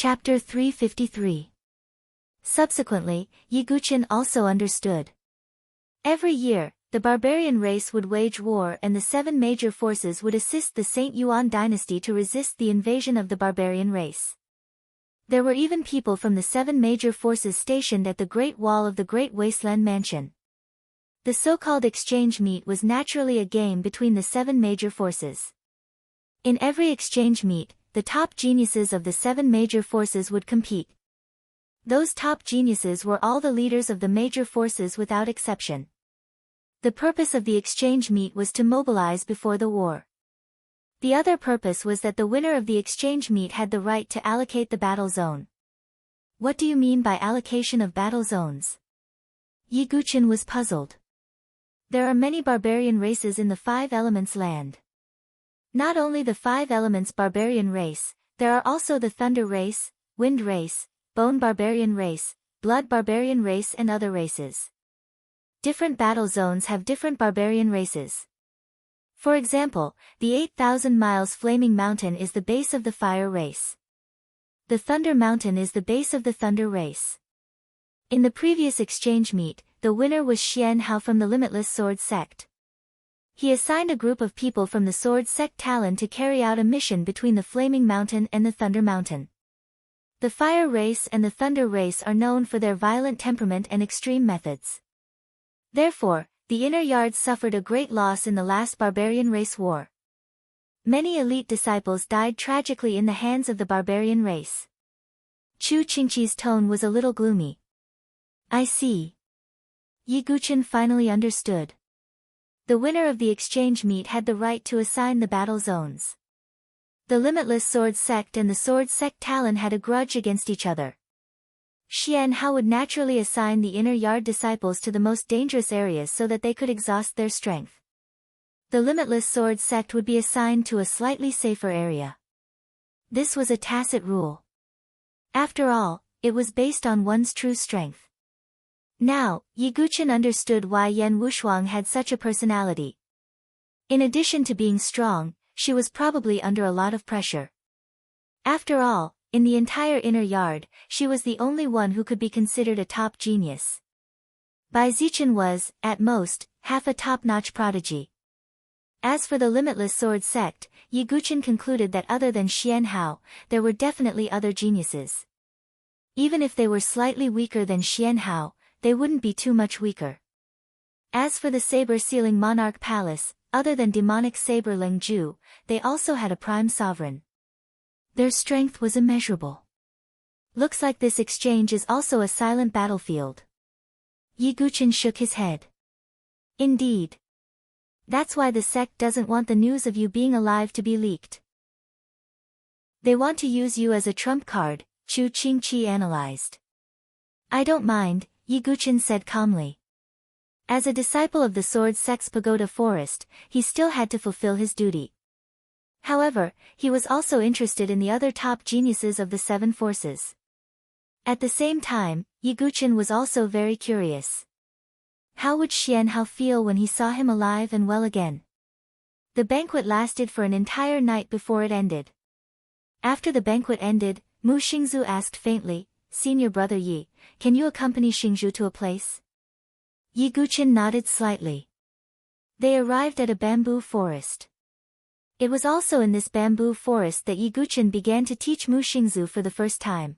Chapter 353. Subsequently, Yiguchin also understood. Every year, the barbarian race would wage war and the 7 major forces would assist the Saint Yuan dynasty to resist the invasion of the barbarian race. There were even people from the 7 major forces stationed at the Great Wall of the Great Wasteland Mansion. The so-called exchange meet was naturally a game between the 7 major forces. In every exchange meet, the top geniuses of the 7 major forces would compete. Those top geniuses were all the leaders of the major forces without exception. The purpose of the exchange meet was to mobilize before the war. The other purpose was that the winner of the exchange meet had the right to allocate the battle zone. What do you mean by allocation of battle zones? Yiguchin was puzzled. There are many barbarian races in the 5 Elements land. Not only the 5 Elements barbarian race, there are also the Thunder race, Wind race, Bone barbarian race, Blood barbarian race and other races. Different battle zones have different barbarian races. For example, the 8,000 miles Flaming Mountain is the base of the Fire race. The Thunder Mountain is the base of the Thunder race. In the previous exchange meet, the winner was Xian Hao from the Limitless Sword sect. He assigned a group of people from the Sword Sect Talon to carry out a mission between the Flaming Mountain and the Thunder Mountain. The Fire race and the Thunder race are known for their violent temperament and extreme methods. Therefore, the Inner Yard suffered a great loss in the last barbarian race war. Many elite disciples died tragically in the hands of the barbarian race. Chu Qingqi's tone was a little gloomy. I see. Yiguchin finally understood. The winner of the exchange meet had the right to assign the battle zones. The Limitless Sword sect and the Sword Sect Talon had a grudge against each other. Xian Hao would naturally assign the Inner Yard disciples to the most dangerous areas so that they could exhaust their strength. The Limitless Sword sect would be assigned to a slightly safer area. This was a tacit rule. After all, it was based on one's true strength. Now, Yiguchin understood why Yan Wushuang had such a personality. In addition to being strong, she was probably under a lot of pressure. After all, in the entire Inner Yard, she was the only one who could be considered a top genius. Bai Zichen was, at most, half a top-notch prodigy. As for the Limitless Sword sect, Yiguchin concluded that other than Xian Hao, there were definitely other geniuses. Even if they were slightly weaker than Xian Hao, they wouldn't be too much weaker. As for the Saber-Sealing Monarch Palace, other than demonic Saber Ling Ju, they also had a prime sovereign. Their strength was immeasurable. Looks like this exchange is also a silent battlefield. Yiguchin shook his head. Indeed. That's why the sect doesn't want the news of you being alive to be leaked. They want to use you as a trump card, Chu Qingqi analyzed. I don't mind, Yiguchin said calmly. As a disciple of the Sword Sect's Pagoda Forest, he still had to fulfill his duty. However, he was also interested in the other top geniuses of the 7 forces. At the same time, Yiguchin was also very curious. How would Xian Hao feel when he saw him alive and well again? The banquet lasted for an entire night before it ended. After the banquet ended, Mu Xingzu asked faintly, Senior Brother Yi, can you accompany Xingzhu to a place? Yiguchin nodded slightly. They arrived at a bamboo forest. It was also in this bamboo forest that Yiguchin began to teach Mu Xingzu for the first time.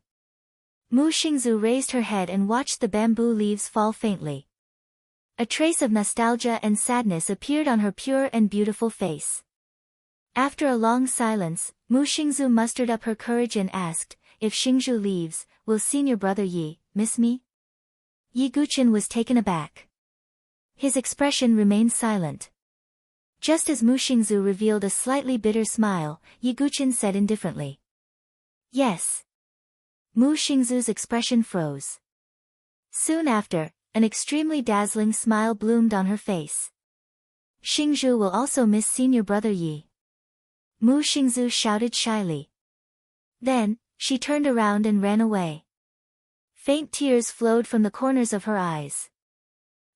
Mu Xingzu raised her head and watched the bamboo leaves fall faintly. A trace of nostalgia and sadness appeared on her pure and beautiful face. After a long silence, Mu Xingzu mustered up her courage and asked, if Xingzhu leaves, will Senior Brother Yi miss me? Yiguchin was taken aback. His expression remained silent. Just as Mu Xingzu revealed a slightly bitter smile, Yiguchin said indifferently. Yes. Mu Xingzu's expression froze. Soon after, an extremely dazzling smile bloomed on her face. Xingzhu will also miss Senior Brother Yi. Mu Xingzu shouted shyly. Then, she turned around and ran away. Faint tears flowed from the corners of her eyes.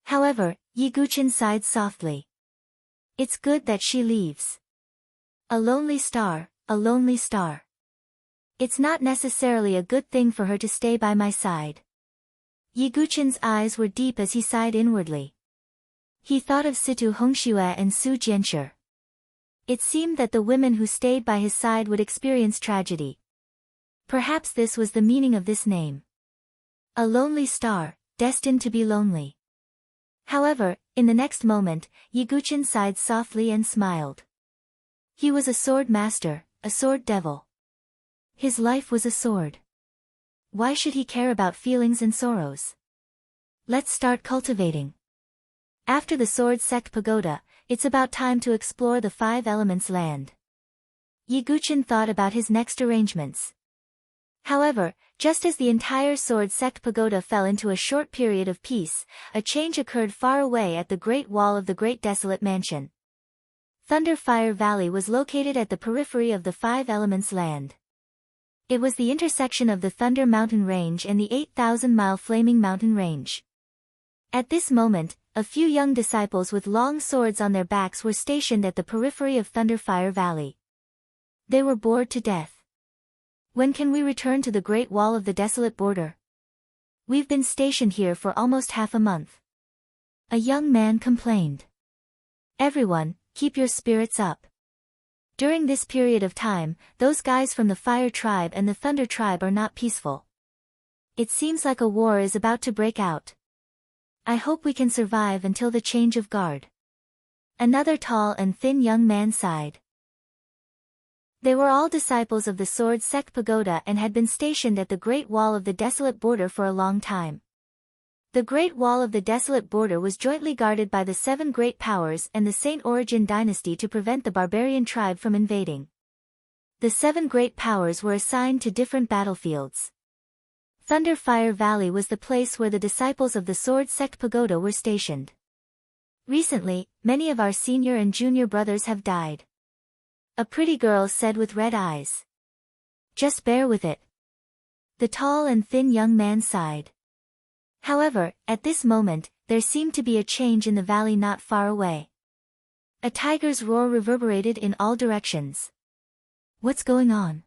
However, Yiguchin sighed softly. It's good that she leaves. A lonely star, a lonely star. It's not necessarily a good thing for her to stay by my side. Yi Guqin's eyes were deep as he sighed inwardly. He thought of Situ Hongxue and Su Jianshi. It seemed that the women who stayed by his side would experience tragedy. Perhaps this was the meaning of this name. A lonely star, destined to be lonely. However, in the next moment, Yi Guqin sighed softly and smiled. He was a sword master, a sword devil. His life was a sword. Why should he care about feelings and sorrows? Let's start cultivating. After the sword sect pagoda, it's about time to explore the 5 elements land. Yi Guqin thought about his next arrangements. However, just as the entire sword sect pagoda fell into a short period of peace, a change occurred far away at the Great Wall of the Great Desolate Mansion. Thunder Fire Valley was located at the periphery of the 5 elements land. It was the intersection of the Thunder Mountain Range and the 8,000-mile Flaming Mountain Range. At this moment, a few young disciples with long swords on their backs were stationed at the periphery of Thunder Fire Valley. They were bored to death. When can we return to the Great Wall of the Desolate Border? We've been stationed here for almost half a month. A young man complained. Everyone, keep your spirits up. During this period of time, those guys from the Fire Tribe and the Thunder Tribe are not peaceful. It seems like a war is about to break out. I hope we can survive until the change of guard. Another tall and thin young man sighed. They were all disciples of the Sword Sect Pagoda and had been stationed at the Great Wall of the Desolate Border for a long time. The Great Wall of the Desolate Border was jointly guarded by the 7 Great Powers and the Saint Origin dynasty to prevent the barbarian tribe from invading. The 7 Great Powers were assigned to different battlefields. Thunder Fire Valley was the place where the disciples of the Sword Sect Pagoda were stationed. Recently, many of our senior and junior brothers have died. A pretty girl said with red eyes. Just bear with it. The tall and thin young man sighed. However, at this moment, there seemed to be a change in the valley not far away. A tiger's roar reverberated in all directions. What's going on?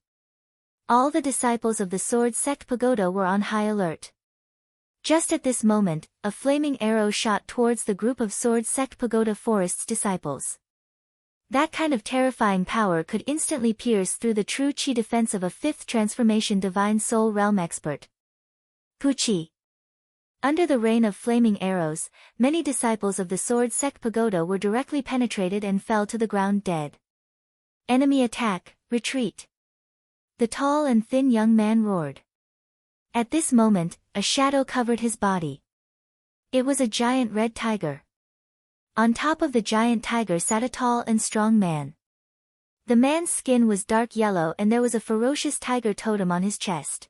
All the disciples of the Sword Sect Pagoda were on high alert. Just at this moment, a flaming arrow shot towards the group of Sword Sect Pagoda Forest's disciples. That kind of terrifying power could instantly pierce through the true chi defense of a 5th transformation Divine Soul Realm expert. Puchi. Under the rain of flaming arrows, many disciples of the Sword Sect Pagoda were directly penetrated and fell to the ground dead. Enemy attack, retreat. The tall and thin young man roared. At this moment, a shadow covered his body. It was a giant red tiger. On top of the giant tiger sat a tall and strong man. The man's skin was dark yellow and there was a ferocious tiger totem on his chest.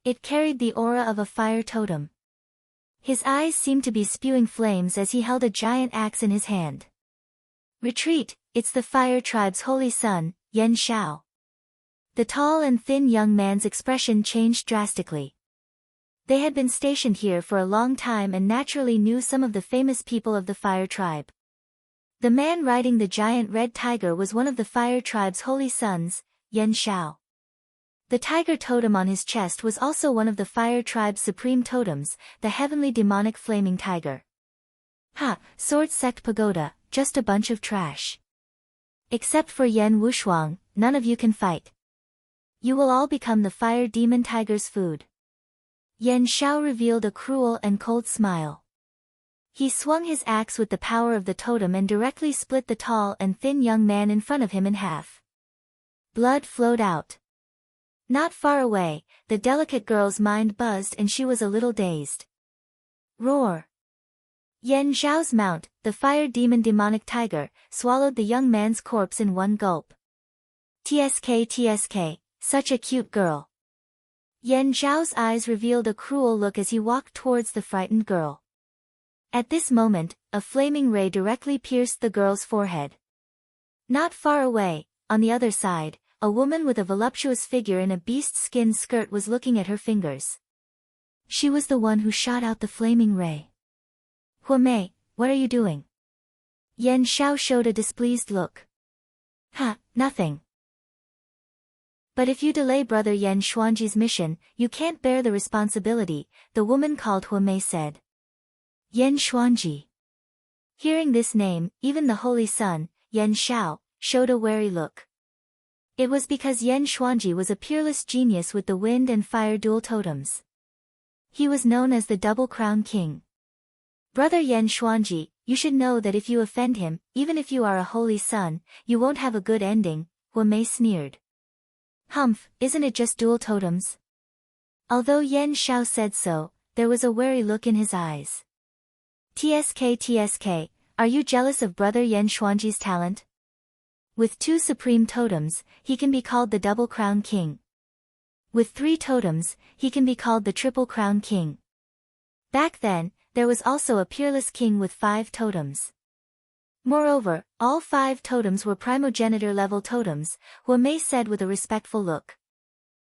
It carried the aura of a fire totem. His eyes seemed to be spewing flames as he held a giant axe in his hand. Retreat, it's the Fire Tribe's holy son, Yan Shao. The tall and thin young man's expression changed drastically. They had been stationed here for a long time and naturally knew some of the famous people of the Fire Tribe. The man riding the giant red tiger was one of the Fire Tribe's holy sons, Yan Shao. The tiger totem on his chest was also one of the Fire Tribe's supreme totems, the heavenly demonic flaming tiger. Ha, Sword Sect Pagoda, just a bunch of trash. Except for Yan Wushuang, none of you can fight. You will all become the fire demon tiger's food. Yan Shao revealed a cruel and cold smile. He swung his axe with the power of the totem and directly split the tall and thin young man in front of him in half. Blood flowed out. Not far away, the delicate girl's mind buzzed and she was a little dazed. Roar! Yan Zhao's mount, the fire demon demonic tiger, swallowed the young man's corpse in one gulp. TSK, such a cute girl. Yan Zhao's eyes revealed a cruel look as he walked towards the frightened girl. At this moment, a flaming ray directly pierced the girl's forehead. Not far away, on the other side, a woman with a voluptuous figure in a beast skin skirt was looking at her fingers. She was the one who shot out the flaming ray. Huamei, what are you doing? Yan Shao showed a displeased look. Ha, nothing. But if you delay Brother Yan Xuanji's mission, you can't bear the responsibility, the woman called Huamei said. Yan Xuanji. Hearing this name, even the holy son, Yan Shao, showed a wary look. It was because Yan Xuanji was a peerless genius with the wind and fire dual totems. He was known as the Double Crown King. Brother Yan Xuanji, you should know that if you offend him, even if you are a holy son, you won't have a good ending, Huamei sneered. Humph, isn't it just dual totems? Although Yan Shao said so, there was a wary look in his eyes. TSK, are you jealous of Brother Yan Xuanji's talent? With 2 supreme totems, he can be called the Double Crown King. With 3 totems, he can be called the Triple Crown King. Back then, there was also a peerless king with 5 totems. Moreover, all 5 totems were primogenitor-level totems, Huamei said with a respectful look.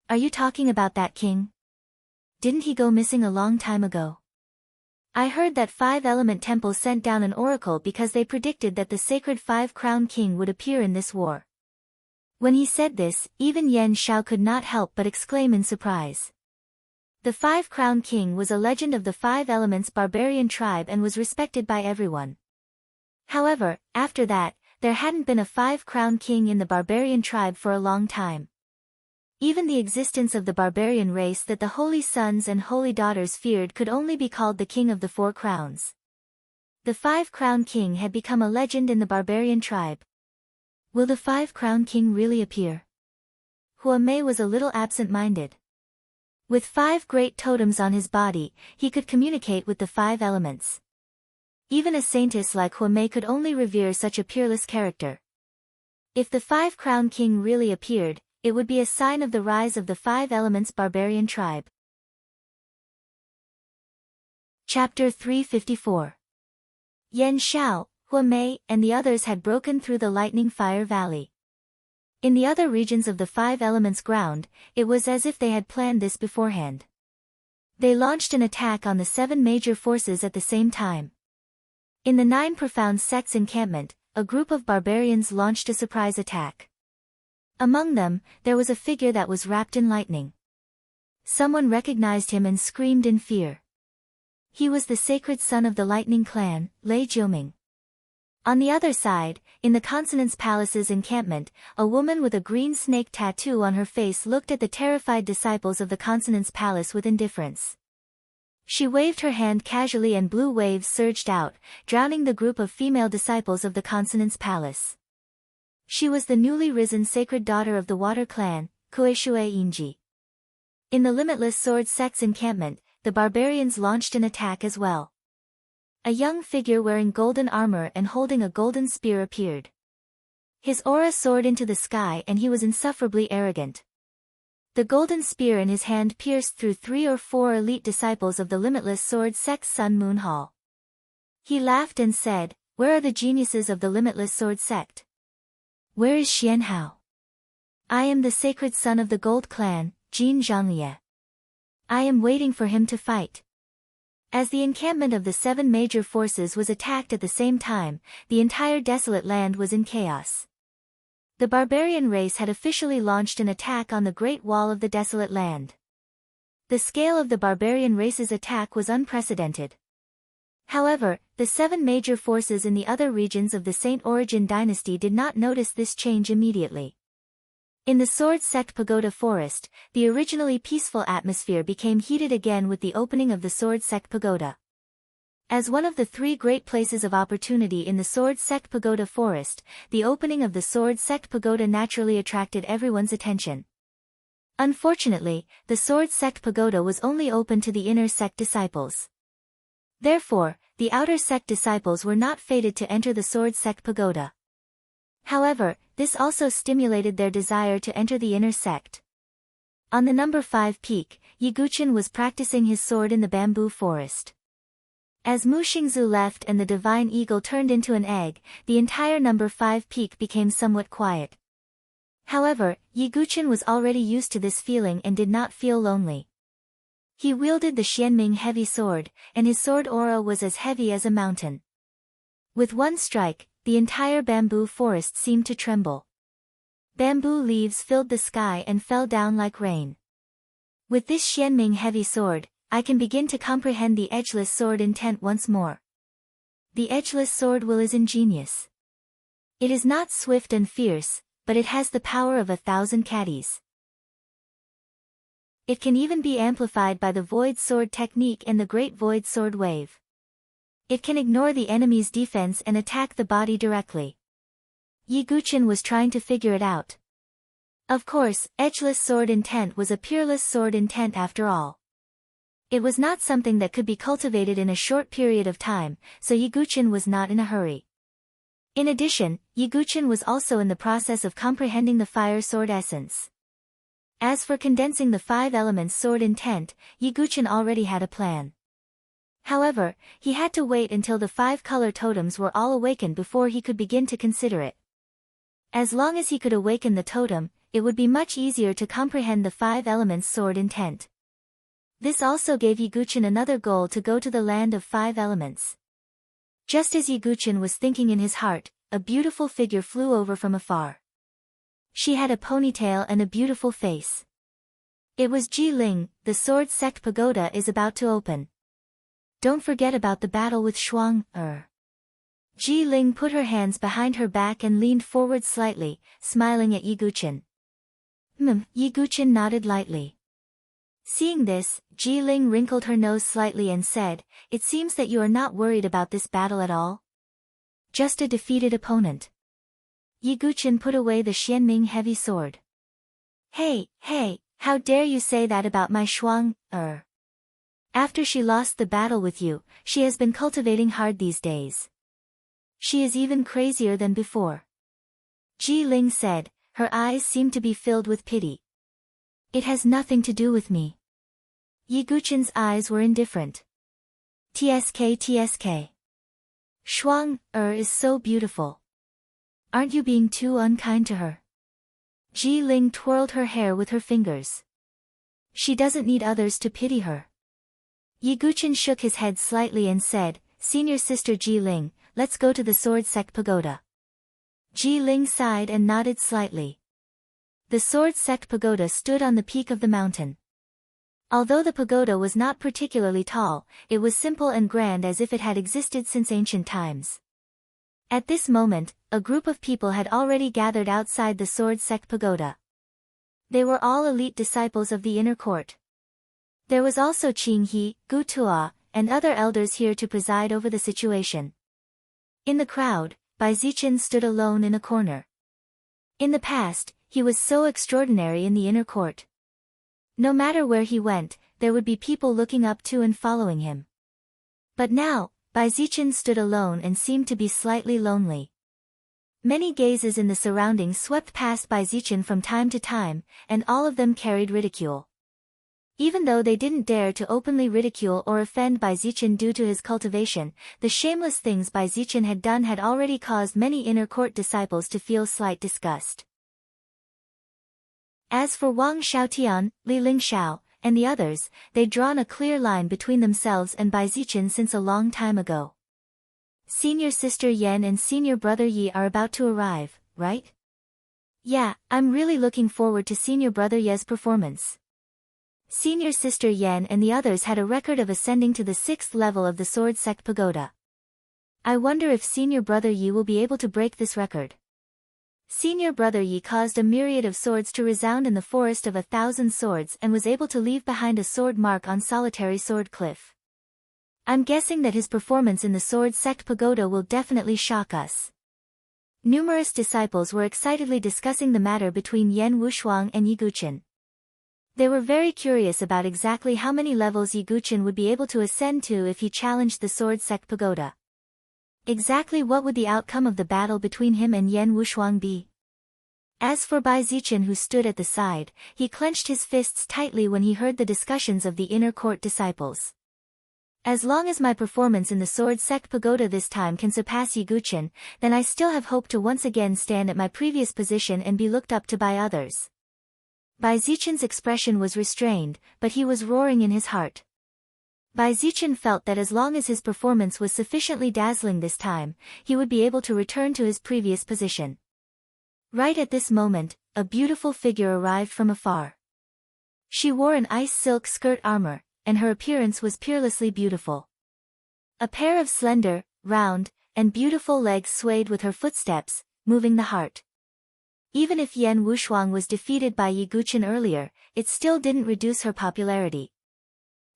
Are you talking about that king? Didn't he go missing a long time ago? I heard that 5-element temple sent down an oracle because they predicted that the sacred 5-crown king would appear in this war. When he said this, even Yan Shao could not help but exclaim in surprise. The 5-crown king was a legend of the 5 elements barbarian tribe and was respected by everyone. However, after that, there hadn't been a 5-crown king in the barbarian tribe for a long time. Even the existence of the barbarian race that the holy sons and holy daughters feared could only be called the king of the 4 crowns. The 5-crown king had become a legend in the barbarian tribe. Will the 5-crown king really appear? Huamei was a little absent-minded. With 5 great totems on his body, he could communicate with the 5 elements. Even a saintess like Huamei could only revere such a peerless character. If the 5-crown king really appeared, it would be a sign of the rise of the 5 elements barbarian tribe. Chapter 354. Yan Shao, Huamei, and the others had broken through the lightning fire valley. In the other regions of the 5 elements ground, it was as if they had planned this beforehand. They launched an attack on the 7 major forces at the same time. In the 9 profound sects encampment, a group of barbarians launched a surprise attack. Among them, there was a figure that was wrapped in lightning. Someone recognized him and screamed in fear. He was the sacred son of the Lightning Clan, Lei Jiuming. On the other side, in the Consonance Palace's encampment, a woman with a green snake tattoo on her face looked at the terrified disciples of the Consonance Palace with indifference. She waved her hand casually and blue waves surged out, drowning the group of female disciples of the Consonance Palace. She was the newly risen sacred daughter of the Water Clan, Kueishue Yinji. In the Limitless Sword sect's encampment, the barbarians launched an attack as well. A young figure wearing golden armor and holding a golden spear appeared. His aura soared into the sky and he was insufferably arrogant. The golden spear in his hand pierced through 3 or 4 elite disciples of the Limitless Sword sect's Sun Moon Hall. He laughed and said, "Where are the geniuses of the Limitless Sword sect? Where is Xian Hao? I am the sacred son of the Gold Clan, Jin Zhangye. I am waiting for him to fight." As the encampment of the 7 major forces was attacked at the same time, the entire desolate land was in chaos. The barbarian race had officially launched an attack on the Great Wall of the desolate land. The scale of the barbarian race's attack was unprecedented. However, the 7 major forces in the other regions of the Saint Origin dynasty did not notice this change immediately. In the Sword Sect Pagoda Forest, the originally peaceful atmosphere became heated again with the opening of the Sword Sect Pagoda. As one of the 3 great places of opportunity in the Sword Sect Pagoda Forest, the opening of the Sword Sect Pagoda naturally attracted everyone's attention. Unfortunately, the Sword Sect Pagoda was only open to the inner sect disciples. Therefore, the outer sect disciples were not fated to enter the Sword Sect Pagoda. However, this also stimulated their desire to enter the inner sect. On the number 5 peak, Yiguchen was practicing his sword in the bamboo forest. As Mu Xingzu left and the divine eagle turned into an egg, the entire number 5 peak became somewhat quiet. However, Yiguchen was already used to this feeling and did not feel lonely. He wielded the Xianming heavy sword, and his sword aura was as heavy as a mountain. With one strike, the entire bamboo forest seemed to tremble. Bamboo leaves filled the sky and fell down like rain. With this Xianming heavy sword, I can begin to comprehend the edgeless sword intent once more. The edgeless sword will is ingenious. It is not swift and fierce, but it has the power of 1,000 caddies. It can even be amplified by the void sword technique and the great void sword wave. It can ignore the enemy's defense and attack the body directly. Yi Guqin was trying to figure it out. Of course, edgeless sword intent was a peerless sword intent after all. It was not something that could be cultivated in a short period of time, so Yi Guqin was not in a hurry. In addition, Yi Guqin was also in the process of comprehending the fire sword essence. As for condensing the 5 elements sword intent, Yi Guqin already had a plan. However, he had to wait until the 5 color totems were all awakened before he could begin to consider it. As long as he could awaken the totem, it would be much easier to comprehend the 5 elements sword intent. This also gave Yi Guqin another goal to go to the land of 5 elements. Just as Yi Guqin was thinking in his heart, a beautiful figure flew over from afar. She had a ponytail and a beautiful face. It was Ji Ling. The sword sect pagoda is about to open. Don't forget about the battle with Shuang. Ji Ling put her hands behind her back and leaned forward slightly, smiling at Yi Guqin. Yi Guqin nodded lightly. Seeing this, Ji Ling wrinkled her nose slightly and said, "It seems that you are not worried about this battle at all? Just a defeated opponent." Yi Guqin put away the Xianming heavy sword. Hey, how dare you say that about my Shuang? After she lost the battle with you, she has been cultivating hard these days. She is even crazier than before. Ji Ling said, her eyes seemed to be filled with pity. It has nothing to do with me. Yi Guqin's eyes were indifferent. TSK. Shuang, is so beautiful. Aren't you being too unkind to her? Ji Ling twirled her hair with her fingers. She doesn't need others to pity her. Yi Guqin shook his head slightly and said, "Senior sister Ji Ling, let's go to the sword sect pagoda." Ji Ling sighed and nodded slightly. The sword sect pagoda stood on the peak of the mountain. Although the pagoda was not particularly tall, it was simple and grand as if it had existed since ancient times. At this moment, a group of people had already gathered outside the sword sect pagoda. They were all elite disciples of the inner court. There was also Qing He, Gu Tua, and other elders here to preside over the situation. In the crowd, Bai Zichen stood alone in a corner. In the past, he was so extraordinary in the inner court. No matter where he went, there would be people looking up to and following him. But now, Bai Zichen stood alone and seemed to be slightly lonely. Many gazes in the surroundings swept past Bai Zichen from time to time, and all of them carried ridicule. Even though they didn't dare to openly ridicule or offend Bai Zichen due to his cultivation, the shameless things Bai Zichen had done had already caused many inner court disciples to feel slight disgust. As for Wang Xiaotian, Li Lingxiao, and the others, they'd drawn a clear line between themselves and Bai Zichen since a long time ago. Senior sister Yan and senior brother Yi are about to arrive, right? Yeah, I'm really looking forward to senior brother Ye's performance. Senior sister Yan and the others had a record of ascending to the 6th level of the sword sect pagoda. I wonder if senior brother Yi will be able to break this record. Senior brother Yi caused a myriad of swords to resound in the forest of 1,000 swords and was able to leave behind a sword mark on solitary sword cliff. I'm guessing that his performance in the sword sect pagoda will definitely shock us. Numerous disciples were excitedly discussing the matter between Yan Wushuang and Yi Guqin. They were very curious about exactly how many levels Yi Guqin would be able to ascend to if he challenged the sword sect pagoda. Exactly what would the outcome of the battle between him and Yan Wushuang be? As for Bai Zichen, who stood at the side, he clenched his fists tightly when he heard the discussions of the inner court disciples. As long as my performance in the sword sect pagoda this time can surpass Yi Guqin, then I still have hope to once again stand at my previous position and be looked up to by others. Bai Zichen's expression was restrained, but he was roaring in his heart. Bai Zichen felt that as long as his performance was sufficiently dazzling this time, he would be able to return to his previous position. Right at this moment, a beautiful figure arrived from afar. She wore an ice silk skirt armor, and her appearance was peerlessly beautiful. A pair of slender, round, and beautiful legs swayed with her footsteps, moving the heart. Even if Yan Wushuang was defeated by Yi Guqin earlier, it still didn't reduce her popularity.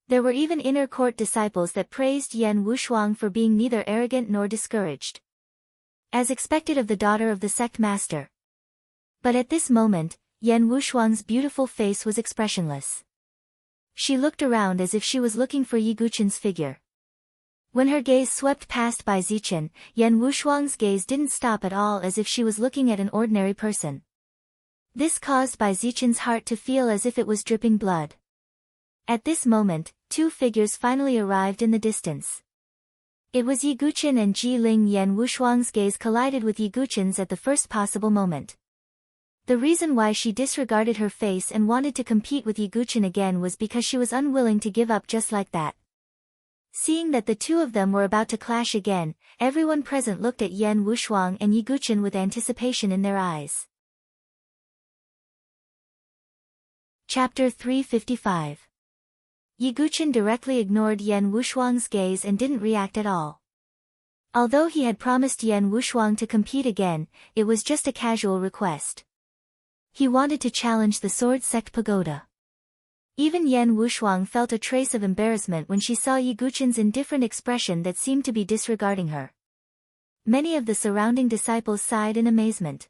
There were even inner court disciples that praised Yan Wushuang for being neither arrogant nor discouraged, as expected of the daughter of the sect master. But at this moment, Yan Wushuang's beautiful face was expressionless. She looked around as if she was looking for Yi Guqin's figure. When her gaze swept past Bai Zichen, Yan Wushuang's gaze didn't stop at all, as if she was looking at an ordinary person. This caused Bai Zichen's heart to feel as if it was dripping blood. At this moment, two figures finally arrived in the distance. It was Yi Guqin and Ji Ling. Yan Wushuang's gaze collided with Yi Guqin's at the first possible moment. The reason why she disregarded her face and wanted to compete with Yi Guqin again was because she was unwilling to give up just like that. Seeing that the two of them were about to clash again, everyone present looked at Yan Wushuang and Yi Guqin with anticipation in their eyes. Chapter 355. Yi Guqin directly ignored Yan Wushuang's gaze and didn't react at all. Although he had promised Yan Wushuang to compete again, it was just a casual request. He wanted to challenge the Sword Sect Pagoda. Even Yan Wushuang felt a trace of embarrassment when she saw Yi Guqin's indifferent expression that seemed to be disregarding her. Many of the surrounding disciples sighed in amazement.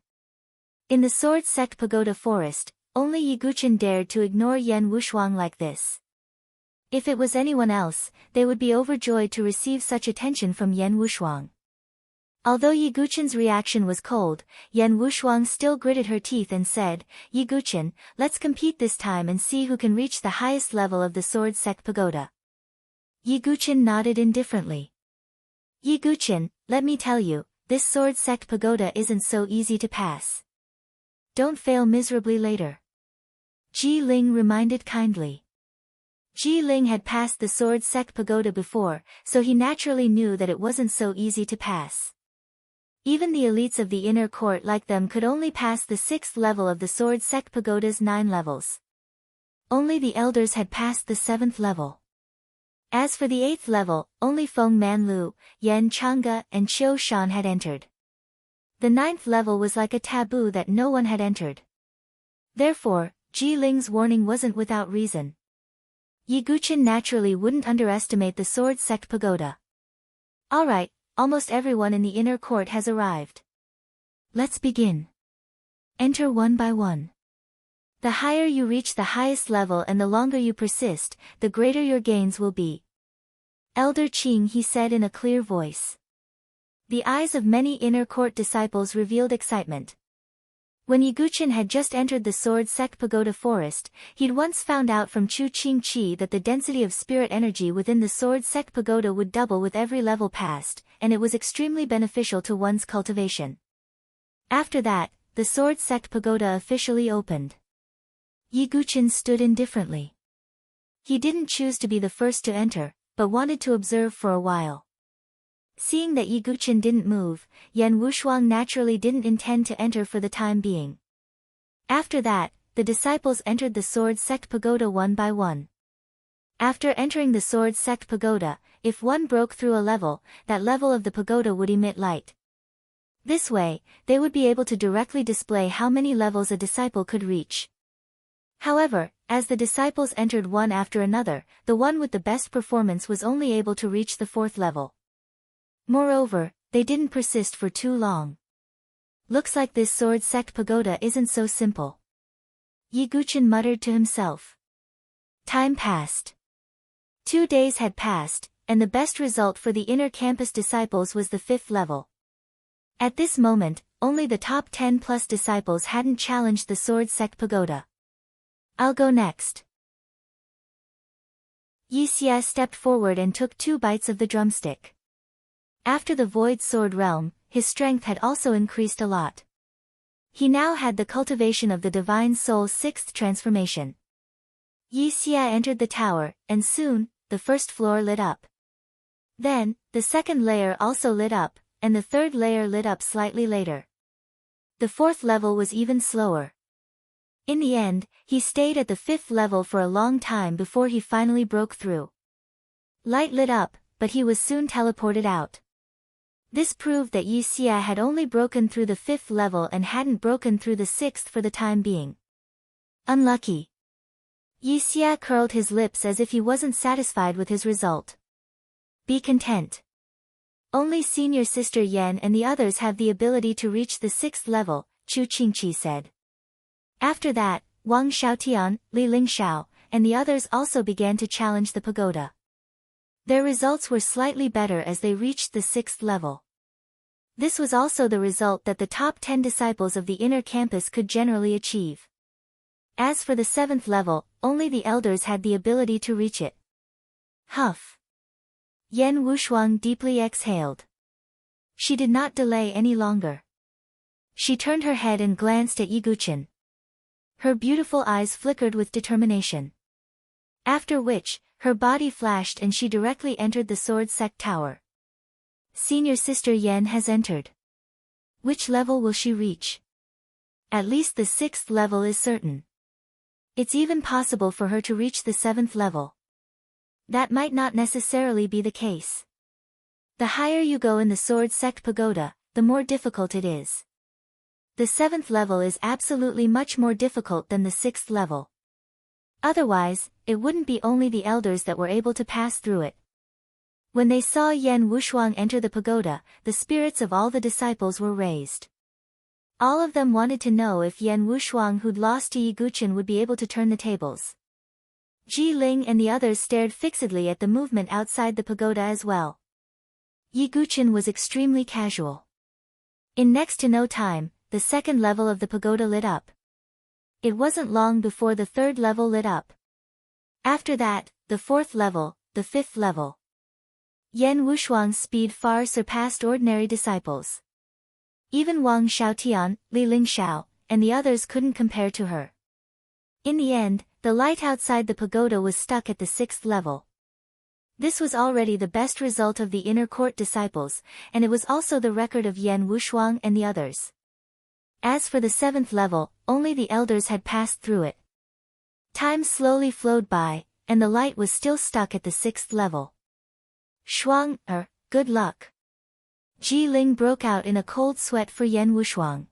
In the Sword Sect Pagoda forest, only Yi Guqin dared to ignore Yan Wushuang like this. If it was anyone else, they would be overjoyed to receive such attention from Yan Wushuang. Although Yi Guqin's reaction was cold, Yan Wushuang still gritted her teeth and said, "Yi Guqin, let's compete this time and see who can reach the highest level of the Sword Sect Pagoda." Yi Guqin nodded indifferently. "Yi Guqin, let me tell you, this Sword Sect Pagoda isn't so easy to pass. Don't fail miserably later." Ji Ling reminded kindly. Ji Ling had passed the Sword Sect Pagoda before, so he naturally knew that it wasn't so easy to pass. Even the elites of the inner court like them could only pass the 6th level of the Sword Sect Pagoda's 9 levels. Only the elders had passed the 7th level. As for the 8th level, only Feng Manlu, Yan Changge, and Qiu Shan had entered. The 9th level was like a taboo that no one had entered. Therefore, Ji Ling's warning wasn't without reason. Yi Guqin naturally wouldn't underestimate the Sword Sect Pagoda. "Alright, almost everyone in the inner court has arrived. Let's begin. Enter one by one. The higher you reach the highest level and the longer you persist, the greater your gains will be." Elder Qing, he said in a clear voice. The eyes of many inner court disciples revealed excitement. When Yi Guqin had just entered the Sword Sect Pagoda forest, he'd once found out from Chu Qingqi that the density of spirit energy within the Sword Sect Pagoda would double with every level passed, and it was extremely beneficial to one's cultivation. After that, the Sword Sect Pagoda officially opened. Yi Guqin stood indifferently. He didn't choose to be the first to enter, but wanted to observe for a while. Seeing that Yi Guqin didn't move, Yan Wushuang naturally didn't intend to enter for the time being. After that, the disciples entered the Sword Sect Pagoda one by one. After entering the Sword Sect Pagoda, if one broke through a level, that level of the pagoda would emit light. This way, they would be able to directly display how many levels a disciple could reach. However, as the disciples entered one after another, the one with the best performance was only able to reach the 4th level. Moreover, they didn't persist for too long. Looks like this Sword Sect Pagoda isn't so simple. Yi Guqin muttered to himself. Time passed. 2 days had passed, and the best result for the inner campus disciples was the 5th level. At this moment, only the top 10 plus disciples hadn't challenged the Sword Sect Pagoda. "I'll go next." Yi Xia stepped forward and took 2 bites of the drumstick. After the Void Sword Realm, his strength had also increased a lot. He now had the cultivation of the Divine Soul's 6th transformation. Yi Xia entered the tower, and soon, the first floor lit up. Then, the second layer also lit up, and the third layer lit up slightly later. The fourth level was even slower. In the end, he stayed at the fifth level for a long time before he finally broke through. Light lit up, but he was soon teleported out. This proved that Yi Xia had only broken through the fifth level and hadn't broken through the sixth for the time being. Unlucky. Yi Xia curled his lips as if he wasn't satisfied with his result. Be content. Only senior sister Yan and the others have the ability to reach the sixth level, Chu Qingqi said. After that, Wang Xiaotian, Li Lingxiao, and the others also began to challenge the pagoda. Their results were slightly better as they reached the sixth level. This was also the result that the top 10 disciples of the inner campus could generally achieve. As for the seventh level, only the elders had the ability to reach it. Huff. Yan Wushuang deeply exhaled. She did not delay any longer. She turned her head and glanced at Yiguchen. Her beautiful eyes flickered with determination. After which, her body flashed and she directly entered the sword sect tower. Senior sister Yan has entered. Which level will she reach? At least the sixth level is certain. It's even possible for her to reach the seventh level. That might not necessarily be the case. The higher you go in the sword sect pagoda, the more difficult it is. The seventh level is absolutely much more difficult than the sixth level. Otherwise, it wouldn't be only the elders that were able to pass through it. When they saw Yan Wushuang enter the pagoda, the spirits of all the disciples were raised. All of them wanted to know if Yan Wushuang who'd lost to Yiguchen would be able to turn the tables. Ji Ling and the others stared fixedly at the movement outside the pagoda as well. Yiguchen was extremely casual. In next to no time, the second level of the pagoda lit up. It wasn't long before the third level lit up. After that, the fourth level, the fifth level. Yan Wushuang's speed far surpassed ordinary disciples. Even Wang Xiaotian, Li Lingxiao, and the others couldn't compare to her. In the end, the light outside the pagoda was stuck at the sixth level. This was already the best result of the inner court disciples, and it was also the record of Yan Wushuang and the others. As for the seventh level, only the elders had passed through it. Time slowly flowed by, and the light was still stuck at the sixth level. Shuang, good luck. Ji Ling broke out in a cold sweat for Yan Wushuang.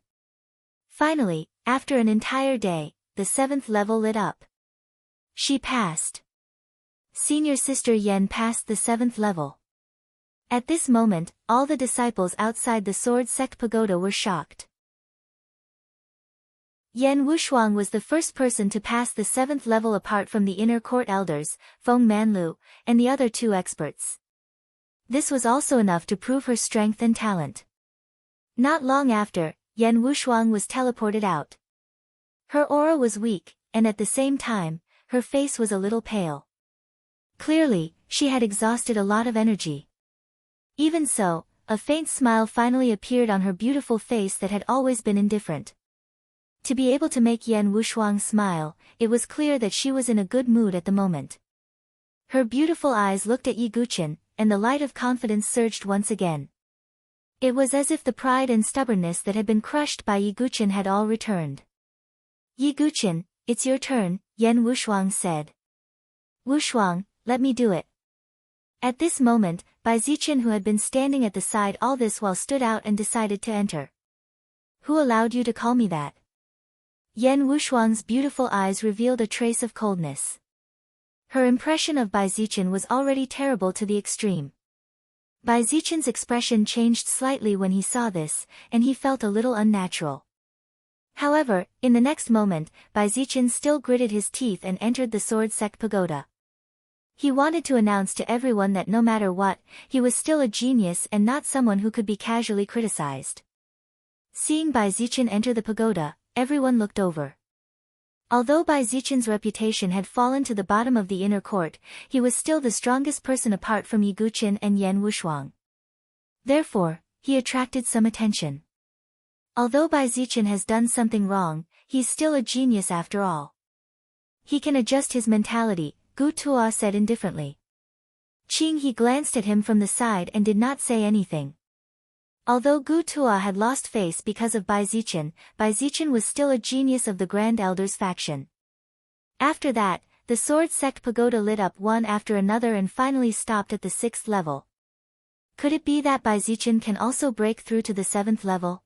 Finally, after an entire day, the seventh level lit up. She passed. Senior sister Yan passed the seventh level. At this moment, all the disciples outside the sword sect pagoda were shocked. Yan Wushuang was the first person to pass the seventh level apart from the inner court elders, Feng Manlu, and the other two experts. This was also enough to prove her strength and talent. Not long after, Yan Wushuang was teleported out. Her aura was weak, and at the same time, her face was a little pale. Clearly, she had exhausted a lot of energy. Even so, a faint smile finally appeared on her beautiful face that had always been indifferent. To be able to make Yan Wushuang smile, it was clear that she was in a good mood at the moment. Her beautiful eyes looked at Yiguchen, and the light of confidence surged once again. It was as if the pride and stubbornness that had been crushed by Yiguchen had all returned. Yiguchen, it's your turn, Yan Wushuang said. Wushuang, let me do it. At this moment, Bai Zichen, who had been standing at the side all this while, stood out and decided to enter. Who allowed you to call me that? Yan Wushuang's beautiful eyes revealed a trace of coldness. Her impression of Bai Zichen was already terrible to the extreme. Bai Zichen's expression changed slightly when he saw this, and he felt a little unnatural. However, in the next moment, Bai Zichen still gritted his teeth and entered the sword sect pagoda. He wanted to announce to everyone that no matter what, he was still a genius and not someone who could be casually criticized. Seeing Bai Zichen enter the pagoda, everyone looked over. Although Bai Zichen's reputation had fallen to the bottom of the inner court, he was still the strongest person apart from Yiguchen and Yan Wushuang. Therefore, he attracted some attention. Although Bai Zichen has done something wrong, he's still a genius after all. He can adjust his mentality, Gu Tuo said indifferently. He glanced at him from the side and did not say anything. Although Gu Tuo had lost face because of Bai Zichen was still a genius of the Grand Elders faction. After that, the sword sect pagoda lit up one after another and finally stopped at the 6th level. Could it be that Bai Zichen can also break through to the 7th level?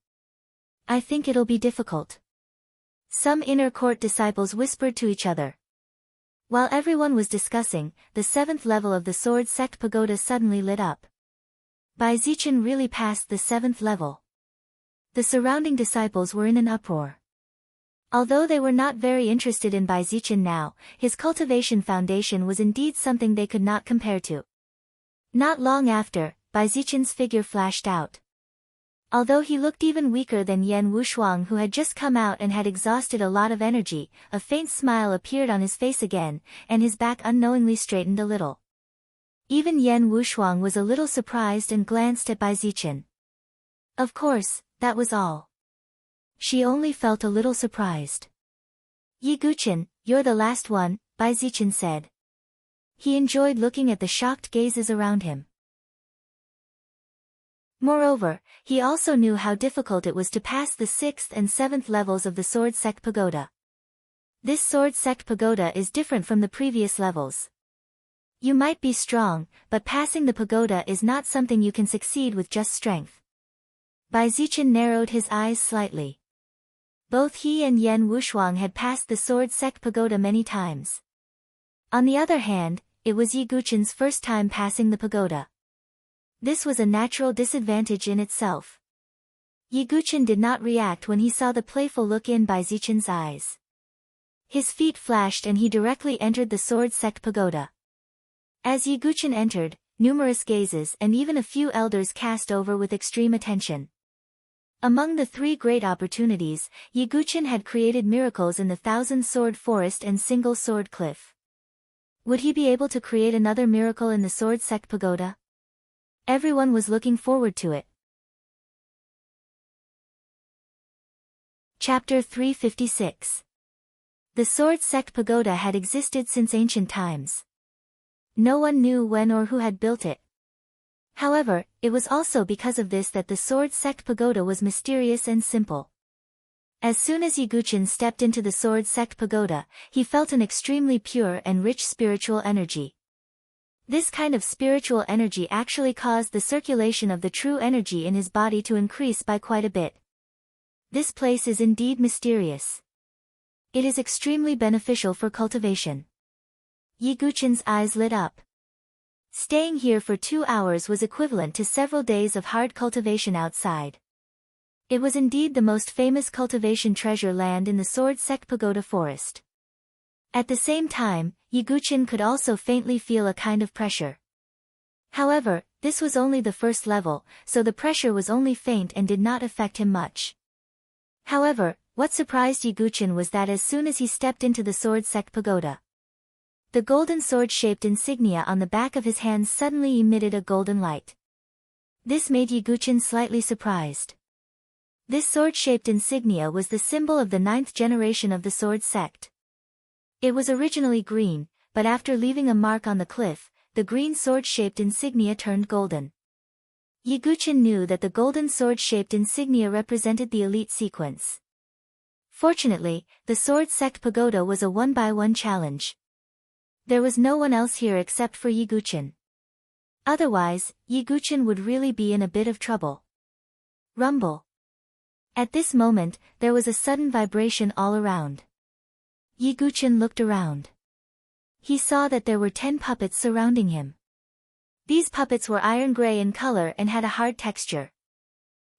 I think it'll be difficult. Some inner court disciples whispered to each other. While everyone was discussing, the 7th level of the sword sect pagoda suddenly lit up. Bai Zichen really passed the 7th level. The surrounding disciples were in an uproar. Although they were not very interested in Bai Zichen now, his cultivation foundation was indeed something they could not compare to. Not long after, Bai Zichen's figure flashed out. Although he looked even weaker than Yan Wushuang, who had just come out and had exhausted a lot of energy, a faint smile appeared on his face again, and his back unknowingly straightened a little. Even Yan Wushuang was a little surprised and glanced at Bai Zichen. Of course, that was all. She only felt a little surprised. Yi Guchen, you're the last one, Bai Zichen said. He enjoyed looking at the shocked gazes around him. Moreover, he also knew how difficult it was to pass the 6th and 7th levels of the Sword Sect Pagoda. This Sword Sect Pagoda is different from the previous levels. You might be strong, but passing the pagoda is not something you can succeed with just strength. Bai Zichen narrowed his eyes slightly. Both he and Yan Wushuang had passed the Sword Sect Pagoda many times. On the other hand, it was Yi Guchen's first time passing the pagoda. This was a natural disadvantage in itself. Yi Guchen did not react when he saw the playful look in Bai Zichen's eyes. His feet flashed and he directly entered the Sword Sect Pagoda. As Yi Guchen entered, numerous gazes and even a few elders cast over with extreme attention. Among the 3 great opportunities, Yi Guchen had created miracles in the 1,000-sword forest and single sword cliff. Would he be able to create another miracle in the Sword Sect Pagoda? Everyone was looking forward to it. Chapter 356. The Sword Sect Pagoda had existed since ancient times. No one knew when or who had built it. However, it was also because of this that the Sword Sect Pagoda was mysterious and simple. As soon as Yi Guchen stepped into the Sword Sect Pagoda, he felt an extremely pure and rich spiritual energy. This kind of spiritual energy actually caused the circulation of the true energy in his body to increase by quite a bit. This place is indeed mysterious. It is extremely beneficial for cultivation. Yi Guchen's eyes lit up. Staying here for 2 hours was equivalent to several days of hard cultivation outside. It was indeed the most famous cultivation treasure land in the Sword Sect Pagoda forest. At the same time, Yi Guchen could also faintly feel a kind of pressure. However, this was only the first level, so the pressure was only faint and did not affect him much. However, what surprised Yi Guchen was that as soon as he stepped into the Sword Sect Pagoda, the golden sword-shaped insignia on the back of his hands suddenly emitted a golden light. This made Yi Guchen slightly surprised. This sword-shaped insignia was the symbol of the 9th generation of the Sword Sect. It was originally green, but after leaving a mark on the cliff, the green sword-shaped insignia turned golden. Yi Guchen knew that the golden sword-shaped insignia represented the elite sequence. Fortunately, the Sword Sect Pagoda was a 1-by-1 challenge. There was no one else here except for Yi Guchen. Otherwise, Yi Guchen would really be in a bit of trouble. Rumble. At this moment, there was a sudden vibration all around. Yi Guchen looked around. He saw that there were 10 puppets surrounding him. These puppets were iron gray in color and had a hard texture.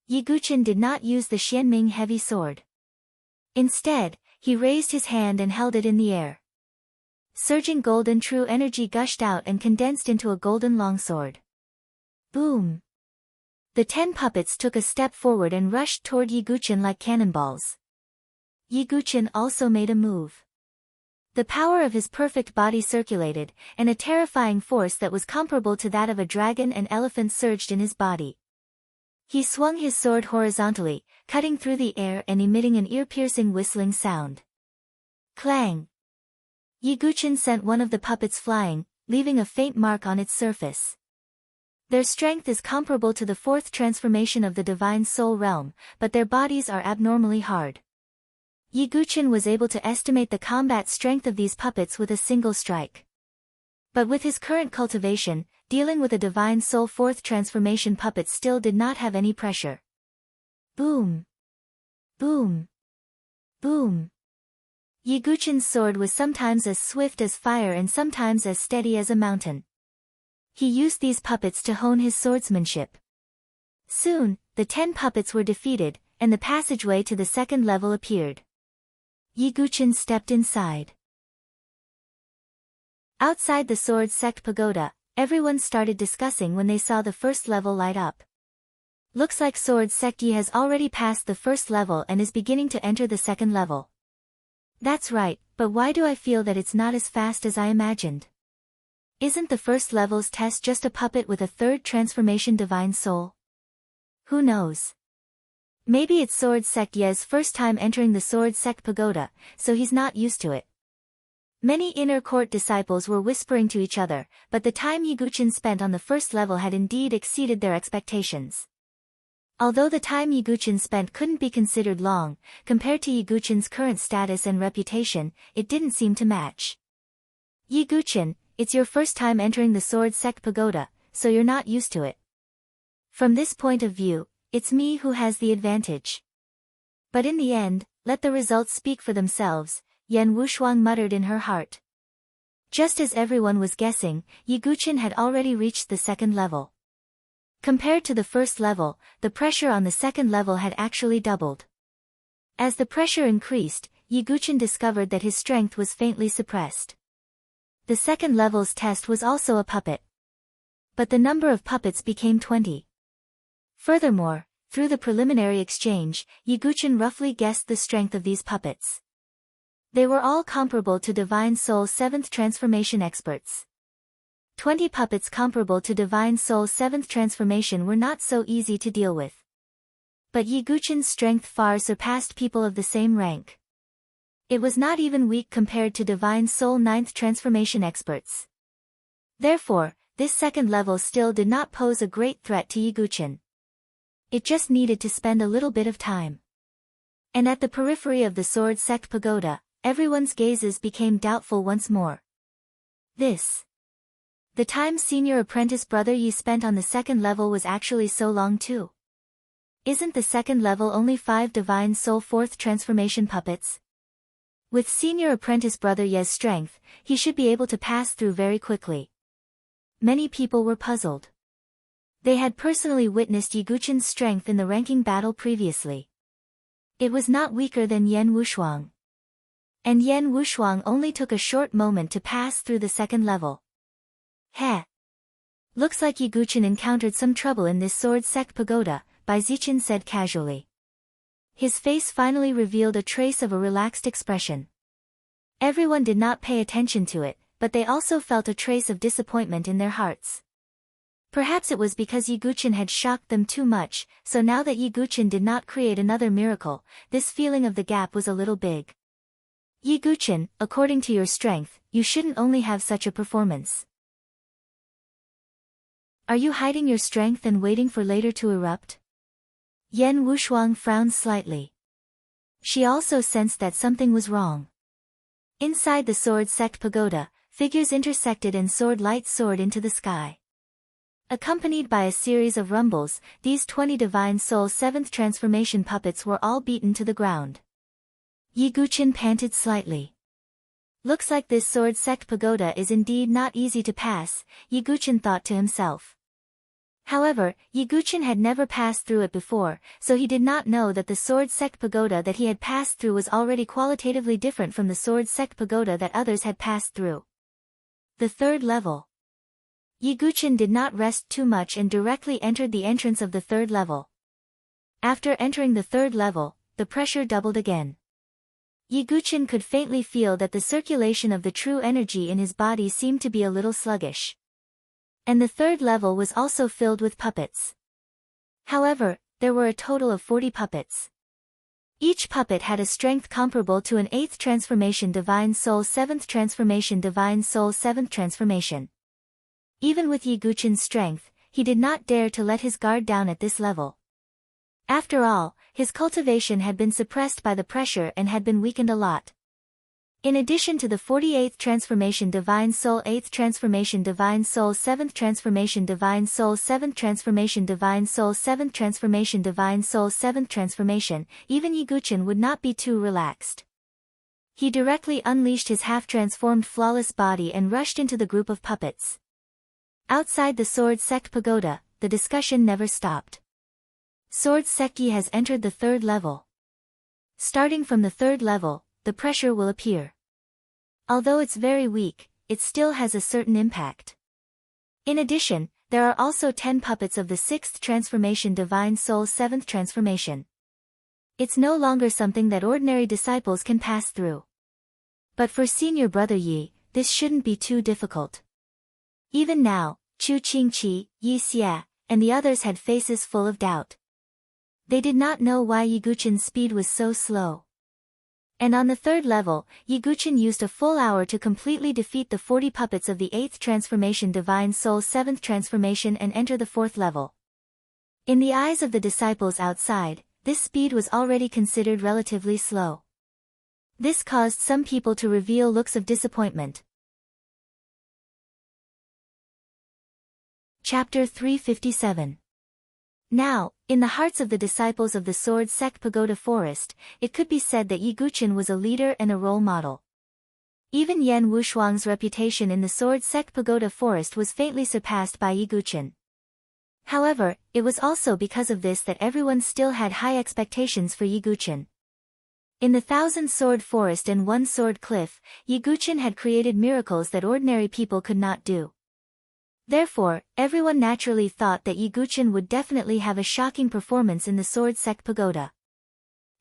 Yi Guchen did not use the Xianming heavy sword. Instead, he raised his hand and held it in the air. Surging golden true energy gushed out and condensed into a golden longsword. Boom! The 10 puppets took a step forward and rushed toward Yi Guchen like cannonballs. Yi Guchen also made a move. The power of his perfect body circulated, and a terrifying force that was comparable to that of a dragon and elephant surged in his body. He swung his sword horizontally, cutting through the air and emitting an ear-piercing whistling sound. Clang! Yi Guchen sent one of the puppets flying, leaving a faint mark on its surface. Their strength is comparable to the fourth transformation of the Divine Soul realm, but their bodies are abnormally hard. Yiguchin was able to estimate the combat strength of these puppets with a single strike. But with his current cultivation, dealing with a Divine Soul fourth transformation puppet still did not have any pressure. Boom! Boom! Boom! Yiguchin's sword was sometimes as swift as fire and sometimes as steady as a mountain. He used these puppets to hone his swordsmanship. Soon, the 10 puppets were defeated, and the passageway to the second level appeared. Yiguchin stepped inside. Outside the Sword Sect Pagoda, everyone started discussing when they saw the first level light up. Looks like Sword Sect Yi has already passed the first level and is beginning to enter the second level. That's right, but why do I feel that it's not as fast as I imagined? Isn't the first level's test just a puppet with a third transformation Divine Soul? Who knows? Maybe it's Sword Sect Ye's first time entering the Sword Sect Pagoda, so he's not used to it. Many inner court disciples were whispering to each other, but the time Yiguchin spent on the first level had indeed exceeded their expectations. Although the time Yiguchin spent couldn't be considered long, compared to Yiguchin's current status and reputation, it didn't seem to match. Yiguchin, it's your first time entering the Sword Sect Pagoda, so you're not used to it. From this point of view, it's me who has the advantage. But in the end, let the results speak for themselves, Yan Wushuang muttered in her heart. Just as everyone was guessing, Yiguchin had already reached the second level. Compared to the first level, the pressure on the second level had actually doubled. As the pressure increased, Yiguchin discovered that his strength was faintly suppressed. The second level's test was also a puppet. But the number of puppets became 20. Furthermore, through the preliminary exchange, Yiguchin roughly guessed the strength of these puppets. They were all comparable to Divine Soul 7th Transformation experts. 20 puppets comparable to Divine Soul 7th Transformation were not so easy to deal with. But Yiguchin's strength far surpassed people of the same rank. It was not even weak compared to Divine Soul 9th Transformation experts. Therefore, this second level still did not pose a great threat to Yiguchin. It just needed to spend a little bit of time. And at the periphery of the Sword Sect Pagoda, everyone's gazes became doubtful once more. The time senior apprentice Brother Yi spent on the second level was actually so long too. Isn't the second level only 5 Divine Soul 4th Transformation puppets? With senior apprentice Brother Ye's strength, he should be able to pass through very quickly. Many people were puzzled. They had personally witnessed Yiguchin's strength in the ranking battle previously. It was not weaker than Yan Wushuang. And Yan Wushuang only took a short moment to pass through the second level. Heh. Looks like Yiguchin encountered some trouble in this Sword Sect Pagoda, Baizichin said casually. His face finally revealed a trace of a relaxed expression. Everyone did not pay attention to it, but they also felt a trace of disappointment in their hearts. Perhaps it was because Yiguchin had shocked them too much, so now that Yiguchin did not create another miracle, this feeling of the gap was a little big. Yiguchin, according to your strength, you shouldn't only have such a performance. Are you hiding your strength and waiting for later to erupt? Yan Wushuang frowned slightly. She also sensed that something was wrong. Inside the Sword Sect Pagoda, figures intersected and soared light soared into the sky. Accompanied by a series of rumbles, these 20 Divine Soul 7th Transformation puppets were all beaten to the ground. Yiguchin panted slightly. Looks like this Sword Sect Pagoda is indeed not easy to pass, Yiguchin thought to himself. However, Yiguchin had never passed through it before, so he did not know that the Sword Sect Pagoda that he had passed through was already qualitatively different from the Sword Sect Pagoda that others had passed through. The third level. Yiguchin did not rest too much and directly entered the entrance of the third level. After entering the third level, the pressure doubled again. Yiguchin could faintly feel that the circulation of the true energy in his body seemed to be a little sluggish. And the third level was also filled with puppets. However, there were a total of 40 puppets. Each puppet had a strength comparable to an 8th transformation Divine Soul 7th transformation Divine Soul 7th transformation. Even with Yiguchin's strength, he did not dare to let his guard down at this level. After all, his cultivation had been suppressed by the pressure and had been weakened a lot. In addition to the 48th transformation Divine Soul, 8th transformation Divine Soul, 7th transformation Divine Soul, 7th transformation Divine Soul, 7th transformation Divine Soul, 7th transformation, even Yiguchin would not be too relaxed. He directly unleashed his half-transformed flawless body and rushed into the group of puppets. Outside the Sword Sect Pagoda, the discussion never stopped. Sword Sect Yi has entered the 3rd level. Starting from the 3rd level, the pressure will appear. Although it's very weak, it still has a certain impact. In addition, there are also 10 puppets of the 6th transformation Divine Soul 7th transformation. It's no longer something that ordinary disciples can pass through. But for senior brother Yi, this shouldn't be too difficult. Even now, Chu Qingqi, Yi Xie, and the others had faces full of doubt. They did not know why Yiguchin's speed was so slow. And on the 3rd level, Yiguchin used a full hour to completely defeat the 40 puppets of the 8th transformation Divine Soul 7th transformation and enter the 4th level. In the eyes of the disciples outside, this speed was already considered relatively slow. This caused some people to reveal looks of disappointment. Chapter 357. Now, in the hearts of the disciples of the Sword Sect Pagoda Forest, it could be said that Yiguchin was a leader and a role model. Even Yan Wushuang's reputation in the Sword Sect Pagoda Forest was faintly surpassed by Yiguchin. However, it was also because of this that everyone still had high expectations for Yiguchin. In the 1,000-sword forest and 1-sword cliff, Yiguchin had created miracles that ordinary people could not do. Therefore, everyone naturally thought that Yiguchin would definitely have a shocking performance in the Sword Sect Pagoda.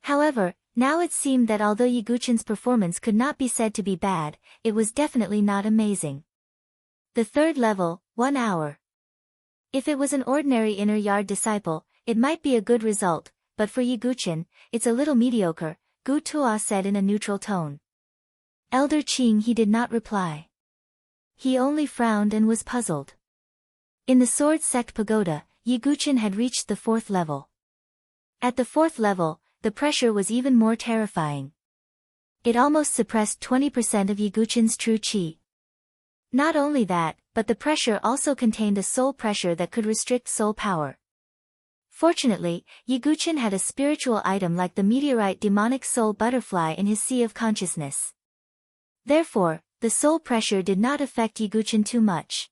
However, now it seemed that although Yiguchin's performance could not be said to be bad, it was definitely not amazing. The 3rd level, 1 hour. If it was an ordinary inner yard disciple, it might be a good result, but for Yiguchin, it's a little mediocre, Gu Tuo said in a neutral tone. Elder Qing he did not reply. He only frowned and was puzzled. In the Sword Sect Pagoda, Yiguchin had reached the 4th level. At the 4th level, the pressure was even more terrifying. It almost suppressed 20% of Yiguchin's true qi. Not only that, but the pressure also contained a soul pressure that could restrict soul power. Fortunately, Yiguchin had a spiritual item like the meteorite demonic soul butterfly in his sea of consciousness. Therefore, the soul pressure did not affect Yiguchin too much.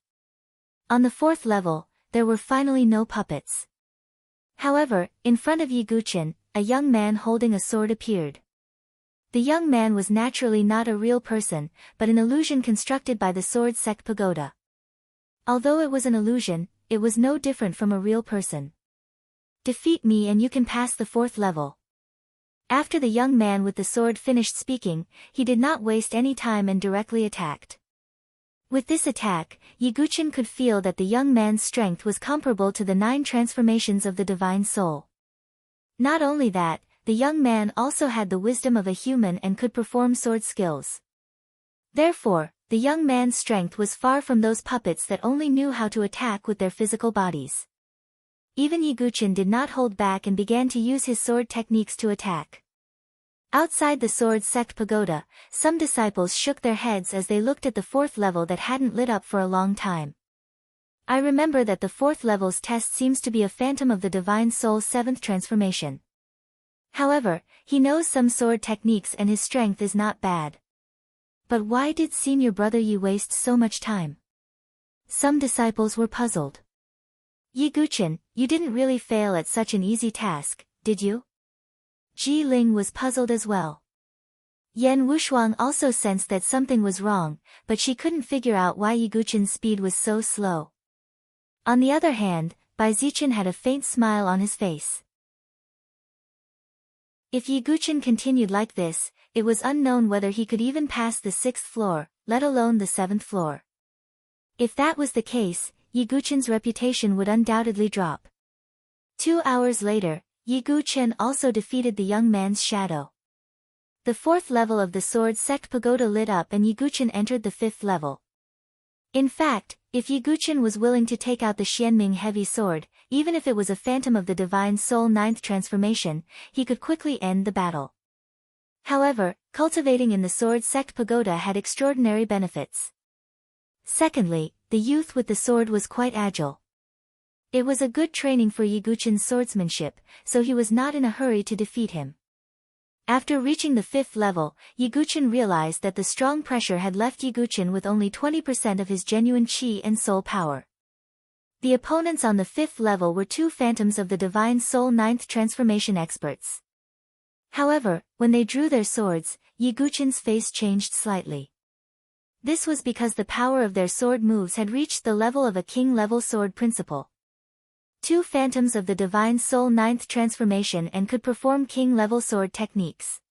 On the 4th level, there were finally no puppets. However, in front of Yiguchin, a young man holding a sword appeared. The young man was naturally not a real person, but an illusion constructed by the Sword Sect Pagoda. Although it was an illusion, it was no different from a real person. Defeat me and you can pass the 4th level. After the young man with the sword finished speaking, he did not waste any time and directly attacked. With this attack, Yiguchin could feel that the young man's strength was comparable to the 9 transformations of the Divine Soul. Not only that, the young man also had the wisdom of a human and could perform sword skills. Therefore, the young man's strength was far from those puppets that only knew how to attack with their physical bodies. Even Yiguchin did not hold back and began to use his sword techniques to attack. Outside the Sword Sect Pagoda, some disciples shook their heads as they looked at the 4th level that hadn't lit up for a long time. I remember that the 4th level's test seems to be a phantom of the Divine Soul's 7th transformation. However, he knows some sword techniques and his strength is not bad. But why did senior brother Yi waste so much time? Some disciples were puzzled. Yiguchin, you didn't really fail at such an easy task, did you? Ji Ling was puzzled as well. Yan Wushuang also sensed that something was wrong, but she couldn't figure out why Yiguchin's speed was so slow. On the other hand, Bai Zichen had a faint smile on his face. If Yiguchin continued like this, it was unknown whether he could even pass the 6th floor, let alone the 7th floor. If that was the case, Yiguchin's reputation would undoubtedly drop. 2 hours later, Yiguchin also defeated the young man's shadow. The 4th level of the Sword Sect Pagoda lit up and Yiguchin entered the 5th level. In fact, If Yiguchen was willing to take out the Xianming heavy sword, even if it was a phantom of the Divine Soul ninth transformation, he could quickly end the battle. However, cultivating in the sword sect pagoda had extraordinary benefits. Secondly, the youth with the sword was quite agile. It was a good training for Yiguchen's swordsmanship, so he was not in a hurry to defeat him. After reaching the 5th level, Yiguchen realized that the strong pressure had left Yiguchen with only 20% of his genuine chi and soul power. The opponents on the 5th level were 2 phantoms of the Divine Soul 9th transformation experts. However, when they drew their swords, Yiguchen's face changed slightly. This was because the power of their sword moves had reached the level of a king-level sword principle. 2 phantoms of the Divine Soul 9th transformation and could perform king-level sword techniques.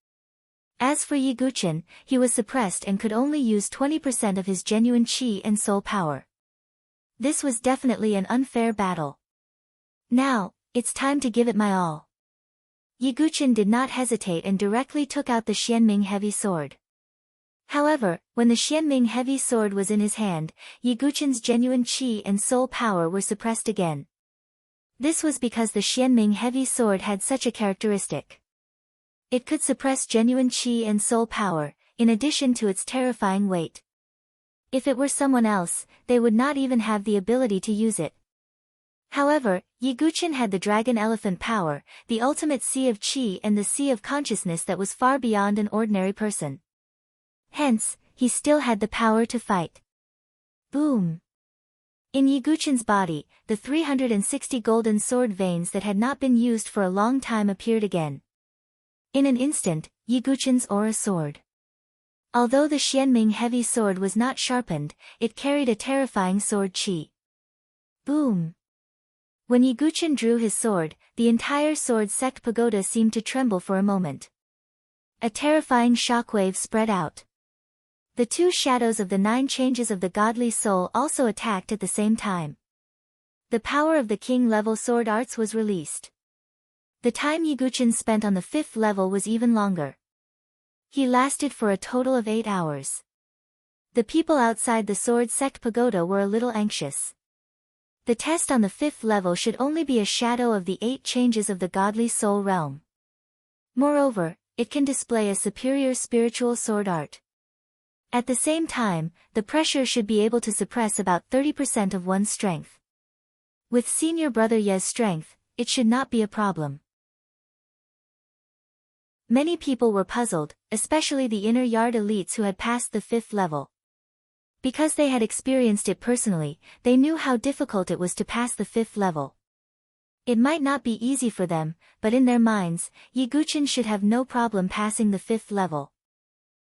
As for Yiguchen, he was suppressed and could only use 20% of his genuine chi and soul power. This was definitely an unfair battle. Now, it's time to give it my all. Yiguchen did not hesitate and directly took out the Xianming heavy sword. However, when the Xianming heavy sword was in his hand, Yiguchen's genuine chi and soul power were suppressed again. This was because the Xianming heavy sword had such a characteristic. It could suppress genuine chi and soul power, in addition to its terrifying weight. If it were someone else, they would not even have the ability to use it. However, Yiguchen had the dragon elephant power, the ultimate sea of chi and the sea of consciousness that was far beyond an ordinary person. Hence, he still had the power to fight. Boom! In Yiguchen's body, the 360 golden sword veins that had not been used for a long time appeared again. In an instant, Yiguchen's aura soared. Although the Xianming heavy sword was not sharpened, it carried a terrifying sword chi. Boom! When Yiguchen drew his sword, the entire sword sect pagoda seemed to tremble for a moment. A terrifying shockwave spread out. The 2 shadows of the 9 changes of the godly soul also attacked at the same time. The power of the king-level sword arts was released. The time Yiguchen spent on the 5th level was even longer. He lasted for a total of 8 hours. The people outside the sword sect pagoda were a little anxious. The test on the 5th level should only be a shadow of the 8 changes of the godly soul realm. Moreover, it can display a superior spiritual sword art. At the same time, the pressure should be able to suppress about 30% of one's strength. With senior brother Ye's strength, it should not be a problem. Many people were puzzled, especially the inner yard elites who had passed the 5th level. Because they had experienced it personally, they knew how difficult it was to pass the 5th level. It might not be easy for them, but in their minds, Yiguchen should have no problem passing the 5th level.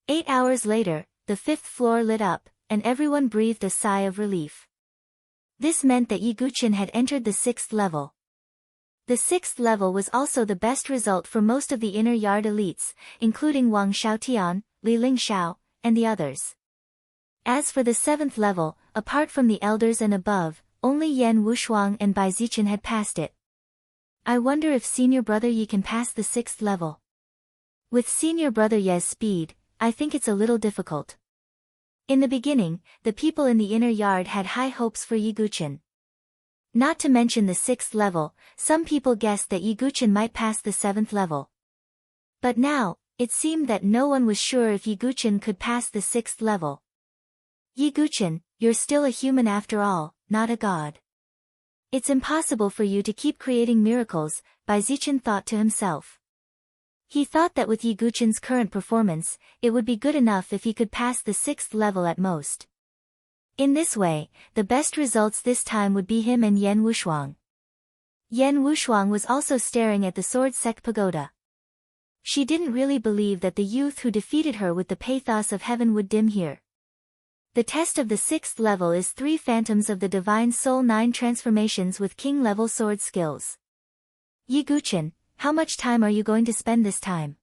8 hours later, the 5th floor lit up, and everyone breathed a sigh of relief. This meant that Yiguchen had entered the 6th level. The 6th level was also the best result for most of the inner yard elites, including Wang Xiaotian, Li Lingxiao, and the others. As for the 7th level, apart from the elders and above, only Yan Wushuang and Bai Zichen had passed it. I wonder if senior brother Yi can pass the 6th level. With senior brother Ye's speed, I think it's a little difficult. In the beginning, the people in the inner yard had high hopes for Yiguchen. Not to mention the 6th level, some people guessed that Yiguchen might pass the 7th level. But now, it seemed that no one was sure if Yiguchen could pass the 6th level. Yiguchen, you're still a human after all, not a god. It's impossible for you to keep creating miracles, Bai Zichen thought to himself. He thought that with Yiguchen's current performance, it would be good enough if he could pass the 6th level at most. In this way, the best results this time would be him and Yan Wushuang. Yan Wushuang was also staring at the sword sect pagoda. She didn't really believe that the youth who defeated her with the pathos of heaven would dim here. The test of the 6th level is 3 phantoms of the Divine Soul 9 transformations with king-level sword skills. Yiguchen, how much time are you going to spend this time?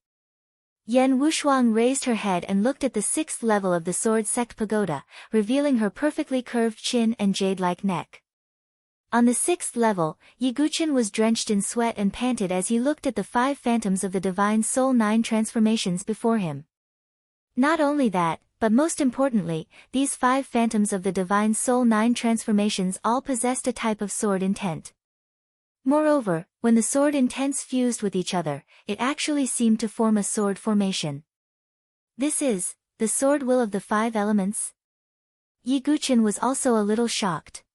Yan Wushuang raised her head and looked at the 6th level of the sword sect pagoda, revealing her perfectly curved chin and jade-like neck. On the 6th level, Yiguchen was drenched in sweat and panted as he looked at the 5 phantoms of the Divine Soul 9 transformations before him. Not only that, But most importantly, these 5 phantoms of the divine soul 9 transformations all possessed a type of sword intent. Moreover, when the sword intents fused with each other, it actually seemed to form a sword formation. This is the sword will of the 5 elements? Yiguchen was also a little shocked.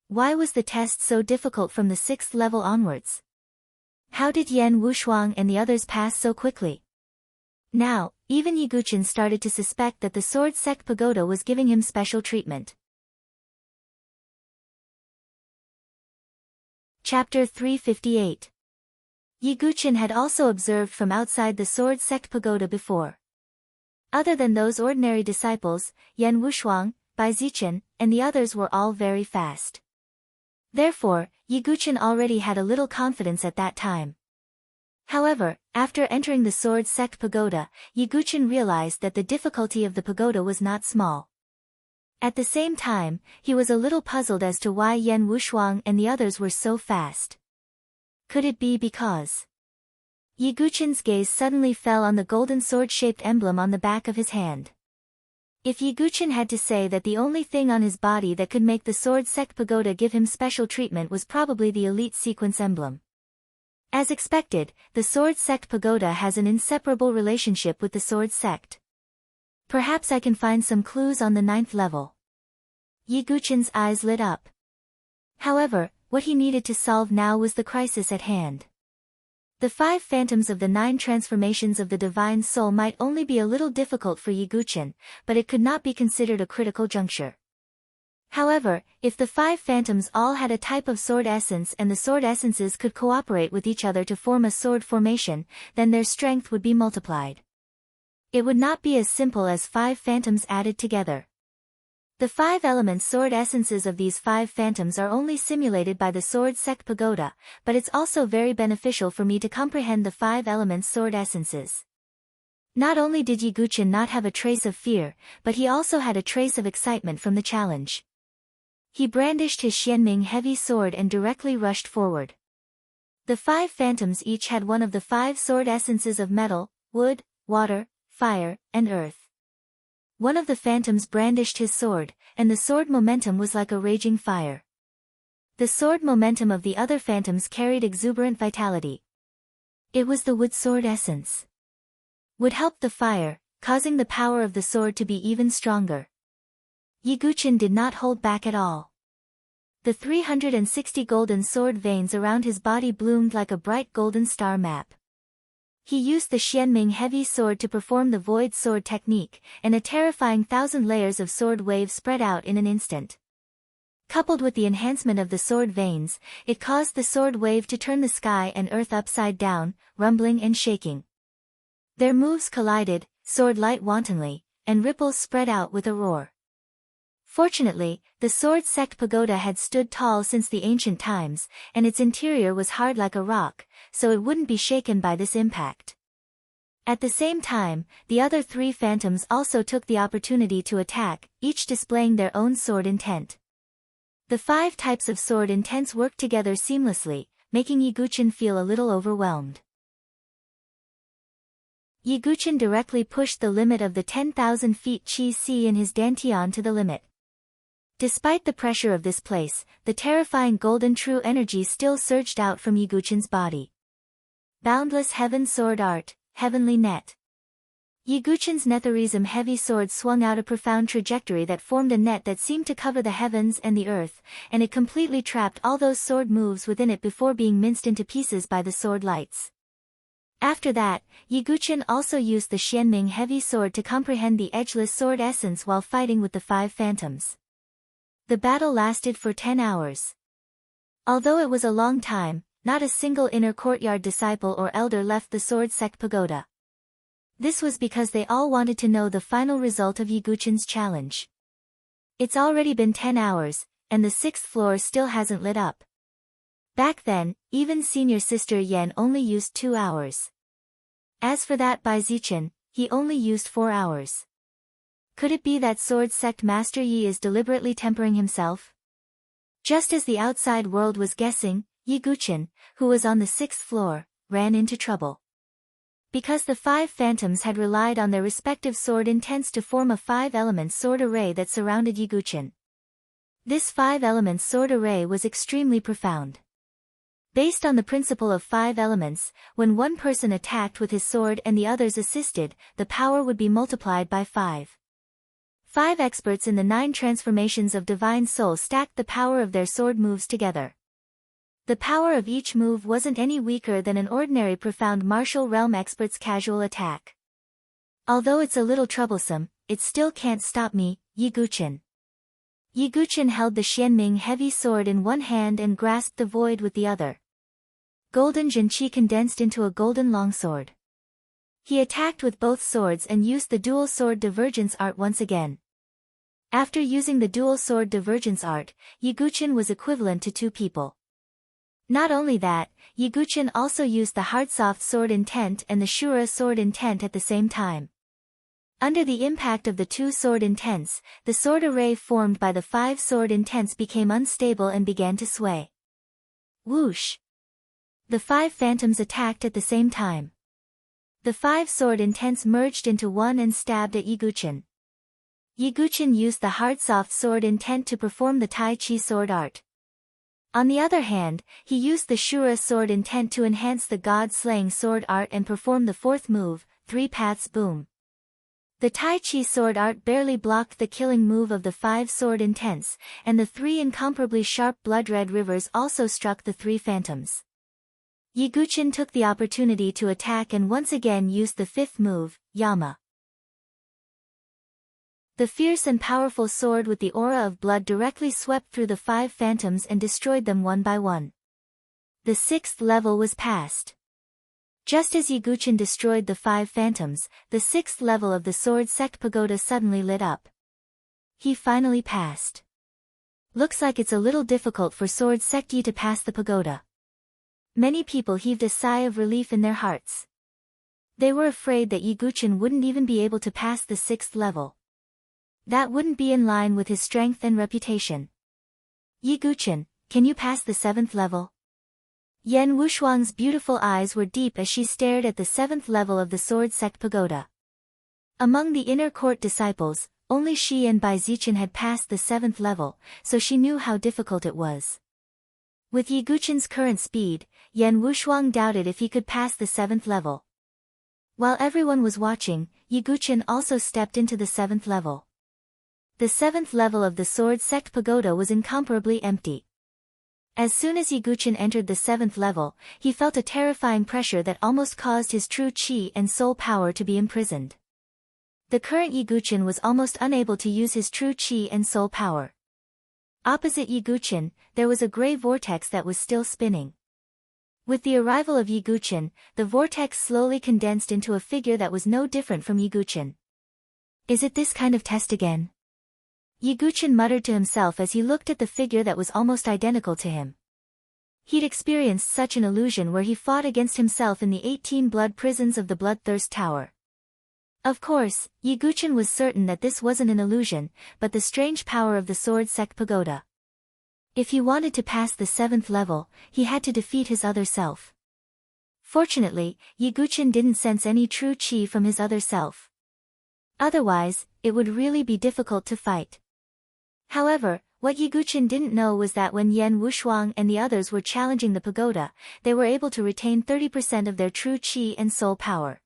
Why was the test so difficult from the 6th level onwards? How did Yan Wushuang and the others pass so quickly? Now, even Yiguchen started to suspect that the sword sect pagoda was giving him special treatment. Chapter 358. Yiguchen had also observed from outside the sword sect pagoda before. Other than those ordinary disciples, Yan Wushuang, Bai Zichen, and the others were all very fast. Therefore, Yiguchen already had a little confidence at that time. However, after entering the sword sect pagoda, Yiguchen realized that the difficulty of the pagoda was not small. At the same time, he was a little puzzled as to why Yan Wushuang and the others were so fast. Could it be because... Yiguchen's gaze suddenly fell on the golden sword-shaped emblem on the back of his hand. If Yiguchen had to say that the only thing on his body that could make the sword sect pagoda give him special treatment was probably the elite sequence emblem. As expected, the sword sect pagoda has an inseparable relationship with the sword sect. Perhaps I can find some clues on the 9th level. Yiguchen's eyes lit up. However, what he needed to solve now was the crisis at hand. The 5 phantoms of the 9 transformations of the divine soul might only be a little difficult for Yiguchen, but it could not be considered a critical juncture. However, if the 5 phantoms all had a type of sword essence and the sword essences could cooperate with each other to form a sword formation, then their strength would be multiplied. It would not be as simple as 5 phantoms added together. The 5 elements sword essences of these 5 phantoms are only simulated by the sword sect pagoda, but it's also very beneficial for me to comprehend the 5 elements sword essences. Not only did Yiguchen not have a trace of fear, but he also had a trace of excitement from the challenge. He brandished his Xianming heavy sword and directly rushed forward. The 5 phantoms each had one of the 5 sword essences of metal, wood, water, fire, and earth. One of the phantoms brandished his sword, and the sword momentum was like a raging fire. The sword momentum of the other phantoms carried exuberant vitality. It was the wood sword essence. Wood helped the fire, causing the power of the sword to be even stronger. Yiguchen did not hold back at all. The 360 golden sword veins around his body bloomed like a bright golden star map. He used the Xianming heavy sword to perform the void sword technique, and a terrifying 1,000 layers of sword wave spread out in an instant. Coupled with the enhancement of the sword veins, it caused the sword wave to turn the sky and earth upside down, rumbling and shaking. Their moves collided, sword light wantonly, and ripples spread out with a roar. Fortunately, the sword sect pagoda had stood tall since the ancient times, and its interior was hard like a rock, so it wouldn't be shaken by this impact. At the same time, the other 3 phantoms also took the opportunity to attack, each displaying their own sword intent. The 5 types of sword intents worked together seamlessly, making Yiguchen feel a little overwhelmed. Yiguchen directly pushed the limit of the 10,000 feet Qi Si in his dantian to the limit. Despite the pressure of this place, the terrifying golden true energy still surged out from Yiguchen's body. Boundless heaven sword art, heavenly net. Yiguchen's Netharism heavy sword swung out a profound trajectory that formed a net that seemed to cover the heavens and the earth, and it completely trapped all those sword moves within it before being minced into pieces by the sword lights. After that, Yiguchen also used the Xianming heavy sword to comprehend the edgeless sword essence while fighting with the 5 phantoms. The battle lasted for 10 hours. Although it was a long time, not a single inner courtyard disciple or elder left the sword sect pagoda. This was because they all wanted to know the final result of Yiguchen's challenge. It's already been 10 hours, and the 6th floor still hasn't lit up. Back then, even senior sister Yan only used 2 hours. As for that Bai Zichen, he only used 4 hours. Could it be that sword sect Master Yi is deliberately tempering himself? Just as the outside world was guessing, Yiguchen, who was on the 6th floor, ran into trouble. Because the 5 phantoms had relied on their respective sword intents to form a 5-element sword array that surrounded Yiguchin. This 5-element sword array was extremely profound. Based on the principle of 5 elements, when one person attacked with his sword and the others assisted, the power would be multiplied by 5. 5 experts in the 9 transformations of Divine Soul stacked the power of their sword moves together. The power of each move wasn't any weaker than an ordinary profound martial realm expert's casual attack. Although it's a little troublesome, it still can't stop me, Yiguchin. Yiguchin held the Xianming heavy sword in one hand and grasped the void with the other. Golden Zhenqi condensed into a golden longsword. He attacked with both swords and used the dual sword divergence art once again. After using the dual sword divergence art, Yiguchin was equivalent to 2 people. Not only that, Yiguchin also used the Heartsoft sword intent and the Shura sword intent at the same time. Under the impact of the 2 sword intents, the sword array formed by the 5 sword intents became unstable and began to sway. Whoosh! The 5 phantoms attacked at the same time. The 5 sword intents merged into one and stabbed at Yiguchin. Yiguchin used the Heartsoft sword intent to perform the Tai Chi sword art. On the other hand, he used the Shura sword intent to enhance the God-slaying sword art and perform the 4th move, 3 paths boom. The Tai Chi sword art barely blocked the killing move of the 5 sword intents, and the 3 incomparably sharp blood-red rivers also struck the 3 phantoms. Yiguchin took the opportunity to attack and once again used the 5th move, Yama. The fierce and powerful sword with the aura of blood directly swept through the 5 phantoms and destroyed them one by one. The 6th level was passed. Just as Yiguchin destroyed the 5 phantoms, the 6th level of the Sword Sect Pagoda suddenly lit up. He finally passed. Looks like it's a little difficult for Sword Sect Yi to pass the pagoda. Many people heaved a sigh of relief in their hearts. They were afraid that Yiguchin wouldn't even be able to pass the 6th level. That wouldn't be in line with his strength and reputation. Yiguchin, can you pass the 7th level? Yan Wushuang's beautiful eyes were deep as she stared at the 7th level of the Sword Sect Pagoda. Among the inner court disciples, only she and Bai Zichen had passed the 7th level, so she knew how difficult it was. With Yiguchin's current speed, Yan Wushuang doubted if he could pass the 7th level. While everyone was watching, Yiguchin also stepped into the 7th level. The 7th level of the Sword Sect Pagoda was incomparably empty. As soon as Yiguchin entered the 7th level, he felt a terrifying pressure that almost caused his true chi and soul power to be imprisoned. The current Yiguchin was almost unable to use his true chi and soul power. Opposite Yiguchin, there was a gray vortex that was still spinning. With the arrival of Yiguchin, the vortex slowly condensed into a figure that was no different from Yiguchin. Is it this kind of test again? Yiguchin muttered to himself as he looked at the figure that was almost identical to him. He'd experienced such an illusion where he fought against himself in the 18 blood prisons of the Bloodthirst Tower. Of course, Yiguchin was certain that this wasn't an illusion, but the strange power of the Sword Sect Pagoda. If he wanted to pass the 7th level, he had to defeat his other self. Fortunately, Yiguchin didn't sense any true chi from his other self. Otherwise, it would really be difficult to fight. However, what Yiguchin didn't know was that when Yan Wushuang and the others were challenging the pagoda, they were able to retain 30% of their true chi and soul power.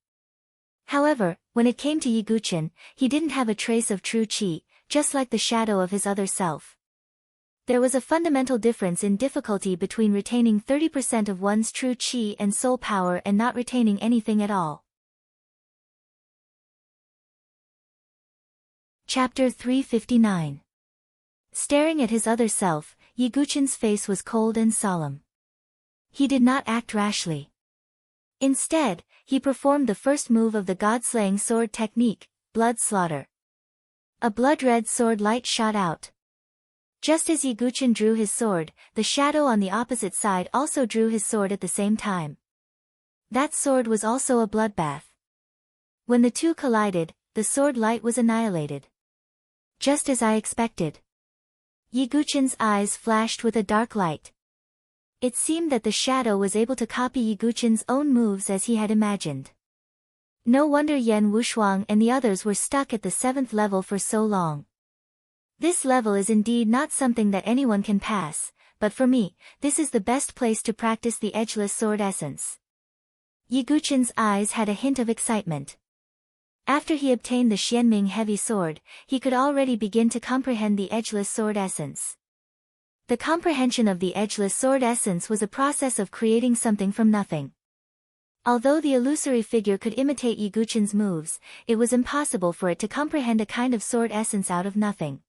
However, when it came to Yiguchin, he didn't have a trace of true chi, just like the shadow of his other self. There was a fundamental difference in difficulty between retaining 30% of one's true chi and soul power and not retaining anything at all. Chapter 359. Staring at his other self, Yiguchin's face was cold and solemn. He did not act rashly. Instead, he performed the first move of the God-slaying sword technique, blood slaughter. A blood-red sword light shot out. Just as Yiguchin drew his sword, the shadow on the opposite side also drew his sword at the same time. That sword was also a bloodbath. When the two collided, the sword light was annihilated. Just as I expected. Yiguchin's eyes flashed with a dark light. It seemed that the shadow was able to copy Yiguchin's own moves as he had imagined. No wonder Yan Wushuang and the others were stuck at the 7th level for so long. This level is indeed not something that anyone can pass, but for me, this is the best place to practice the edgeless sword essence. Ye Guqin's eyes had a hint of excitement. After he obtained the Xianming heavy sword, he could already begin to comprehend the edgeless sword essence. The comprehension of the edgeless sword essence was a process of creating something from nothing. Although the illusory figure could imitate Ye Guqin's moves, it was impossible for it to comprehend a kind of sword essence out of nothing.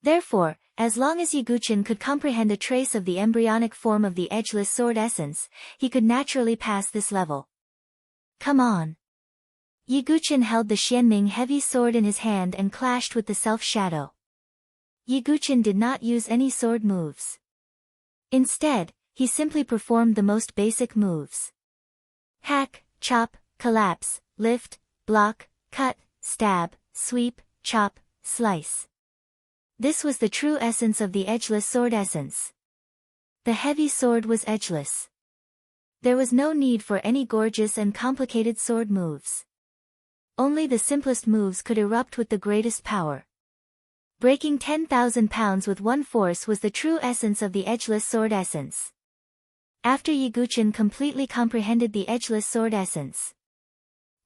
Therefore, as long as Ye Guqin could comprehend a trace of the embryonic form of the edgeless sword essence, he could naturally pass this level. Come on. Ye Guqin held the Xianming heavy sword in his hand and clashed with the self-shadow. Ye Guqin did not use any sword moves. Instead, he simply performed the most basic moves. Hack, chop, collapse, lift, block, cut, stab, sweep, chop, slice. This was the true essence of the edgeless sword essence. The heavy sword was edgeless. There was no need for any gorgeous and complicated sword moves. Only the simplest moves could erupt with the greatest power. Breaking 10,000 pounds with one force was the true essence of the edgeless sword essence. After Ye Guqin completely comprehended the edgeless sword essence,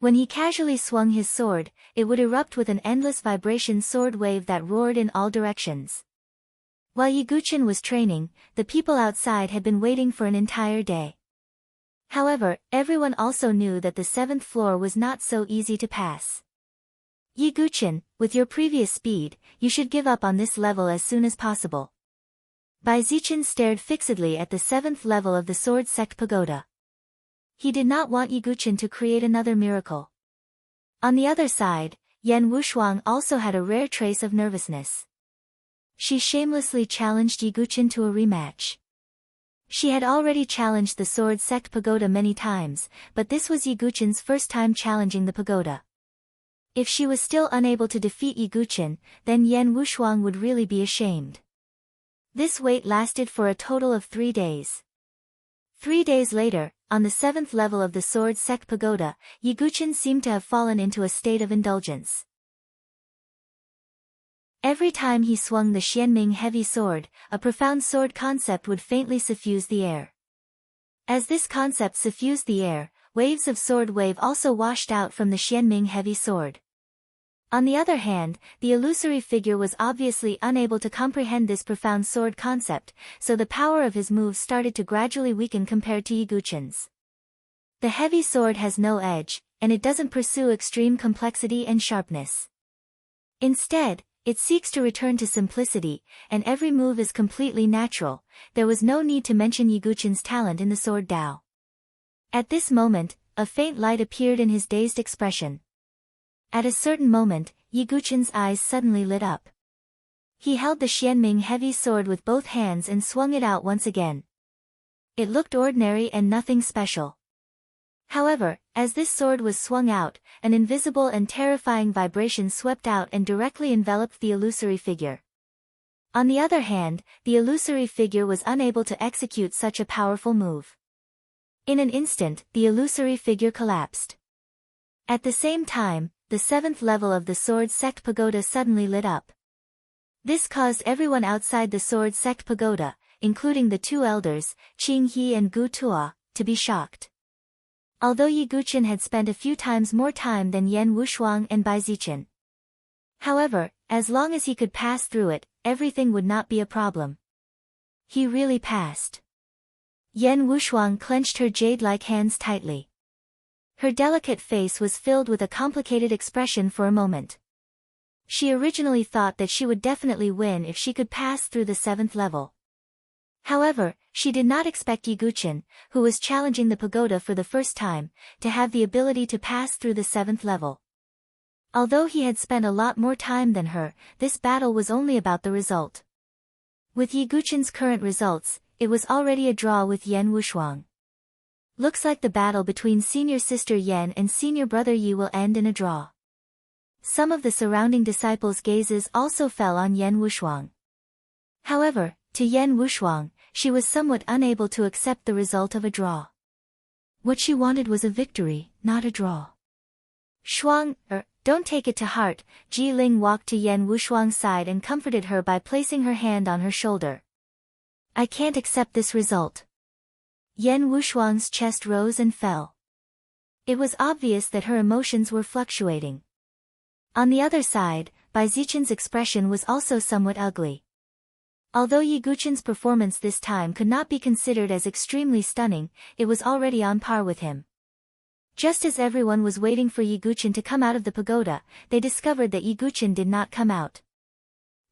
when he casually swung his sword, it would erupt with an endless vibration sword wave that roared in all directions. While Ye Guqin was training, the people outside had been waiting for an entire day. However, everyone also knew that the 7th floor was not so easy to pass. Ye Guqin, with your previous speed, you should give up on this level as soon as possible. Bai Zichen stared fixedly at the 7th level of the sword sect pagoda. He did not want Ye Guqin to create another miracle. On the other side, Yan Wushuang also had a rare trace of nervousness. She shamelessly challenged Ye Guqin to a rematch. She had already challenged the sword sect pagoda many times, but this was Ye Guqin's first time challenging the pagoda. If she was still unable to defeat Ye Guqin, then Yan Wushuang would really be ashamed. This wait lasted for a total of 3 days. 3 days later, on the 7th level of the sword sect pagoda, Ye Guqin seemed to have fallen into a state of indulgence. Every time he swung the Xianming heavy sword, a profound sword concept would faintly suffuse the air. As this concept suffused the air, waves of sword wave also washed out from the Xianming heavy sword. On the other hand, the illusory figure was obviously unable to comprehend this profound sword concept, so the power of his moves started to gradually weaken compared to Ye Guqin's. The heavy sword has no edge, and it doesn't pursue extreme complexity and sharpness. Instead, it seeks to return to simplicity, and every move is completely natural. There was no need to mention Ye Guqin's talent in the sword Dao. At this moment, a faint light appeared in his dazed expression. At a certain moment, Ye Guqin's eyes suddenly lit up. He held the Xianming heavy sword with both hands and swung it out once again. It looked ordinary and nothing special. However, as this sword was swung out, an invisible and terrifying vibration swept out and directly enveloped the illusory figure. On the other hand, the illusory figure was unable to execute such a powerful move. In an instant, the illusory figure collapsed. At the same time, the 7th level of the sword sect pagoda suddenly lit up. This caused everyone outside the sword sect pagoda, including the 2 elders, Qing He and Gu Tua, to be shocked. Although Ye Guqin had spent a few times more time than Yan Wushuang and Bai Zichen. However, as long as he could pass through it, everything would not be a problem. He really passed. Yan Wushuang clenched her jade-like hands tightly. Her delicate face was filled with a complicated expression for a moment. She originally thought that she would definitely win if she could pass through the 7th level. However, she did not expect Ye Guqin, who was challenging the pagoda for the first time, to have the ability to pass through the 7th level. Although he had spent a lot more time than her, this battle was only about the result. With Ye Guqin's current results, it was already a draw with Yan Wushuang. Looks like the battle between senior sister Yan and senior brother Yi will end in a draw. Some of the surrounding disciples' gazes also fell on Yan Wushuang. However, to Yan Wushuang, she was somewhat unable to accept the result of a draw. What she wanted was a victory, not a draw. Shuang, don't take it to heart. Ji Ling walked to Yan Wushuang's side and comforted her by placing her hand on her shoulder. I can't accept this result. Yan Wushuang's chest rose and fell. It was obvious that her emotions were fluctuating. On the other side, Bai Zichen's expression was also somewhat ugly. Although Yi Guqin's performance this time could not be considered as extremely stunning, it was already on par with him. Just as everyone was waiting for Yi Guqin to come out of the pagoda, they discovered that Yi Guqin did not come out.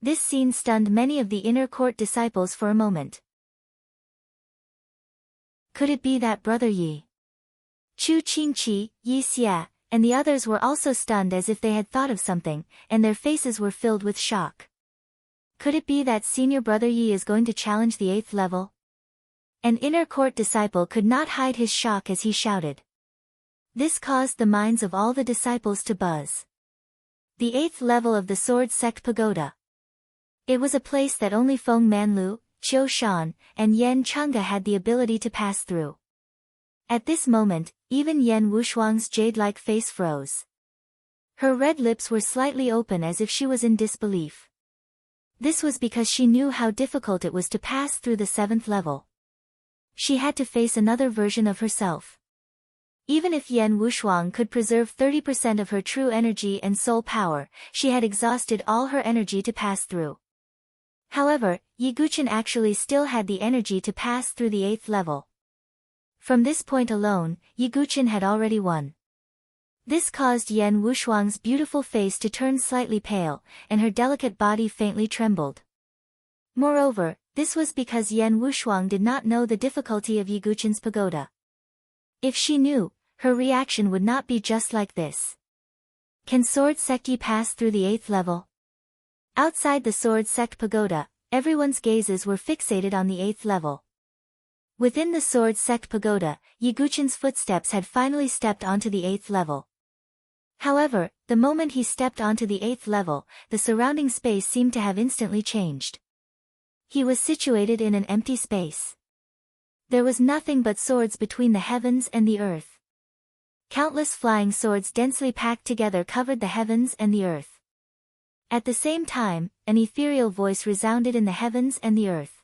This scene stunned many of the inner court disciples for a moment. Could it be that brother Yi? Chu Qingqi, Yi Xia, and the others were also stunned as if they had thought of something, and their faces were filled with shock. Could it be that senior brother Yi is going to challenge the 8th level? An inner court disciple could not hide his shock as he shouted. This caused the minds of all the disciples to buzz. The 8th level of the Sword Sect Pagoda. It was a place that only Feng Manlu, Qiu Shan, and Yan Changge had the ability to pass through. At this moment, even Yan Wushuang's jade-like face froze. Her red lips were slightly open as if she was in disbelief. This was because she knew how difficult it was to pass through the 7th level. She had to face another version of herself. Even if Yan Wushuang could preserve 30% of her true energy and soul power, she had exhausted all her energy to pass through. However, Yi Guqin actually still had the energy to pass through the 8th level. From this point alone, Yi Guqin had already won. This caused Yan Wushuang's beautiful face to turn slightly pale, and her delicate body faintly trembled. Moreover, this was because Yan Wushuang did not know the difficulty of Yi Guqin's pagoda. If she knew, her reaction would not be just like this. Can Sword Sect Yi pass through the 8th level? Outside the Sword Sect Pagoda, everyone's gazes were fixated on the 8th level. Within the Sword Sect Pagoda, Yi Guqin's footsteps had finally stepped onto the 8th level. However, the moment he stepped onto the 8th level, the surrounding space seemed to have instantly changed. He was situated in an empty space. There was nothing but swords between the heavens and the earth. Countless flying swords densely packed together covered the heavens and the earth. At the same time, an ethereal voice resounded in the heavens and the earth.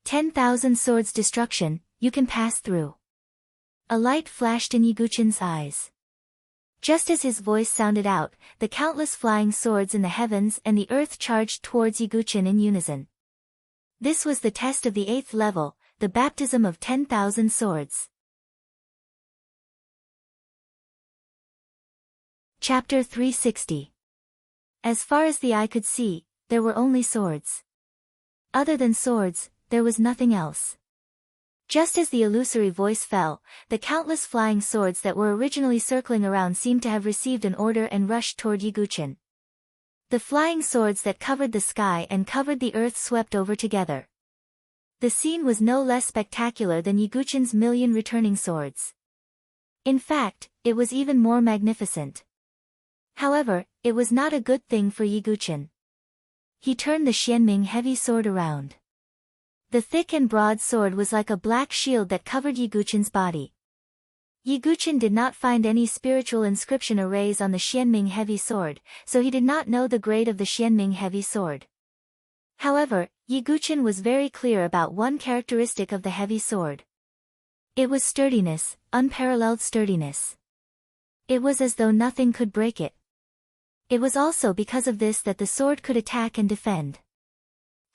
10,000 swords destruction, you can pass through. A light flashed in Yi Guqin's eyes. Just as his voice sounded out, the countless flying swords in the heavens and the earth charged towards Yi Guqin in unison. This was the test of the 8th level, the baptism of 10,000 swords. Chapter 360. As far as the eye could see, there were only swords. Other than swords, there was nothing else. Just as the illusory voice fell, the countless flying swords that were originally circling around seemed to have received an order and rushed toward Yi Guqin. The flying swords that covered the sky and covered the earth swept over together. The scene was no less spectacular than Yi Guqin's million returning swords. In fact, it was even more magnificent. However, it was not a good thing for Yi Guqin. He turned the Xianming heavy sword around. The thick and broad sword was like a black shield that covered Yi Guqin's body. Yi Guqin did not find any spiritual inscription arrays on the Xianming heavy sword, so he did not know the grade of the Xianming heavy sword. However, Yi Guqin was very clear about one characteristic of the heavy sword. It was sturdiness, unparalleled sturdiness. It was as though nothing could break it. It was also because of this that the sword could attack and defend.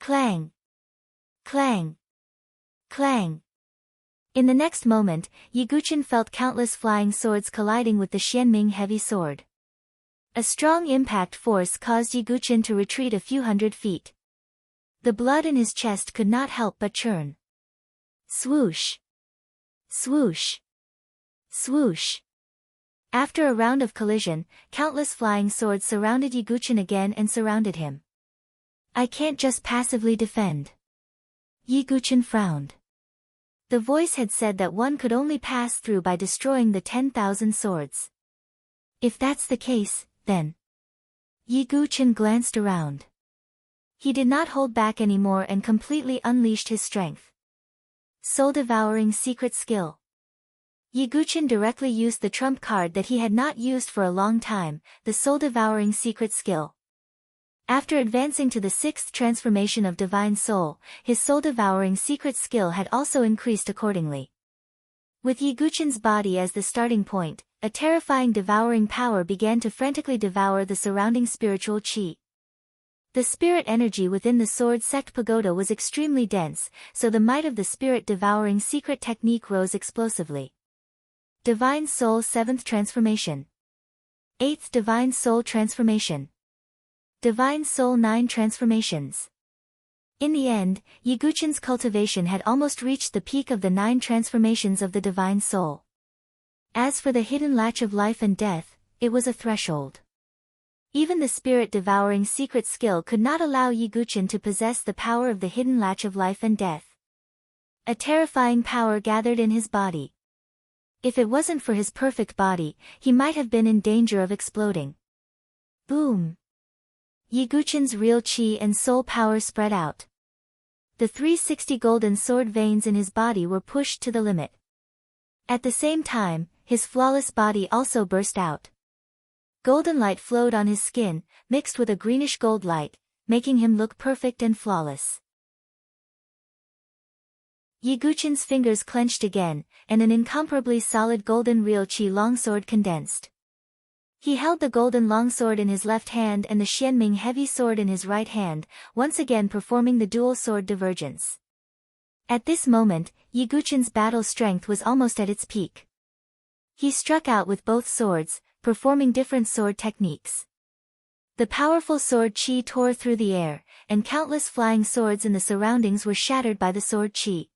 Clang! Clang! Clang! In the next moment, Yi Guqin felt countless flying swords colliding with the Xianming heavy sword. A strong impact force caused Yi Guqin to retreat a few hundred feet. The blood in his chest could not help but churn. Swoosh! Swoosh! Swoosh! After a round of collision, countless flying swords surrounded Yi Guqin again and surrounded him. I can't just passively defend. Yi Guqin frowned. The voice had said that one could only pass through by destroying the 10,000 swords. If that's the case, then... Yi Guqin glanced around. He did not hold back anymore and completely unleashed his strength. Soul-devouring secret skill. Yiguchen directly used the trump card that he had not used for a long time, the soul-devouring secret skill. After advancing to the 6th transformation of Divine Soul, his soul-devouring secret skill had also increased accordingly. With Yiguchen's body as the starting point, a terrifying devouring power began to frantically devour the surrounding spiritual qi. The spirit energy within the sword sect pagoda was extremely dense, so the might of the spirit-devouring secret technique rose explosively. Divine Soul 7th Transformation. 8th Divine Soul Transformation. Divine Soul 9 Transformations. In the end, Yiguchen's cultivation had almost reached the peak of the 9 transformations of the Divine Soul. As for the hidden latch of life and death, it was a threshold. Even the spirit-devouring secret skill could not allow Yiguchen to possess the power of the hidden latch of life and death. A terrifying power gathered in his body. If it wasn't for his perfect body, he might have been in danger of exploding. Boom! Yiguchen's real qi and soul power spread out. The 360 golden sword veins in his body were pushed to the limit. At the same time, his flawless body also burst out. Golden light flowed on his skin, mixed with a greenish gold light, making him look perfect and flawless. Yiguchen's fingers clenched again, and an incomparably solid golden real qi longsword condensed. He held the golden longsword in his left hand and the Xianming heavy sword in his right hand, once again performing the dual sword divergence. At this moment, Yiguchen's battle strength was almost at its peak. He struck out with both swords, performing different sword techniques. The powerful sword qi tore through the air, and countless flying swords in the surroundings were shattered by the sword qi.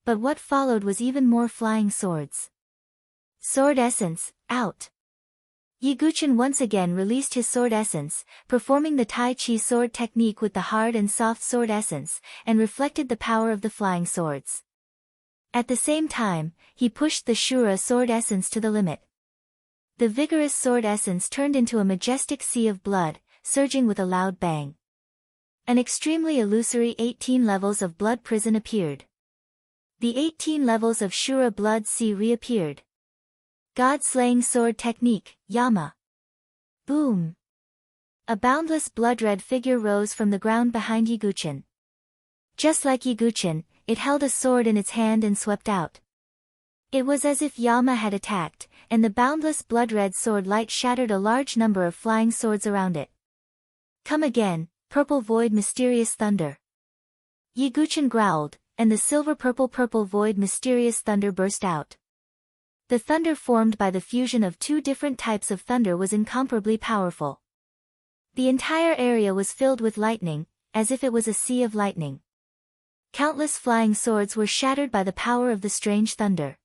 But what followed was even more flying swords. Sword essence, out! Yiguchen once again released his sword essence, performing the Tai Chi sword technique with the hard and soft sword essence, and reflected the power of the flying swords. At the same time, he pushed the Shura sword essence to the limit. The vigorous sword essence turned into a majestic sea of blood, surging with a loud bang. An extremely illusory 18 levels of blood prison appeared. The 18 levels of Shura blood sea reappeared. God-slaying sword technique, Yama. Boom! A boundless blood-red figure rose from the ground behind Yiguchen. Just like Yiguchen, it held a sword in its hand and swept out. It was as if Yama had attacked, and the boundless blood-red sword light shattered a large number of flying swords around it. Come again, purple void mysterious thunder. Yiguchen growled, and the silver-purple void mysterious thunder burst out. The thunder formed by the fusion of two different types of thunder was incomparably powerful. The entire area was filled with lightning, as if it was a sea of lightning. Countless flying swords were shattered by the power of the strange thunder.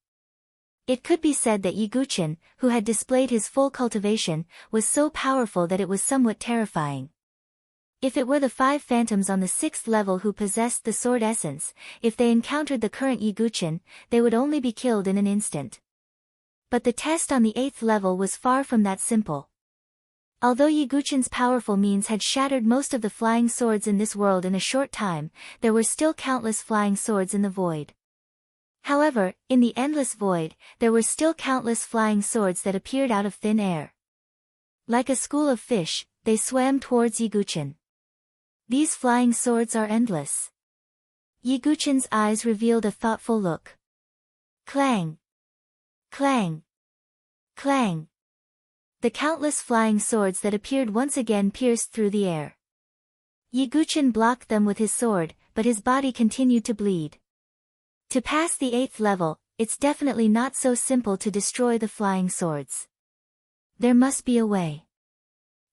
It could be said that Yiguchen, who had displayed his full cultivation, was so powerful that it was somewhat terrifying. If it were the 5 phantoms on the 6th level who possessed the sword essence, if they encountered the current Yiguchen, they would only be killed in an instant. But the test on the 8th level was far from that simple. Although Yiguchen's powerful means had shattered most of the flying swords in this world in a short time, there were still countless flying swords in the void. However, in the endless void, there were still countless flying swords that appeared out of thin air. Like a school of fish, they swam towards Yiguchen. These flying swords are endless. Yiguchen's eyes revealed a thoughtful look. Clang! Clang! Clang! The countless flying swords that appeared once again pierced through the air. Yiguchen blocked them with his sword, but his body continued to bleed. To pass the 8th level, it's definitely not so simple to destroy the flying swords. There must be a way.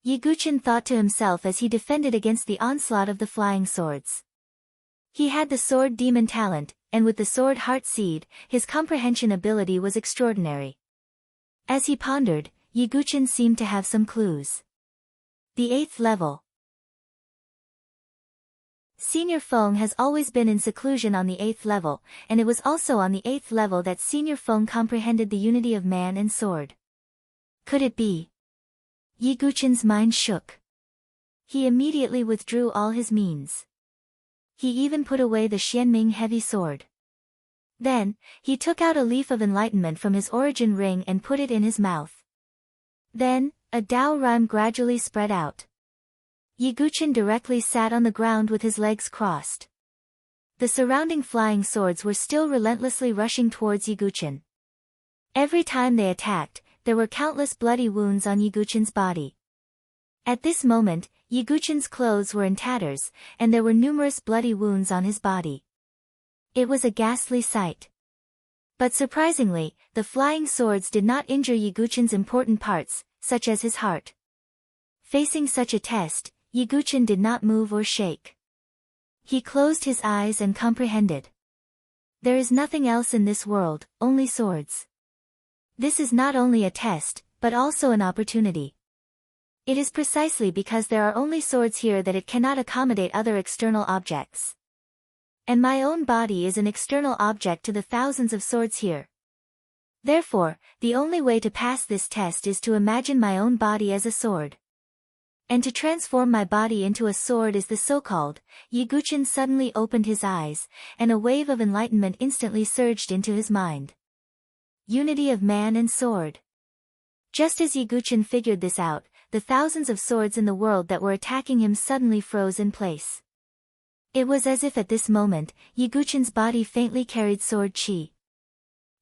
Yiguchen thought to himself as he defended against the onslaught of the flying swords. He had the sword demon talent, and with the sword heart seed, his comprehension ability was extraordinary. As he pondered, Yiguchen seemed to have some clues. The 8th level. Senior Feng has always been in seclusion on the 8th level, and it was also on the 8th level that Senior Feng comprehended the unity of man and sword. Could it be? Yiguchen's mind shook. He immediately withdrew all his means. He even put away the Xianming heavy sword. Then, he took out a leaf of enlightenment from his origin ring and put it in his mouth. Then, a Dao rhyme gradually spread out. Yiguchen directly sat on the ground with his legs crossed. The surrounding flying swords were still relentlessly rushing towards Yiguchen. Every time they attacked, there were countless bloody wounds on Yiguchen's body. At this moment, Yiguchen's clothes were in tatters, and there were numerous bloody wounds on his body. It was a ghastly sight. But surprisingly, the flying swords did not injure Yiguchen's important parts, such as his heart. Facing such a test, Yiguchen did not move or shake. He closed his eyes and comprehended. There is nothing else in this world, only swords. This is not only a test, but also an opportunity. It is precisely because there are only swords here that it cannot accommodate other external objects. And my own body is an external object to the thousands of swords here. Therefore, the only way to pass this test is to imagine my own body as a sword. And to transform my body into a sword is the so-called. Yiguchen suddenly opened his eyes, and a wave of enlightenment instantly surged into his mind. Unity of man and sword. Just as Yiguchen figured this out, the thousands of swords in the world that were attacking him suddenly froze in place. It was as if at this moment, Yiguchen's body faintly carried sword chi.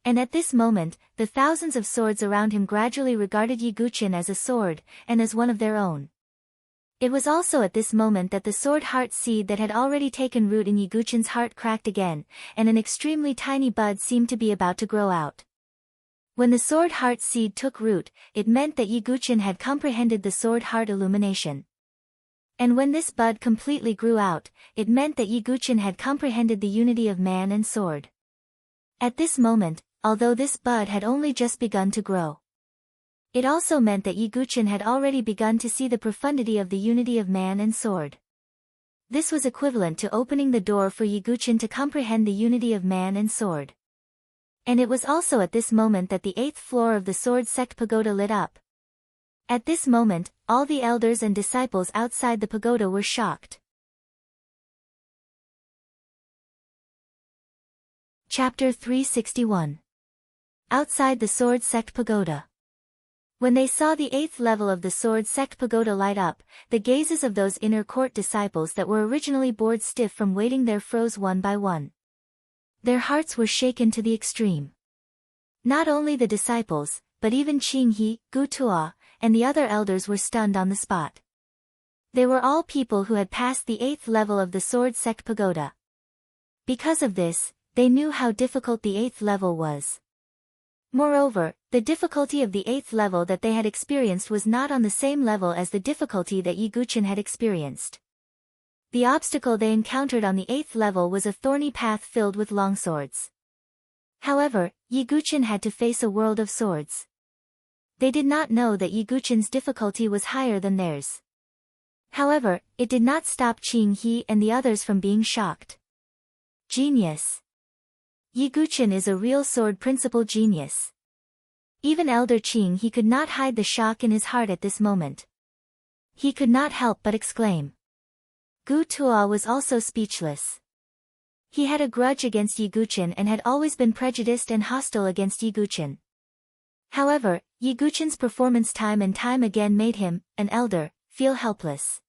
And at this moment, the thousands of swords around him gradually regarded Yiguchen as a sword, and as one of their own. It was also at this moment that the sword heart seed that had already taken root in Yiguchen's heart cracked again, and an extremely tiny bud seemed to be about to grow out. When the sword heart seed took root, it meant that Yiguchen had comprehended the sword heart illumination. And when this bud completely grew out, it meant that Yiguchen had comprehended the unity of man and sword. At this moment, although this bud had only just begun to grow, it also meant that Yiguchen had already begun to see the profundity of the unity of man and sword. This was equivalent to opening the door for Yiguchen to comprehend the unity of man and sword. And it was also at this moment that the 8th floor of the sword sect pagoda lit up. At this moment, all the elders and disciples outside the pagoda were shocked. Chapter 361. Outside the sword sect pagoda. When they saw the 8th level of the sword sect pagoda light up, the gazes of those inner court disciples that were originally bored stiff from waiting there froze one by one. Their hearts were shaken to the extreme. Not only the disciples, but even Qing He, Gu Tuo, and the other elders were stunned on the spot. They were all people who had passed the 8th level of the sword sect pagoda. Because of this, they knew how difficult the 8th level was. Moreover, the difficulty of the 8th level that they had experienced was not on the same level as the difficulty that Yiguchen had experienced. The obstacle they encountered on the 8th level was a thorny path filled with longswords. However, Yiguchen had to face a world of swords. They did not know that Yiguchen's difficulty was higher than theirs. However, it did not stop Qing He and the others from being shocked. Genius. Yiguchen is a real sword principle genius. Even Elder Qing He could not hide the shock in his heart at this moment. He could not help but exclaim. Gu Tuo was also speechless. He had a grudge against Yiguchen and had always been prejudiced and hostile against Yiguchen. However, Yiguchen's performance time and time again made him, an elder, feel helpless.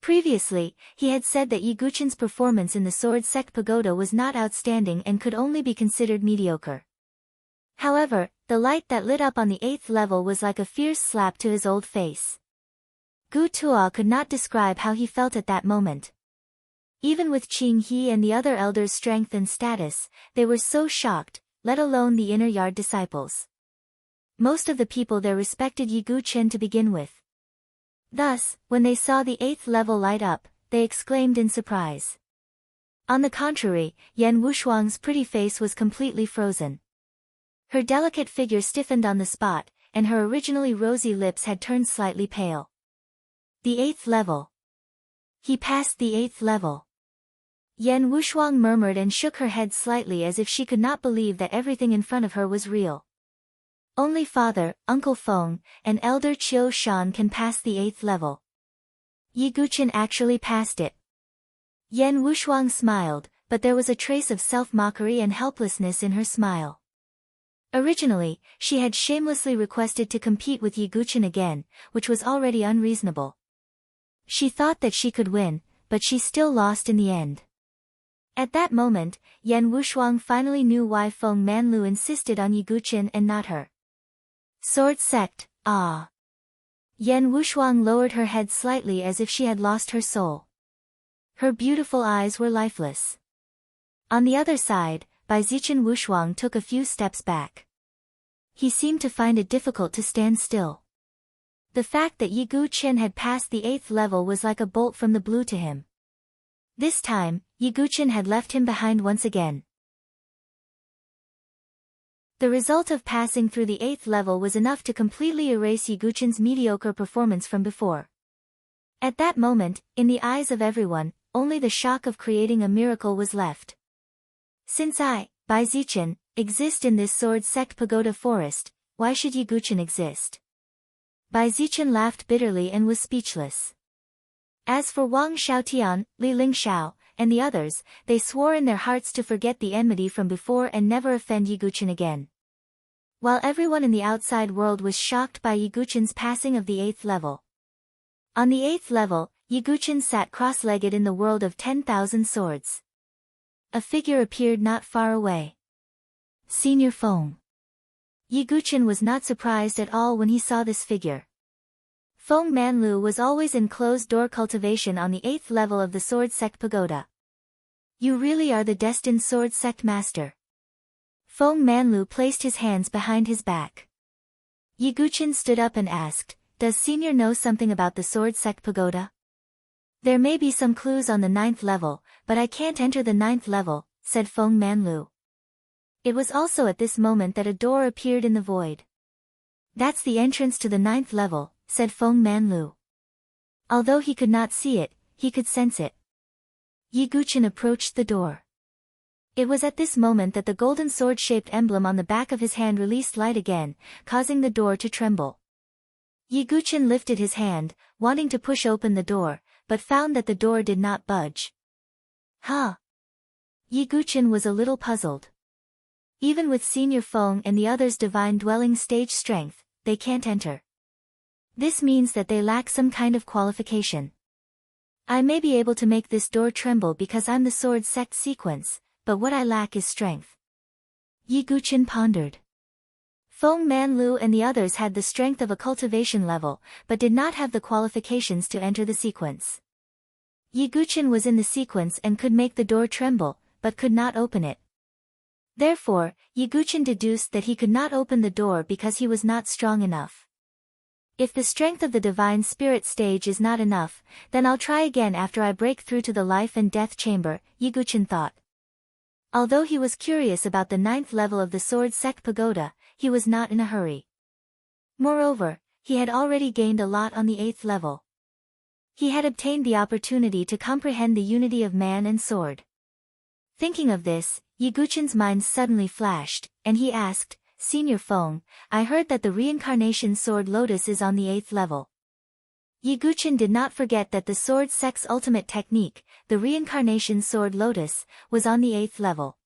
Previously, he had said that Yiguchen's performance in the sword sect pagoda was not outstanding and could only be considered mediocre. However, the light that lit up on the 8th level was like a fierce slap to his old face. Gu Tuo could not describe how he felt at that moment. Even with Qing He and the other elders' strength and status, they were so shocked, let alone the inner yard disciples. Most of the people there respected Yiguchen to begin with. Thus, when they saw the 8th level light up, they exclaimed in surprise. On the contrary, Yan Wushuang's pretty face was completely frozen. Her delicate figure stiffened on the spot, and her originally rosy lips had turned slightly pale. The 8th level. He passed the 8th level. Yan Wushuang murmured and shook her head slightly as if she could not believe that everything in front of her was real. Only Father, Uncle Feng, and Elder Qiu Shan can pass the 8th level. Yiguchen actually passed it. Yan Wushuang smiled, but there was a trace of self-mockery and helplessness in her smile. Originally, she had shamelessly requested to compete with Yi Guqin again, which was already unreasonable. She thought that she could win, but she still lost in the end. At that moment, Yan Wushuang finally knew why Feng Manlu insisted on Yi Guqin and not her. Sword sect, ah. Yan Wushuang lowered her head slightly as if she had lost her soul. Her beautiful eyes were lifeless. On the other side, Baizichin Wushuang took a few steps back. He seemed to find it difficult to stand still. The fact that Yi Guqin had passed the 8th level was like a bolt from the blue to him. This time, Yi Guqin had left him behind once again. The result of passing through the 8th level was enough to completely erase Yi Guqin's mediocre performance from before. At that moment, in the eyes of everyone, only the shock of creating a miracle was left. Since I, Baizichin, exist in this sword sect pagoda forest, why should Yi Guqin exist? Baizichin laughed bitterly and was speechless. As for Wang Xiaotian, Li Lingxiao, and the others, they swore in their hearts to forget the enmity from before and never offend Yi Guqin again. While everyone in the outside world was shocked by Yi Guqin's passing of the 8th level. On the 8th level, Yi Guqin sat cross-legged in the world of 10,000 swords. A figure appeared not far away. Senior Feng. Yi Guqin was not surprised at all when he saw this figure. Feng Manlu was always in closed-door cultivation on the 8th level of the Sword Sect Pagoda. You really are the destined Sword Sect Master. Feng Manlu placed his hands behind his back. Yi Guqin stood up and asked, "Does Senior know something about the Sword Sect Pagoda?" "There may be some clues on the 9th level, but I can't enter the 9th level," said Feng Manlu. It was also at this moment that a door appeared in the void. "That's the entrance to the 9th level," said Feng Manlu. Although he could not see it, he could sense it. Yi Guqin approached the door. It was at this moment that the golden sword-shaped emblem on the back of his hand released light again, causing the door to tremble. Yi Guqin lifted his hand, wanting to push open the door, but found that the door did not budge. Huh? Yi Guqin was a little puzzled. Even with Senior Feng and the others' divine dwelling stage strength, they can't enter. This means that they lack some kind of qualification. I may be able to make this door tremble because I'm the sword sect sequence, but what I lack is strength. Yi Guqin pondered. Feng Manlu and the others had the strength of a cultivation level, but did not have the qualifications to enter the sequence. Yi Guqin was in the sequence and could make the door tremble, but could not open it. Therefore, Yi Guqin deduced that he could not open the door because he was not strong enough. If the strength of the divine spirit stage is not enough, then I'll try again after I break through to the life and death chamber, Yi Guqin thought. Although he was curious about the 9th level of the Sword Sect Pagoda, he was not in a hurry. Moreover, he had already gained a lot on the 8th level. He had obtained the opportunity to comprehend the unity of man and sword. Thinking of this, Yi Guqin's mind suddenly flashed, and he asked, "Senior Feng, I heard that the reincarnation sword lotus is on the 8th level." Yi Guqin did not forget that the sword sect's ultimate technique, the reincarnation sword lotus, was on the 8th level.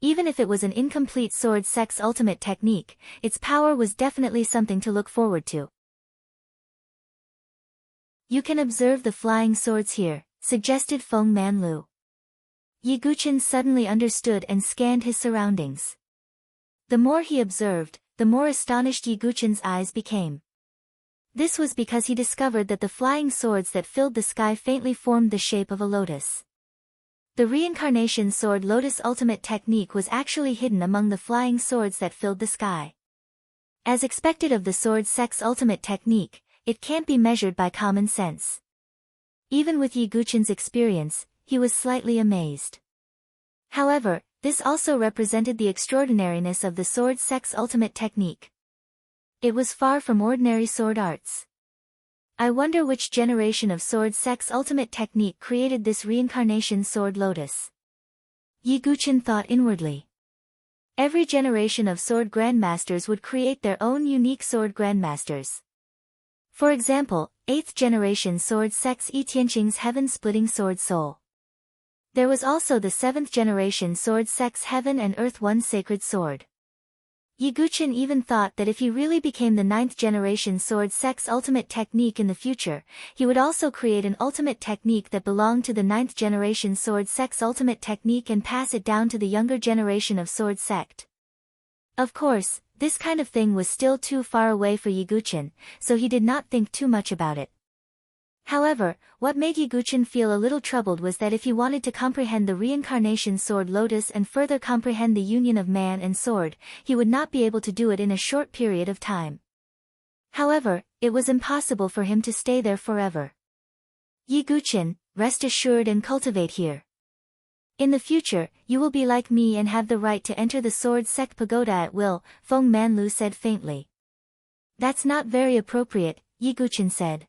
Even if it was an incomplete sword sect's ultimate technique, its power was definitely something to look forward to. You can observe the flying swords here, suggested Feng Manlu. Yi Guqin suddenly understood and scanned his surroundings. The more he observed, the more astonished Yi Guqin's eyes became. This was because he discovered that the flying swords that filled the sky faintly formed the shape of a lotus. The reincarnation sword lotus ultimate technique was actually hidden among the flying swords that filled the sky. As expected of the sword sect's ultimate technique, it can't be measured by common sense. Even with Yi Guqin's experience, he was slightly amazed. However, this also represented the extraordinariness of the sword sect's ultimate technique. It was far from ordinary sword arts. I wonder which generation of sword sect's ultimate technique created this reincarnation sword lotus. Yi Guqin thought inwardly. Every generation of sword grandmasters would create their own unique sword grandmasters. For example, 8th generation sword sect's Yi Tianqing's heaven-splitting sword soul. There was also the 7th generation sword sect's Heaven and Earth One sacred sword. Yiguchin even thought that if he really became the 9th generation sword sect's ultimate technique in the future, he would also create an ultimate technique that belonged to the 9th generation sword sect's ultimate technique and pass it down to the younger generation of sword sect. Of course, this kind of thing was still too far away for Yiguchin, so he did not think too much about it. However, what made Yiguchin feel a little troubled was that if he wanted to comprehend the reincarnation sword lotus and further comprehend the union of man and sword, he would not be able to do it in a short period of time. However, it was impossible for him to stay there forever. Yiguchin, rest assured and cultivate here. In the future, you will be like me and have the right to enter the sword sect pagoda at will, Feng Manlu said faintly. That's not very appropriate, Yiguchin said.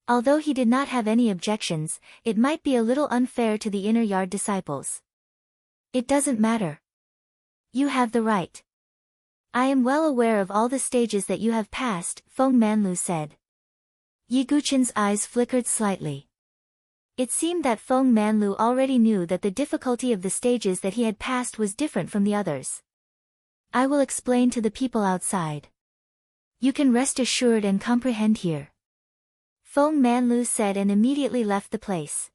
Although he did not have any objections, it might be a little unfair to the inner yard disciples. It doesn't matter. You have the right. I am well aware of all the stages that you have passed, Feng Manlu said. Yiguchin's eyes flickered slightly. It seemed that Feng Manlu already knew that the difficulty of the stages that he had passed was different from the others. I will explain to the people outside. You can rest assured and comprehend here. Feng Manlu said and immediately left the place.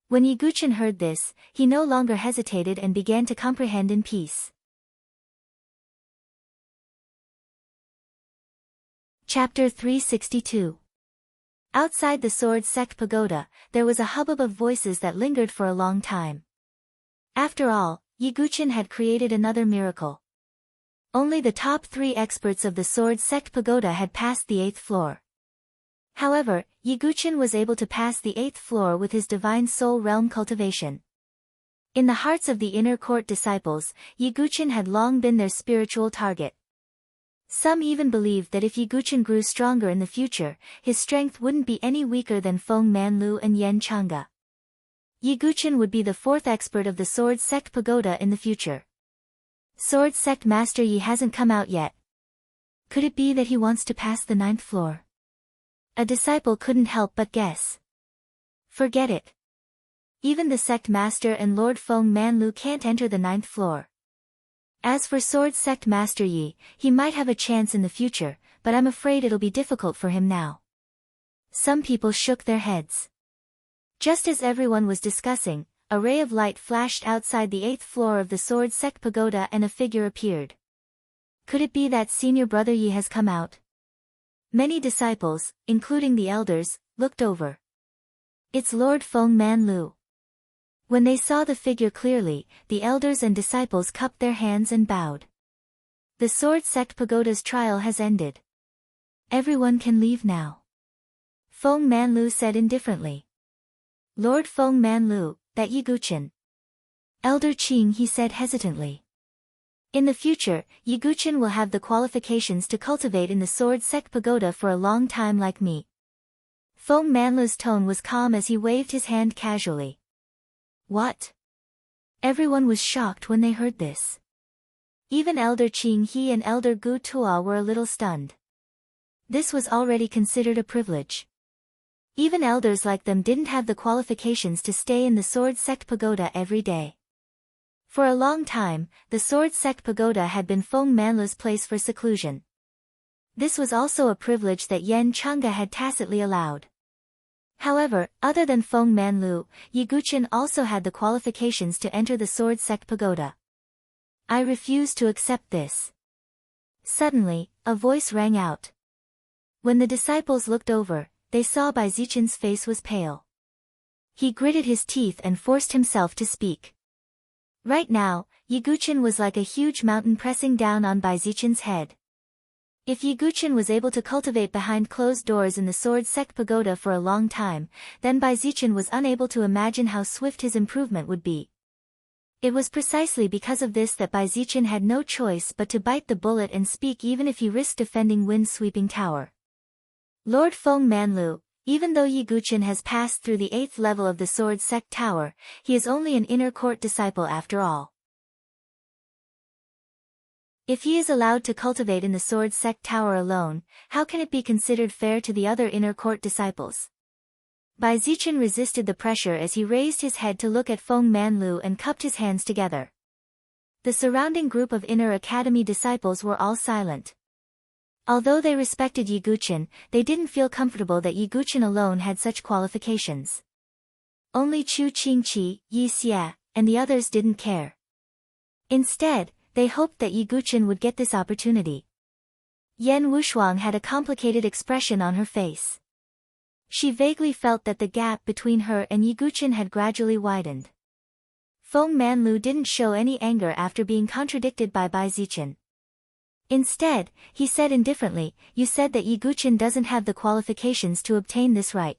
When Yiguchin heard this, he no longer hesitated and began to comprehend in peace. Chapter 362. Outside the sword sect pagoda, there was a hubbub of voices that lingered for a long time. After all, Yiguchin had created another miracle. Only the top 3 experts of the sword sect pagoda had passed the 8th floor. However, Yiguchin was able to pass the 8th floor with his divine soul realm cultivation. In the hearts of the inner court disciples, Yiguchin had long been their spiritual target. Some even believed that if Yiguchin grew stronger in the future, his strength wouldn't be any weaker than Feng Manlu and Yen Chang'e. Yiguchin would be the 4th expert of the sword sect pagoda in the future. Sword sect Master Yi hasn't come out yet. Could it be that he wants to pass the 9th floor? A disciple couldn't help but guess. Forget it. Even the sect master and Lord Feng Manlu can't enter the 9th floor. As for sword sect Master Yi, he might have a chance in the future, but I'm afraid it'll be difficult for him now. Some people shook their heads. Just as everyone was discussing, a ray of light flashed outside the 8th floor of the sword sect pagoda and a figure appeared. Could it be that senior brother Yi has come out? Many disciples, including the elders, looked over. It's Lord Feng Manlu. When they saw the figure clearly, the elders and disciples cupped their hands and bowed. The sword sect pagoda's trial has ended. Everyone can leave now. Feng Manlu said indifferently. Lord Feng Manlu, that Yiguchin. Elder Qing, he said hesitantly. In the future, Yiguchin will have the qualifications to cultivate in the sword sect pagoda for a long time like me. Feng Manlu's tone was calm as he waved his hand casually. What? Everyone was shocked when they heard this. Even Elder Qing He and Elder Gu Tua were a little stunned. This was already considered a privilege. Even elders like them didn't have the qualifications to stay in the sword sect pagoda every day. For a long time, the sword sect pagoda had been Feng Manlu's place for seclusion. This was also a privilege that Yen Chang'e had tacitly allowed. However, other than Feng Manlu, Yiguchin also had the qualifications to enter the sword sect pagoda. I refuse to accept this. Suddenly, a voice rang out. When the disciples looked over, they saw Baizichin's face was pale. He gritted his teeth and forced himself to speak. Right now, Yiguchin was like a huge mountain pressing down on Baizichin's head. If Yiguchin was able to cultivate behind closed doors in the sword sect pagoda for a long time, then Baizichin was unable to imagine how swift his improvement would be. It was precisely because of this that Baizichin had no choice but to bite the bullet and speak even if he risked defending wind-sweeping tower. Lord Feng Manlu, even though Yiguchin has passed through the 8th level of the sword sect tower, he is only an inner court disciple after all. If he is allowed to cultivate in the sword sect tower alone, how can it be considered fair to the other inner court disciples? Bai Zichen resisted the pressure as he raised his head to look at Feng Manlu and cupped his hands together. The surrounding group of inner academy disciples were all silent. Although they respected Yi Guqin, they didn't feel comfortable that Yi Guqin alone had such qualifications. Only Chu Qingqi, Yi Xia, and the others didn't care. Instead, they hoped that Yi Guqin would get this opportunity. Yan Wushuang had a complicated expression on her face. She vaguely felt that the gap between her and Yi Guqin had gradually widened. Feng Manlu didn't show any anger after being contradicted by Bai Zichen. Instead, he said indifferently, "You said that Yi Guqin doesn't have the qualifications to obtain this right.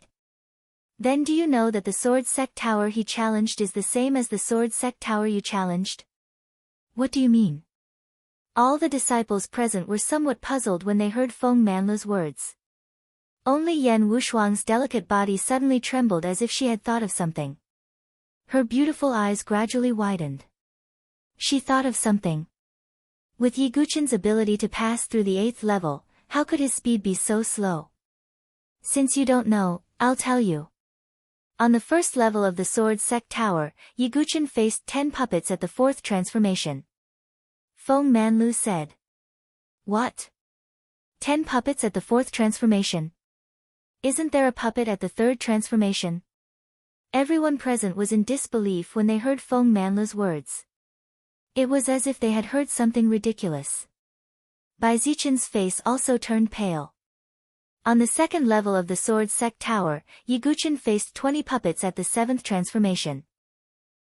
Then do you know that the sword sect tower he challenged is the same as the sword sect tower you challenged?" "What do you mean?" All the disciples present were somewhat puzzled when they heard Feng Manlu's words. Only Yan Wushuang's delicate body suddenly trembled as if she had thought of something. Her beautiful eyes gradually widened. She thought of something. With Yi Guqin's ability to pass through the 8th level, how could his speed be so slow? "Since you don't know, I'll tell you." On the 1st level of the sword sect tower, Yi Guqin faced 10 puppets at the 4th transformation. Feng Manlu said. "What? 10 puppets at the 4th transformation? Isn't there a puppet at the 3rd transformation?" Everyone present was in disbelief when they heard Feng Manlu's words. It was as if they had heard something ridiculous. Bai Zichen's face also turned pale. On the 2nd level of the sword sect tower, Yi Guqin faced 20 puppets at the 7th transformation.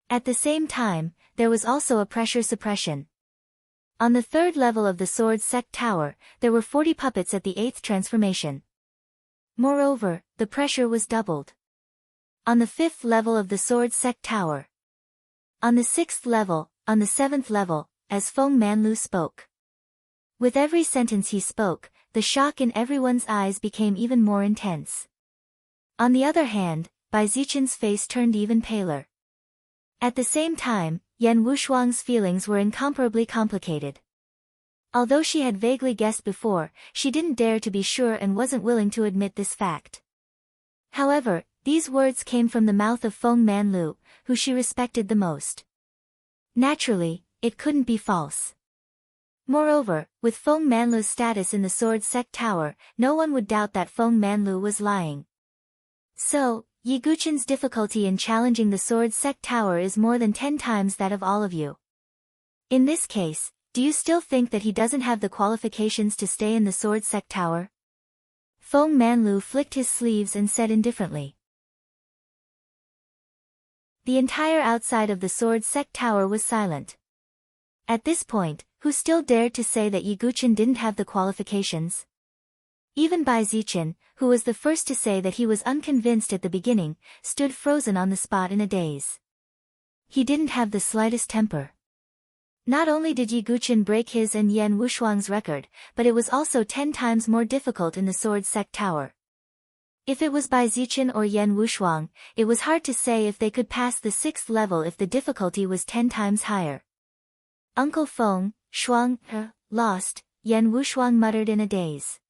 At the same time, there was also a pressure suppression. On the 3rd level of the sword sect tower, there were 40 puppets at the 8th transformation. Moreover, the pressure was doubled. On the 5th level of the sword sect tower. On the 6th level, on the 7th level, as Feng Manlu spoke. With every sentence he spoke, the shock in everyone's eyes became even more intense. On the other hand, Bai Zichen's face turned even paler. At the same time, Yan Wushuang's feelings were incomparably complicated. Although she had vaguely guessed before, she didn't dare to be sure and wasn't willing to admit this fact. However, these words came from the mouth of Feng Manlu, who she respected the most. Naturally, it couldn't be false. Moreover, with Feng Manlu's status in the sword sect tower, no one would doubt that Feng Manlu was lying. So, Yi Guqin's difficulty in challenging the sword sect tower is more than 10 times that of all of you. In this case, do you still think that he doesn't have the qualifications to stay in the sword sect tower? Feng Manlu flicked his sleeves and said indifferently. The entire outside of the sword sect tower was silent. At this point, who still dared to say that Yi Guqin didn't have the qualifications? Even Bai Zichen, who was the first to say that he was unconvinced at the beginning, stood frozen on the spot in a daze. He didn't have the slightest temper. Not only did Yi Guqin break his and Yan Wushuang's record, but it was also 10 times more difficult in the sword sect tower. If it was Bai Zichen or Yan Wushuang, it was hard to say if they could pass the 6th level if the difficulty was 10 times higher. "Uncle Feng, Shuang, lost," Yan Wushuang muttered in a daze.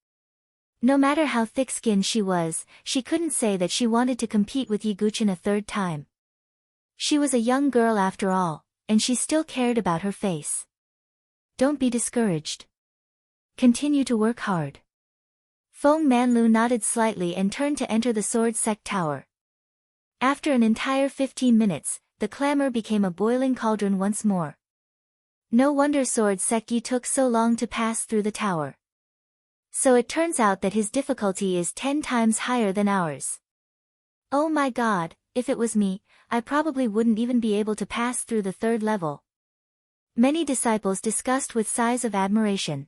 No matter how thick-skinned she was, she couldn't say that she wanted to compete with Yi Guqin a 3rd time. She was a young girl after all, and she still cared about her face. "Don't be discouraged. Continue to work hard." Feng Manlu nodded slightly and turned to enter the sword sect tower. After an entire 15 minutes, the clamor became a boiling cauldron once more. No wonder sword sect Yi took so long to pass through the tower. So it turns out that his difficulty is 10 times higher than ours. Oh my God, if it was me, I probably wouldn't even be able to pass through the 3rd level. Many disciples discussed with sighs of admiration.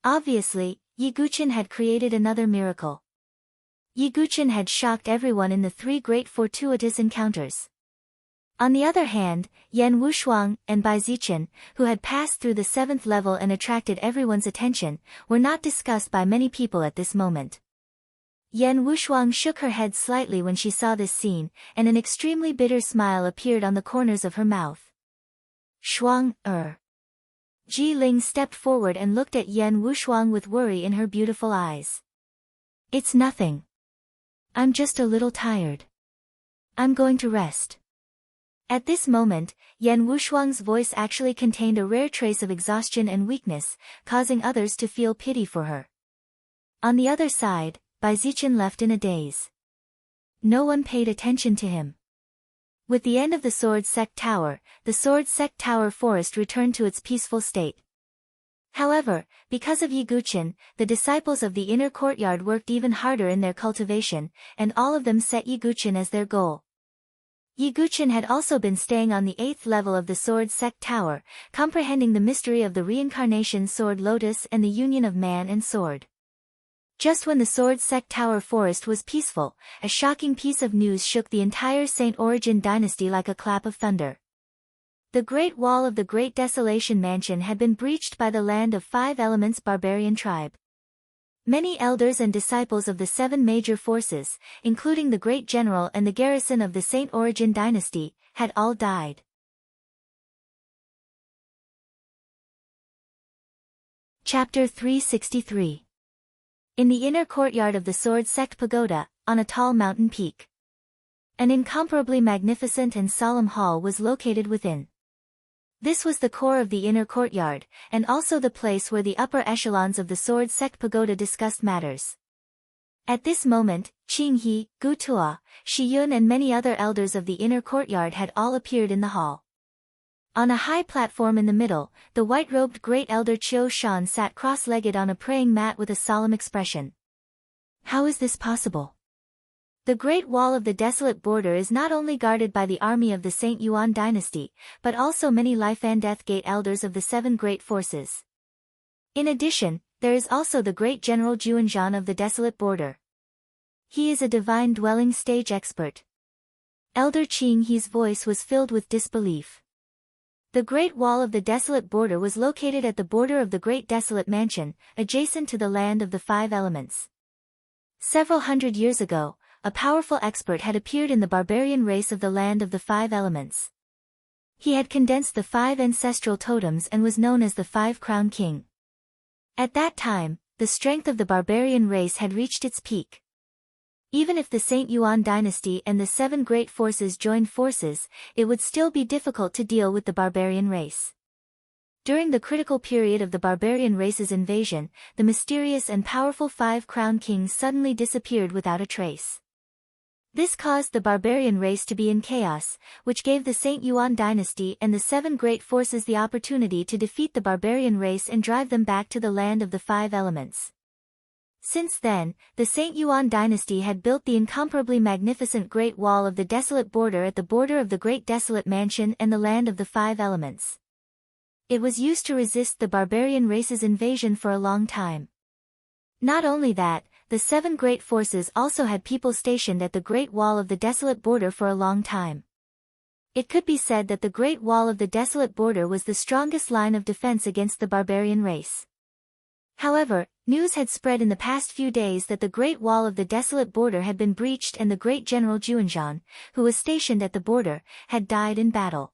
Obviously, Yi Guqin had created another miracle. Yi Guqin had shocked everyone in the 3 great fortuitous encounters. On the other hand, Yan Wushuang and Bai Zichen, who had passed through the 7th level and attracted everyone's attention, were not discussed by many people at this moment. Yan Wushuang shook her head slightly when she saw this scene, and an extremely bitter smile appeared on the corners of her mouth. "Shuang, Ji Ling stepped forward and looked at Yan Wushuang with worry in her beautiful eyes. "It's nothing. I'm just a little tired. I'm going to rest. At this moment, Yan Wushuang's voice actually contained a rare trace of exhaustion and weakness, causing others to feel pity for her. On the other side, Bai Zichen left in a daze. No one paid attention to him. With the end of the Sword Sect Tower, the Sword Sect Tower forest returned to its peaceful state. However, because of Yi Guqin, the disciples of the inner courtyard worked even harder in their cultivation, and all of them set Yi Guqin as their goal. Yi Guqin had also been staying on the 8th level of the Sword Sect Tower, comprehending the mystery of the reincarnation Sword Lotus and the union of man and sword. Just when the Sword Sect Tower forest was peaceful, a shocking piece of news shook the entire Saint Origin dynasty like a clap of thunder. The Great Wall of the Great Desolation Mansion had been breached by the Land of Five Elements barbarian tribe. Many elders and disciples of the 7 major forces, including the great general and the garrison of the Saint Origin dynasty, had all died. Chapter 363. In the inner courtyard of the Sword Sect Pagoda, on a tall mountain peak, an incomparably magnificent and solemn hall was located within. This was the core of the inner courtyard, and also the place where the upper echelons of the Sword Sect Pagoda discussed matters. At this moment, Qing He, Gu Tuo, Shi Yun and many other elders of the inner courtyard had all appeared in the hall. On a high platform in the middle, the white-robed great elder Qiu Shan sat cross-legged on a praying mat with a solemn expression. How is this possible? The Great Wall of the Desolate Border is not only guarded by the army of the Saint Yuan dynasty, but also many life and death gate elders of the 7 great forces. In addition, there is also the great general Juanzhan of the Desolate Border. He is a divine dwelling stage expert. Elder Qing He's voice was filled with disbelief. The Great Wall of the Desolate Border was located at the border of the Great Desolate Mansion, adjacent to the Land of the Five Elements. Several hundred years ago, a powerful expert had appeared in the barbarian race of the Land of the Five Elements. He had condensed the 5 ancestral totems and was known as the Five-Crown King. At that time, the strength of the barbarian race had reached its peak. Even if the Saint Yuan dynasty and the 7 great forces joined forces, it would still be difficult to deal with the barbarian race. During the critical period of the barbarian race's invasion, the mysterious and powerful Five-Crown King suddenly disappeared without a trace. This caused the barbarian race to be in chaos, which gave the Saint Yuan dynasty and the 7 great forces the opportunity to defeat the barbarian race and drive them back to the Land of the Five Elements. Since then, the Saint Yuan dynasty had built the incomparably magnificent Great Wall of the Desolate Border at the border of the Great Desolate Mansion and the Land of the Five Elements. It was used to resist the barbarian race's invasion for a long time. Not only that, the 7 great forces also had people stationed at the Great Wall of the Desolate Border for a long time. It could be said that the Great Wall of the Desolate Border was the strongest line of defense against the barbarian race. However, news had spread in the past few days that the Great Wall of the Desolate Border had been breached and the great general Juanzhan, who was stationed at the border, had died in battle.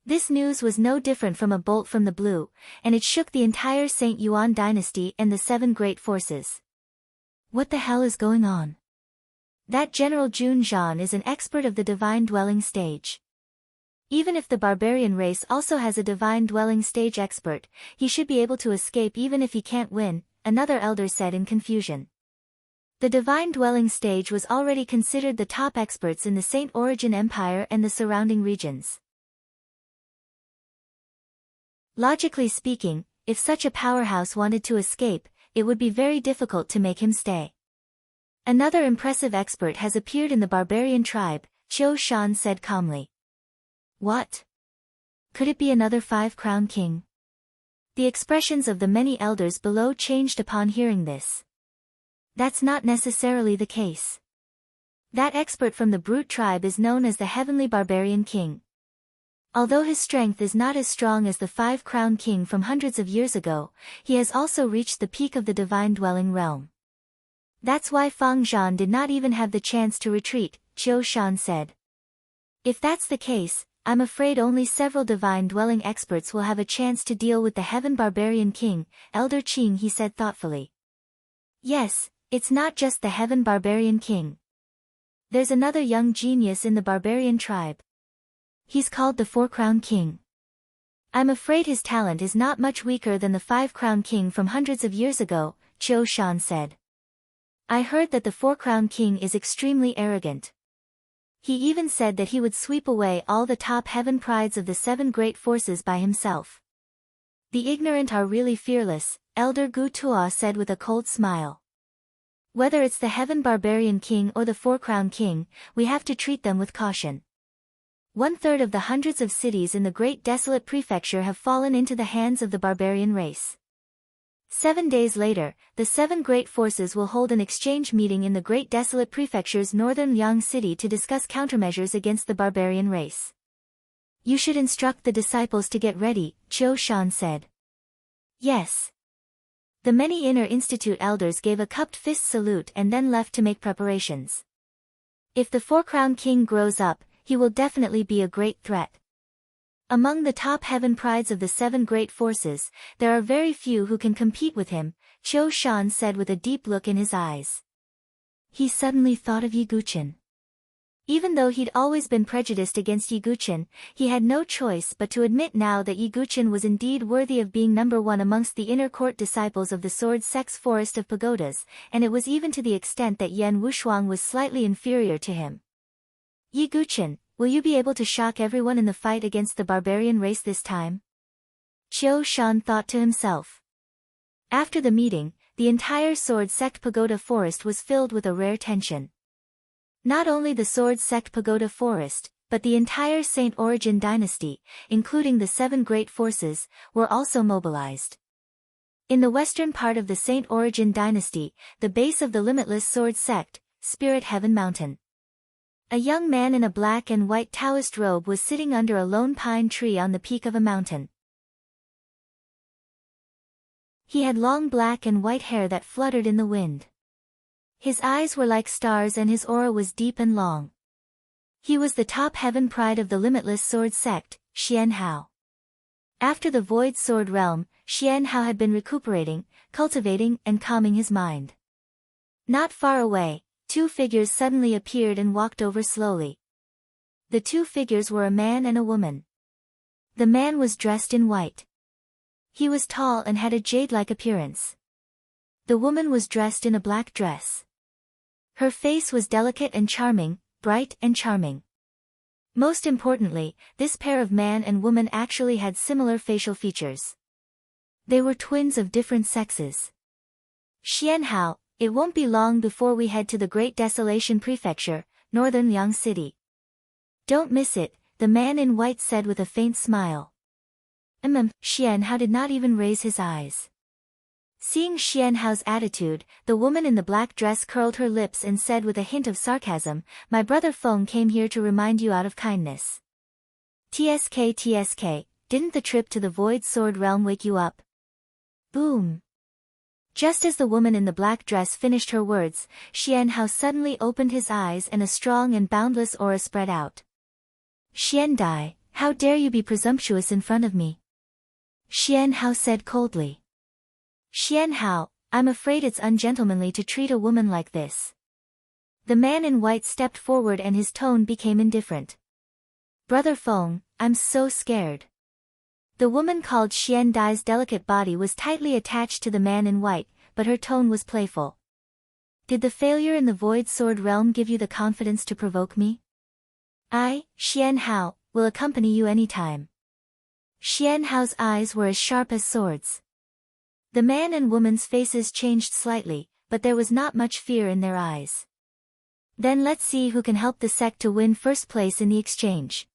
This news was no different from a bolt from the blue, and it shook the entire Saint Yuan dynasty and the 7 great forces. What the hell is going on? That General Juanzhan is an expert of the divine dwelling stage. Even if the barbarian race also has a divine dwelling stage expert, he should be able to escape even if he can't win, another elder said in confusion. The divine dwelling stage was already considered the top experts in the Saint Origin Empire and the surrounding regions. Logically speaking, if such a powerhouse wanted to escape, it would be very difficult to make him stay. Another impressive expert has appeared in the barbarian tribe, Qiu Shan said calmly. What? Could it be another Five-Crown King? The expressions of the many elders below changed upon hearing this. That's not necessarily the case. That expert from the Brute tribe is known as the Heavenly Barbarian King. Although his strength is not as strong as the Five-Crown King from hundreds of years ago, he has also reached the peak of the divine dwelling realm. That's why Fang Zhan did not even have the chance to retreat, Qiu Shan said. If that's the case, I'm afraid only several divine dwelling experts will have a chance to deal with the Heaven Barbarian King, Elder Qing he said thoughtfully. Yes, it's not just the Heaven Barbarian King. There's another young genius in the barbarian tribe. He's called the Four-Crown King. I'm afraid his talent is not much weaker than the Five-Crown King from hundreds of years ago, Qiu Shan said. I heard that the Four-Crown King is extremely arrogant. He even said that he would sweep away all the top heaven prides of the seven great forces by himself. The ignorant are really fearless, Elder Gu Tuo said with a cold smile. Whether it's the Heaven Barbarian King or the Four-Crown King, we have to treat them with caution. 1/3 of the hundreds of cities in the Great Desolate Prefecture have fallen into the hands of the barbarian race. 7 days later, the seven great forces will hold an exchange meeting in the Great Desolate Prefecture's northern Yang City to discuss countermeasures against the barbarian race. You should instruct the disciples to get ready, Qiu Shan said. Yes. The many inner institute elders gave a cupped fist salute and then left to make preparations. If the Four-Crown King grows up, he will definitely be a great threat. Among the top heaven prides of the seven great forces, there are very few who can compete with him, Qiu Shan said with a deep look in his eyes. He suddenly thought of Yi Guqin. Even though he'd always been prejudiced against Yi Guqin, he had no choice but to admit now that Yi Guqin was indeed worthy of being number one amongst the inner court disciples of the Sword Sect's forest of pagodas, and it was even to the extent that Yan Wushuang was slightly inferior to him. Yi Guqin, will you be able to shock everyone in the fight against the barbarian race this time? Qiu Shan thought to himself. After the meeting, the entire Sword Sect Pagoda Forest was filled with a rare tension. Not only the Sword Sect Pagoda Forest, but the entire Saint Origin dynasty, including the seven great forces, were also mobilized. In the western part of the Saint Origin dynasty, the base of the limitless Sword Sect, Spirit Heaven Mountain. A young man in a black and white Taoist robe was sitting under a lone pine tree on the peak of a mountain. He had long black and white hair that fluttered in the wind. His eyes were like stars and his aura was deep and long. He was the top heaven pride of the limitless sword sect, Xian Hao. After the void sword realm, Xian Hao had been recuperating, cultivating and calming his mind. Not far away, two figures suddenly appeared and walked over slowly. The two figures were a man and a woman. The man was dressed in white. He was tall and had a jade-like appearance. The woman was dressed in a black dress. Her face was delicate and charming, bright and charming. Most importantly, this pair of man and woman actually had similar facial features. They were twins of different sexes. Xian Hao, it won't be long before we head to the Great Desolation Prefecture, northern Yang City. Don't miss it, the man in white said with a faint smile. Xian Hao did not even raise his eyes. Seeing Xian Hao's attitude, the woman in the black dress curled her lips and said with a hint of sarcasm, "My brother Feng came here to remind you out of kindness." TSK, didn't the trip to the Void Sword Realm wake you up? Boom. Just as the woman in the black dress finished her words, Xian Hao suddenly opened his eyes and a strong and boundless aura spread out. "Xian Dai, how dare you be presumptuous in front of me?" Xian Hao said coldly. "Xian Hao, I'm afraid it's ungentlemanly to treat a woman like this." The man in white stepped forward and his tone became indifferent. "Brother Feng, I'm so scared." The woman called Xian Dai's delicate body was tightly attached to the man in white, but her tone was playful. "Did the failure in the Void Sword Realm give you the confidence to provoke me? I, Xian Hao, will accompany you anytime." Xian Hao's eyes were as sharp as swords. The man and woman's faces changed slightly, but there was not much fear in their eyes. "Then let's see who can help the sect to win first place in the exchange."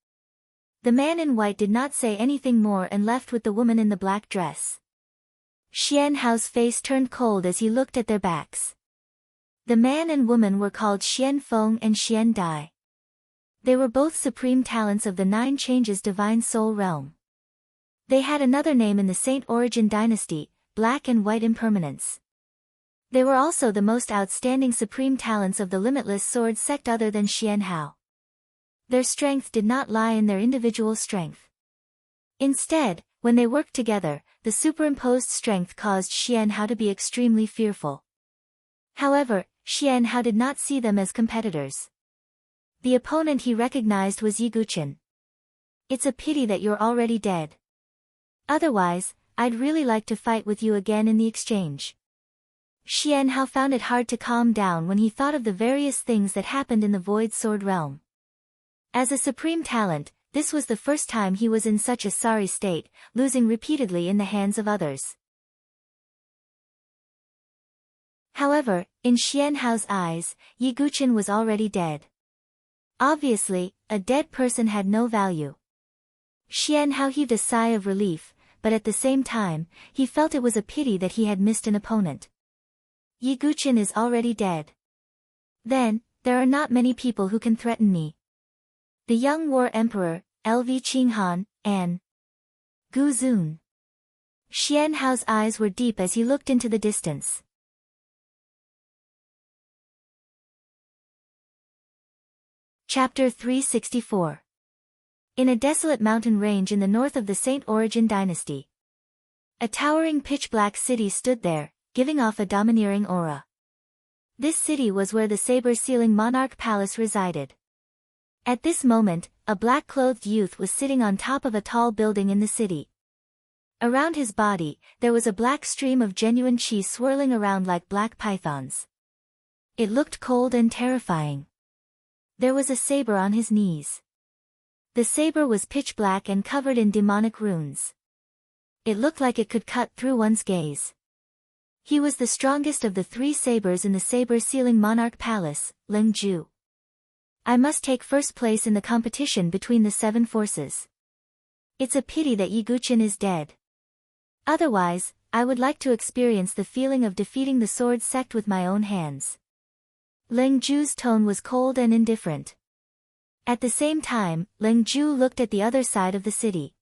The man in white did not say anything more and left with the woman in the black dress. Xian Hao's face turned cold as he looked at their backs. The man and woman were called Xian Feng and Xian Dai. They were both supreme talents of the Nine Changes Divine Soul Realm. They had another name in the Saint Origin dynasty, Black and White Impermanence. They were also the most outstanding supreme talents of the limitless sword sect other than Xian Hao. Their strength did not lie in their individual strength. Instead, when they worked together, the superimposed strength caused Xian Hao to be extremely fearful. However, Xian Hao did not see them as competitors. The opponent he recognized was Yiguchin. It's a pity that you're already dead. Otherwise, I'd really like to fight with you again in the exchange. Xianhao found it hard to calm down when he thought of the various things that happened in the Void Sword realm. As a supreme talent, this was the first time he was in such a sorry state, losing repeatedly in the hands of others. However, in Xianhao's eyes, Yiguchin was already dead. Obviously, a dead person had no value. Xianhao heaved a sigh of relief, but at the same time, he felt it was a pity that he had missed an opponent. Yiguchin is already dead. Then, there are not many people who can threaten me. The young war emperor, Lv Qinghan, and Gu Zun. Xianhao's eyes were deep as he looked into the distance. Chapter 364. In a desolate mountain range in the north of the Saint Origin dynasty, a towering pitch-black city stood there, giving off a domineering aura. This city was where the saber-sealing monarch palace resided. At this moment, a black-clothed youth was sitting on top of a tall building in the city. Around his body, there was a black stream of genuine qi swirling around like black pythons. It looked cold and terrifying. There was a saber on his knees. The saber was pitch black and covered in demonic runes. It looked like it could cut through one's gaze. He was the strongest of the 3 sabers in the saber-sealing monarch palace, Ling Ju. I must take first place in the competition between the 7 forces. It's a pity that Yiguchin is dead. Otherwise, I would like to experience the feeling of defeating the sword sect with my own hands. Ling Ju's tone was cold and indifferent. At the same time, Ling Ju looked at the other side of the city.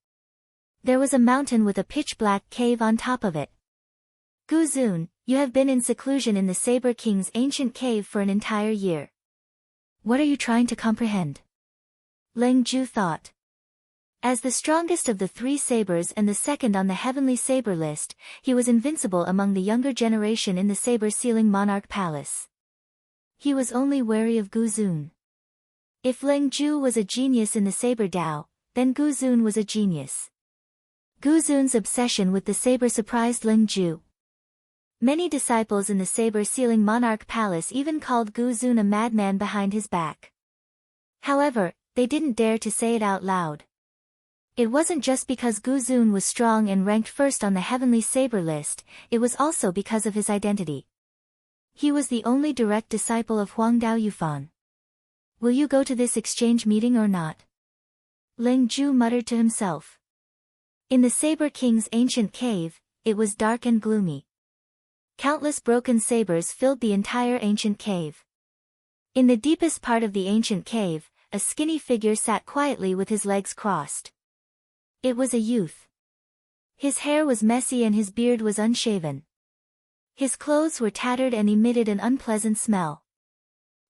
There was a mountain with a pitch-black cave on top of it. Gu Zun, you have been in seclusion in the Saber King's ancient cave for an entire year. What are you trying to comprehend? Ling Ju thought. As the strongest of the 3 sabers and the second on the heavenly saber list, he was invincible among the younger generation in the saber-sealing monarch palace. He was only wary of Gu Zun. If Ling Ju was a genius in the saber Dao, then Gu Zun was a genius. Gu Zun's obsession with the saber surprised Ling Ju. Many disciples in the saber-sealing monarch palace even called Gu Zun a madman behind his back. However, they didn't dare to say it out loud. It wasn't just because Gu Zun was strong and ranked first on the heavenly saber list, it was also because of his identity. He was the only direct disciple of Huang Dao Yufan. Will you go to this exchange meeting or not? Ling Ju muttered to himself. In the Saber King's ancient cave, it was dark and gloomy. Countless broken sabers filled the entire ancient cave. In the deepest part of the ancient cave, a skinny figure sat quietly with his legs crossed. It was a youth. His hair was messy and his beard was unshaven. His clothes were tattered and emitted an unpleasant smell.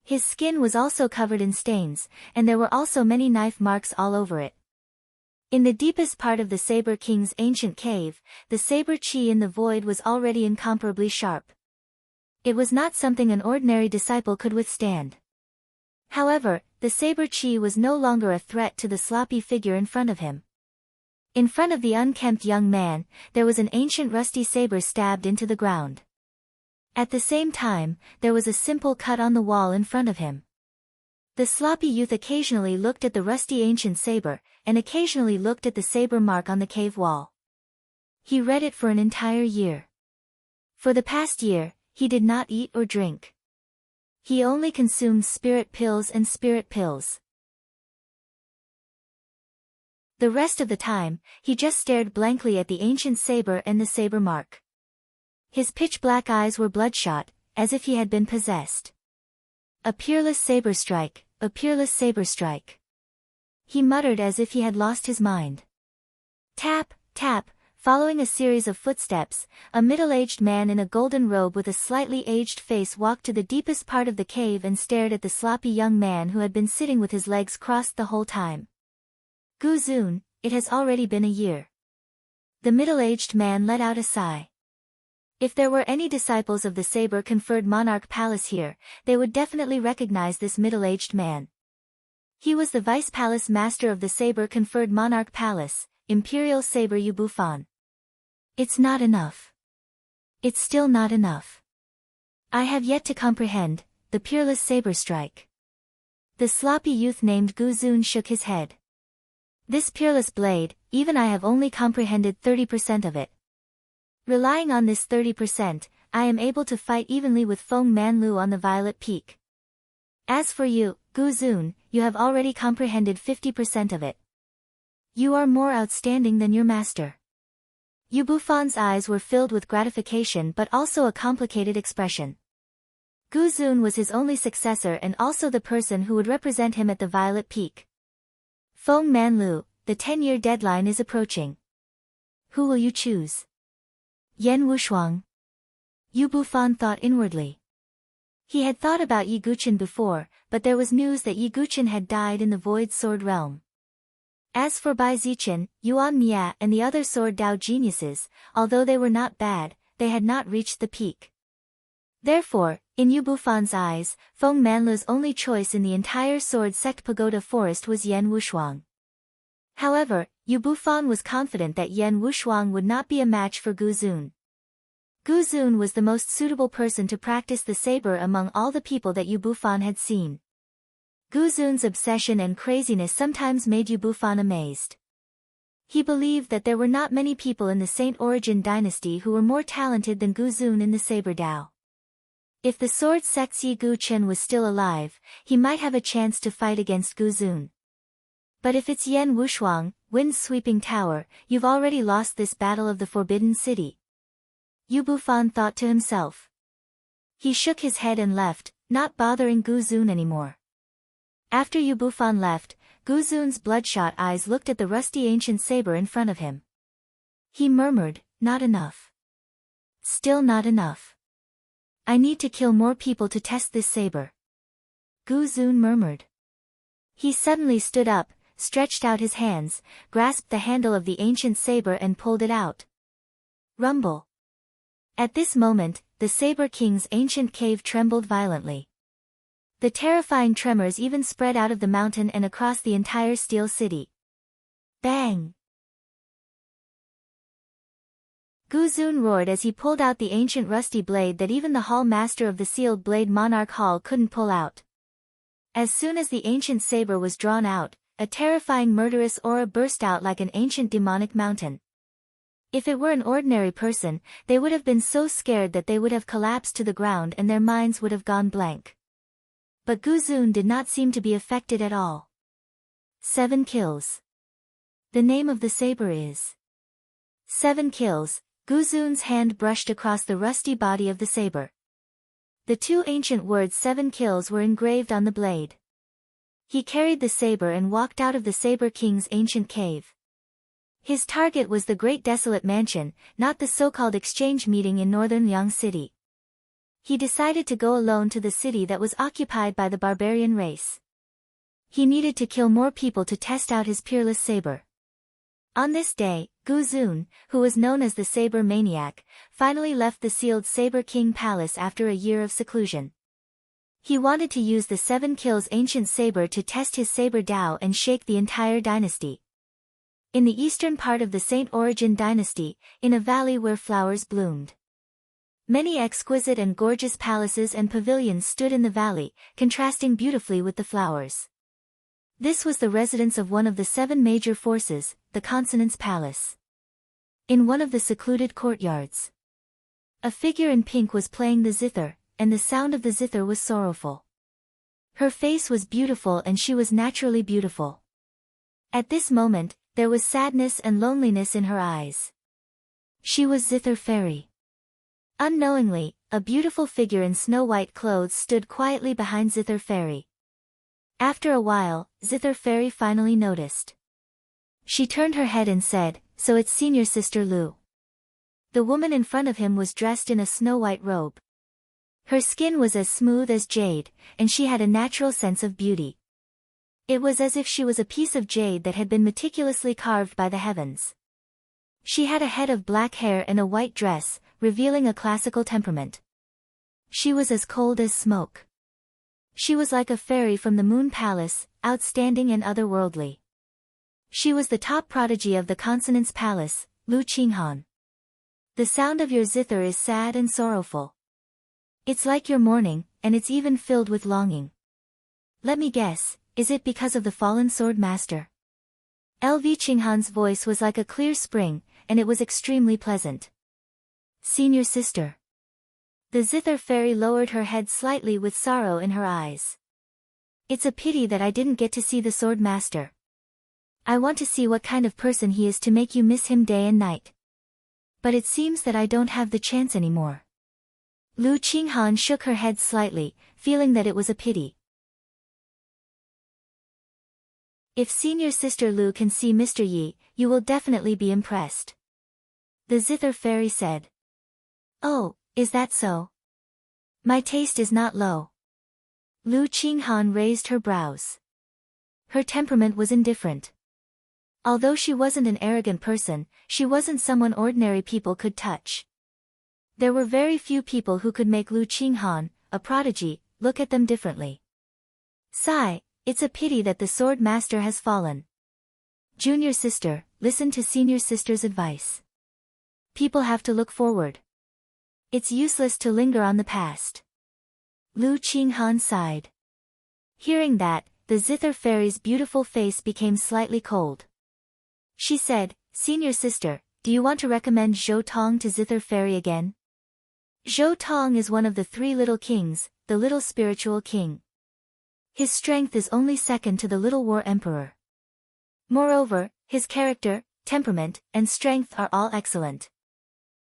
His skin was also covered in stains, and there were also many knife marks all over it. In the deepest part of the Saber King's ancient cave, the saber qi in the void was already incomparably sharp. It was not something an ordinary disciple could withstand. However, the saber qi was no longer a threat to the sloppy figure in front of him. In front of the unkempt young man, there was an ancient rusty saber stabbed into the ground. At the same time, there was a simple cut on the wall in front of him. The sloppy youth occasionally looked at the rusty ancient saber, and occasionally looked at the saber mark on the cave wall. He read it for an entire year. For the past year, he did not eat or drink. He only consumed spirit pills and spirit pills. The rest of the time, he just stared blankly at the ancient saber and the saber mark. His pitch-black eyes were bloodshot, as if he had been possessed. A peerless saber strike, a peerless saber strike. He muttered as if he had lost his mind. Tap, tap, following a series of footsteps, a middle-aged man in a golden robe with a slightly aged face walked to the deepest part of the cave and stared at the sloppy young man who had been sitting with his legs crossed the whole time. Gu Zun, it has already been a year. The middle-aged man let out a sigh. If there were any disciples of the saber-conferred monarch palace here, they would definitely recognize this middle-aged man. He was the vice palace master of the saber-conferred monarch palace, Imperial Saber Yu Bufan. It's not enough. It's still not enough. I have yet to comprehend the peerless saber strike. The sloppy youth named Gu Zun shook his head. This peerless blade, even I have only comprehended 30% of it. Relying on this 30%, I am able to fight evenly with Feng Manlu on the Violet Peak. As for you, Gu Zun, you have already comprehended 50% of it. You are more outstanding than your master. Yu Bufan's eyes were filled with gratification but also a complicated expression. Gu Zun was his only successor and also the person who would represent him at the Violet Peak. Feng Manlu, the 10-year deadline is approaching. Who will you choose? Yan Wushuang. Yu Bufan thought inwardly. He had thought about Yi Guqin before, but there was news that Yi Guqin had died in the Void Sword realm. As for Bai Zichen, Yuan Mia and the other Sword Dao geniuses, although they were not bad, they had not reached the peak. Therefore, in Yu Bufan's eyes, Feng Manlu's only choice in the entire Sword Sect Pagoda forest was Yan Wushuang. However, Yu Bufan was confident that Yan Wushuang would not be a match for Gu Zun. Gu Zun was the most suitable person to practice the saber among all the people that Yu Bufan had seen. Gu Zun's obsession and craziness sometimes made Yu Bufan amazed. He believed that there were not many people in the Saint Origin dynasty who were more talented than Gu Zun in the saber Dao. If the sword sect's Yi Guqin was still alive, he might have a chance to fight against Gu Zun. But if it's Yan Wushuang, Wind's sweeping tower, you've already lost this battle of the Forbidden City. Yu Bufan thought to himself. He shook his head and left, not bothering Gu Zun anymore. After Yu Bufan left, Gu Zun's bloodshot eyes looked at the rusty ancient saber in front of him. He murmured, not enough. Still not enough. I need to kill more people to test this saber. Gu Zun murmured. He suddenly stood up, stretched out his hands, grasped the handle of the ancient saber and pulled it out. Rumble. At this moment, the Saber King's ancient cave trembled violently. The terrifying tremors even spread out of the mountain and across the entire Steel City. Bang! Gu Zun roared as he pulled out the ancient rusty blade that even the Hall Master of the Sealed Blade Monarch Hall couldn't pull out. As soon as the ancient saber was drawn out, a terrifying murderous aura burst out like an ancient demonic mountain. If it were an ordinary person, they would have been so scared that they would have collapsed to the ground and their minds would have gone blank. But Gu Zun did not seem to be affected at all. 7 kills. The name of the saber is 7 kills. Gu Zun's hand brushed across the rusty body of the saber. The 2 ancient words 7 kills were engraved on the blade. He carried the saber and walked out of the Saber King's ancient cave. His target was the Great Desolate Mansion, not the so-called exchange meeting in northern Yang City. He decided to go alone to the city that was occupied by the barbarian race. He needed to kill more people to test out his peerless saber. On this day, Gu Zun, who was known as the Saber Maniac, finally left the sealed Saber King Palace after a year of seclusion. He wanted to use the 7 kills ancient saber to test his saber Dao and shake the entire dynasty. In the eastern part of the Saint Origin dynasty, in a valley where flowers bloomed. Many exquisite and gorgeous palaces and pavilions stood in the valley, contrasting beautifully with the flowers. This was the residence of one of the 7 major forces, the Consonance Palace. In one of the secluded courtyards, a figure in pink was playing the zither, and the sound of the zither was sorrowful. Her face was beautiful and she was naturally beautiful. At this moment, there was sadness and loneliness in her eyes. She was Zither Fairy. Unknowingly, a beautiful figure in snow-white clothes stood quietly behind Zither Fairy. After a while, Zither Fairy finally noticed. She turned her head and said, "So it's Senior Sister Lu." The woman in front of him was dressed in a snow-white robe. Her skin was as smooth as jade, and she had a natural sense of beauty. It was as if she was a piece of jade that had been meticulously carved by the heavens. She had a head of black hair and a white dress, revealing a classical temperament. She was as cold as smoke. She was like a fairy from the Moon Palace, outstanding and otherworldly. She was the top prodigy of the Consonance Palace, Lu Qinghan. The sound of your zither is sad and sorrowful. It's like your mourning, and it's even filled with longing. Let me guess, is it because of the fallen sword master? LV Qinghan's voice was like a clear spring, and it was extremely pleasant. Senior sister. The zither fairy lowered her head slightly with sorrow in her eyes. It's a pity that I didn't get to see the sword master. I want to see what kind of person he is to make you miss him day and night. But it seems that I don't have the chance anymore. Lu Qinghan shook her head slightly, feeling that it was a pity. If senior sister Lu can see Mr. Yi, you will definitely be impressed. The zither fairy said. Oh, is that so? My taste is not low. Lu Qinghan raised her brows. Her temperament was indifferent. Although she wasn't an arrogant person, she wasn't someone ordinary people could touch. There were very few people who could make Lu Qinghan, a prodigy, look at them differently. Sigh, it's a pity that the sword master has fallen. Junior sister, listen to senior sister's advice. People have to look forward. It's useless to linger on the past. Lu Qinghan sighed. Hearing that, the zither fairy's beautiful face became slightly cold. She said, Senior sister, do you want to recommend Zhou Tong to zither fairy again? Zhou Tong is one of the 3 little kings, the little spiritual king. His strength is only second to the little war emperor. Moreover, his character, temperament, and strength are all excellent.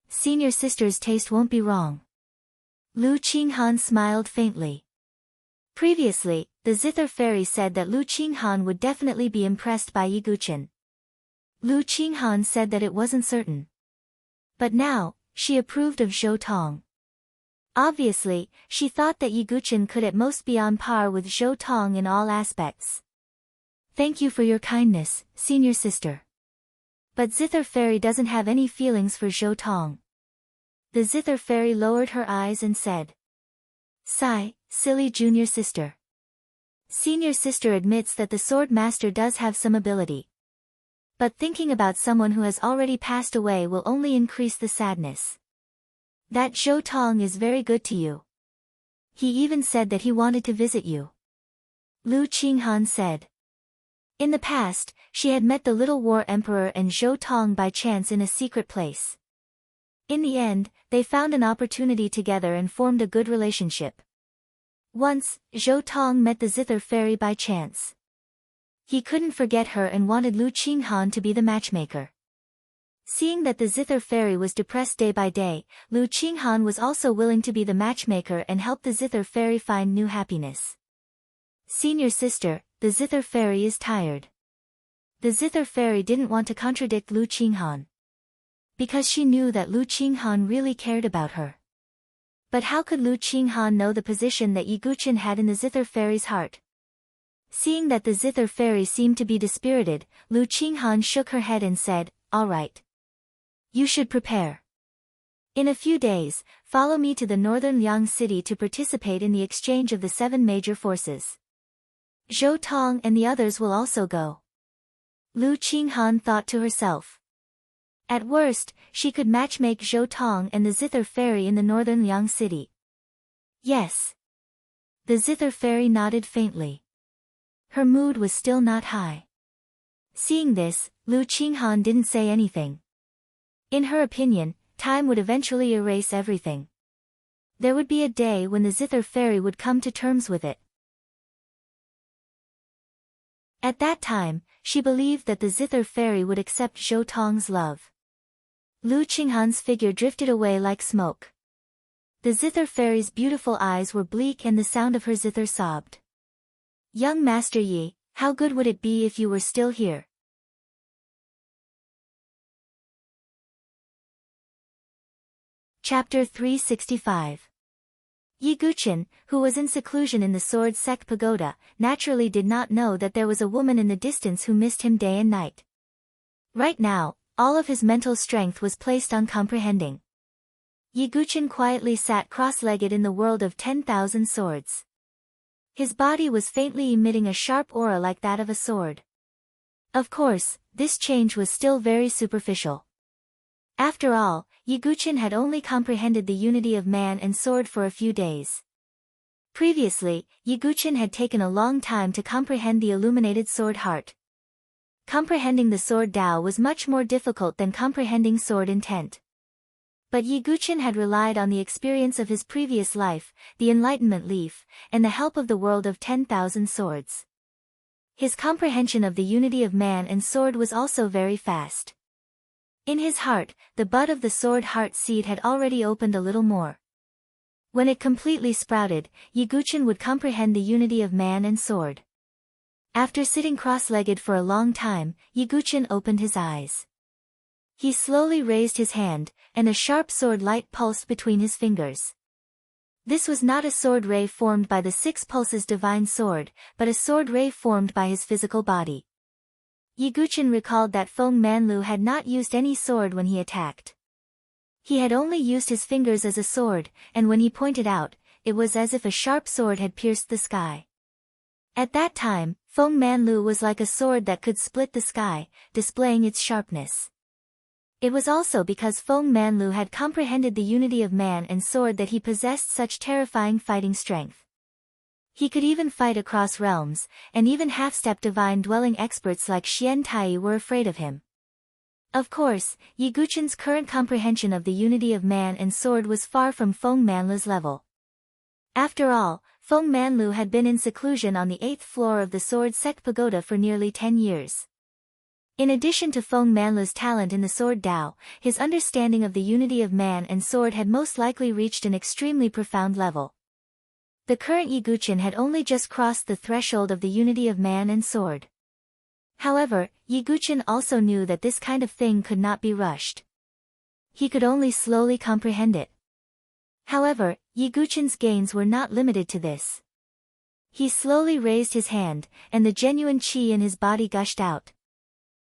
Senior sister's taste won't be wrong. Lu Qinghan smiled faintly. Previously, the zither fairy said that Lu Qinghan would definitely be impressed by Yi Guqin. Lu Qinghan said that it wasn't certain. But now, she approved of Zhou Tong. Obviously, she thought that Yi Guqin could at most be on par with Zhou Tong in all aspects. Thank you for your kindness, senior sister. But zither fairy doesn't have any feelings for Zhou Tong. The zither fairy lowered her eyes and said. Sigh, silly junior sister. Senior sister admits that the sword master does have some ability. But thinking about someone who has already passed away will only increase the sadness. That Zhou Tong is very good to you. He even said that he wanted to visit you. Lu Qinghan said. In the past, she had met the little war emperor and Zhou Tong by chance in a secret place. In the end, they found an opportunity together and formed a good relationship. Once, Zhou Tong met the zither fairy by chance. He couldn't forget her and wanted Lu Qinghan to be the matchmaker. Seeing that the zither fairy was depressed day by day, Lu Qinghan was also willing to be the matchmaker and help the zither fairy find new happiness. Senior sister, the zither fairy is tired. The zither fairy didn't want to contradict Lu Qinghan. Because she knew that Lu Qinghan really cared about her. But how could Lu Qinghan know the position that Yi Guqin had in the zither fairy's heart? Seeing that the zither fairy seemed to be dispirited, Lu Qinghan shook her head and said, All right. You should prepare. In a few days, follow me to the northern Liang city to participate in the exchange of the 7 major forces. Zhou Tong and the others will also go. Lu Qinghan thought to herself. At worst, she could matchmake Zhou Tong and the zither fairy in the northern Liang city. Yes. The zither fairy nodded faintly. Her mood was still not high. Seeing this, Lu Qinghan didn't say anything. In her opinion, time would eventually erase everything. There would be a day when the zither fairy would come to terms with it. At that time, she believed that the zither fairy would accept Zhou Tong's love. Lu Qinghan's figure drifted away like smoke. The zither fairy's beautiful eyes were bleak and the sound of her zither sobbed. Young Master Yi, how good would it be if you were still here? Chapter 365. Yi Guqin, who was in seclusion in the Sword Sect Pagoda, naturally did not know that there was a woman in the distance who missed him day and night. Right now, all of his mental strength was placed on comprehending. Yi Guqin quietly sat cross-legged in the world of 10,000 swords. His body was faintly emitting a sharp aura like that of a sword. Of course, this change was still very superficial. After all, Yiguchin had only comprehended the unity of man and sword for a few days. Previously, Yiguchin had taken a long time to comprehend the illuminated sword heart. Comprehending the sword Tao was much more difficult than comprehending sword intent. But Yiguchin had relied on the experience of his previous life, the enlightenment leaf, and the help of the world of 10,000 swords. His comprehension of the unity of man and sword was also very fast. In his heart, the bud of the sword heart seed had already opened a little more. When it completely sprouted, Yiguchin would comprehend the unity of man and sword. After sitting cross-legged for a long time, Yiguchin opened his eyes. He slowly raised his hand, and a sharp sword light pulsed between his fingers. This was not a sword ray formed by the 6 pulses divine sword, but a sword ray formed by his physical body. Yiguchin recalled that Feng Manlu had not used any sword when he attacked. He had only used his fingers as a sword, and when he pointed out, it was as if a sharp sword had pierced the sky. At that time, Feng Manlu was like a sword that could split the sky, displaying its sharpness. It was also because Feng Manlu had comprehended the unity of man and sword that he possessed such terrifying fighting strength. He could even fight across realms, and even half-step divine-dwelling experts like Xian Tai were afraid of him. Of course, Yiguchin's current comprehension of the unity of man and sword was far from Feng Manlu's level. After all, Feng Manlu had been in seclusion on the 8th floor of the Sword Sect Pagoda for nearly 10 years. In addition to Feng Manlu's talent in the sword Tao, his understanding of the unity of man and sword had most likely reached an extremely profound level. The current Yiguchin had only just crossed the threshold of the unity of man and sword. However, Yiguchin also knew that this kind of thing could not be rushed. He could only slowly comprehend it. However, Yiguchin's gains were not limited to this. He slowly raised his hand, and the genuine qi in his body gushed out.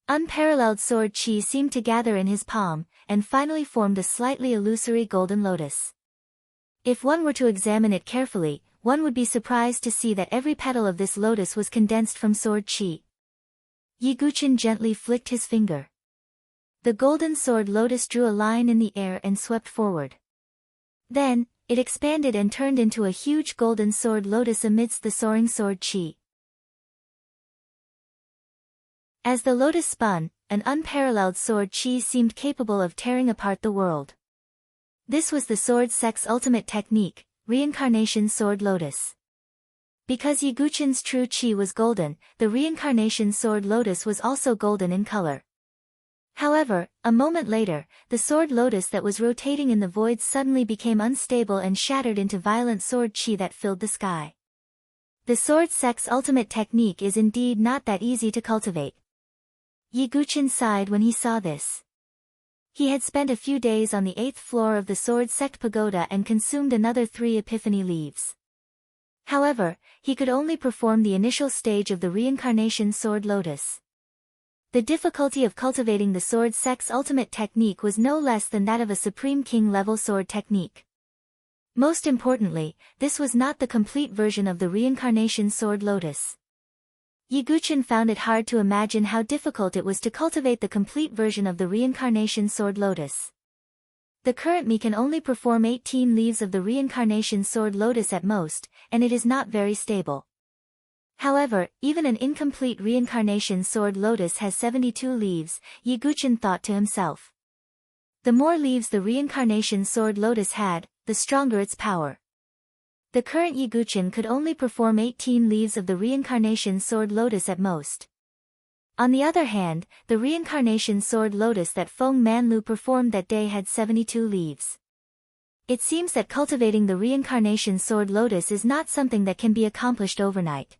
Unparalleled sword qi seemed to gather in his palm, and finally formed a slightly illusory golden lotus. If one were to examine it carefully, one would be surprised to see that every petal of this lotus was condensed from sword qi. Yiguchin gently flicked his finger. The golden sword lotus drew a line in the air and swept forward. Then, it expanded and turned into a huge golden sword lotus amidst the soaring sword qi. As the lotus spun, an unparalleled sword qi seemed capable of tearing apart the world. This was the Sword Sect's ultimate technique, Reincarnation Sword Lotus. Because Yiguchin's true qi was golden, the Reincarnation Sword Lotus was also golden in color. However, a moment later, the sword lotus that was rotating in the void suddenly became unstable and shattered into violent sword qi that filled the sky. The Sword Sect's ultimate technique is indeed not that easy to cultivate. Yiguchin sighed when he saw this. He had spent a few days on the 8th floor of the Sword Sect Pagoda and consumed another 3 epiphany leaves. However, he could only perform the initial stage of the Reincarnation Sword Lotus. The difficulty of cultivating the Sword Sect's ultimate technique was no less than that of a Supreme King-level sword technique. Most importantly, this was not the complete version of the Reincarnation Sword Lotus. Yiguchin found it hard to imagine how difficult it was to cultivate the complete version of the Reincarnation Sword Lotus. The current me can only perform 18 leaves of the Reincarnation Sword Lotus at most, and it is not very stable. However, even an incomplete Reincarnation Sword Lotus has 72 leaves, Yiguchin thought to himself. The more leaves the Reincarnation Sword Lotus had, the stronger its power. The current Yiguchin could only perform 18 leaves of the Reincarnation Sword Lotus at most. On the other hand, the Reincarnation Sword Lotus that Feng Manlu performed that day had 72 leaves. It seems that cultivating the Reincarnation Sword Lotus is not something that can be accomplished overnight.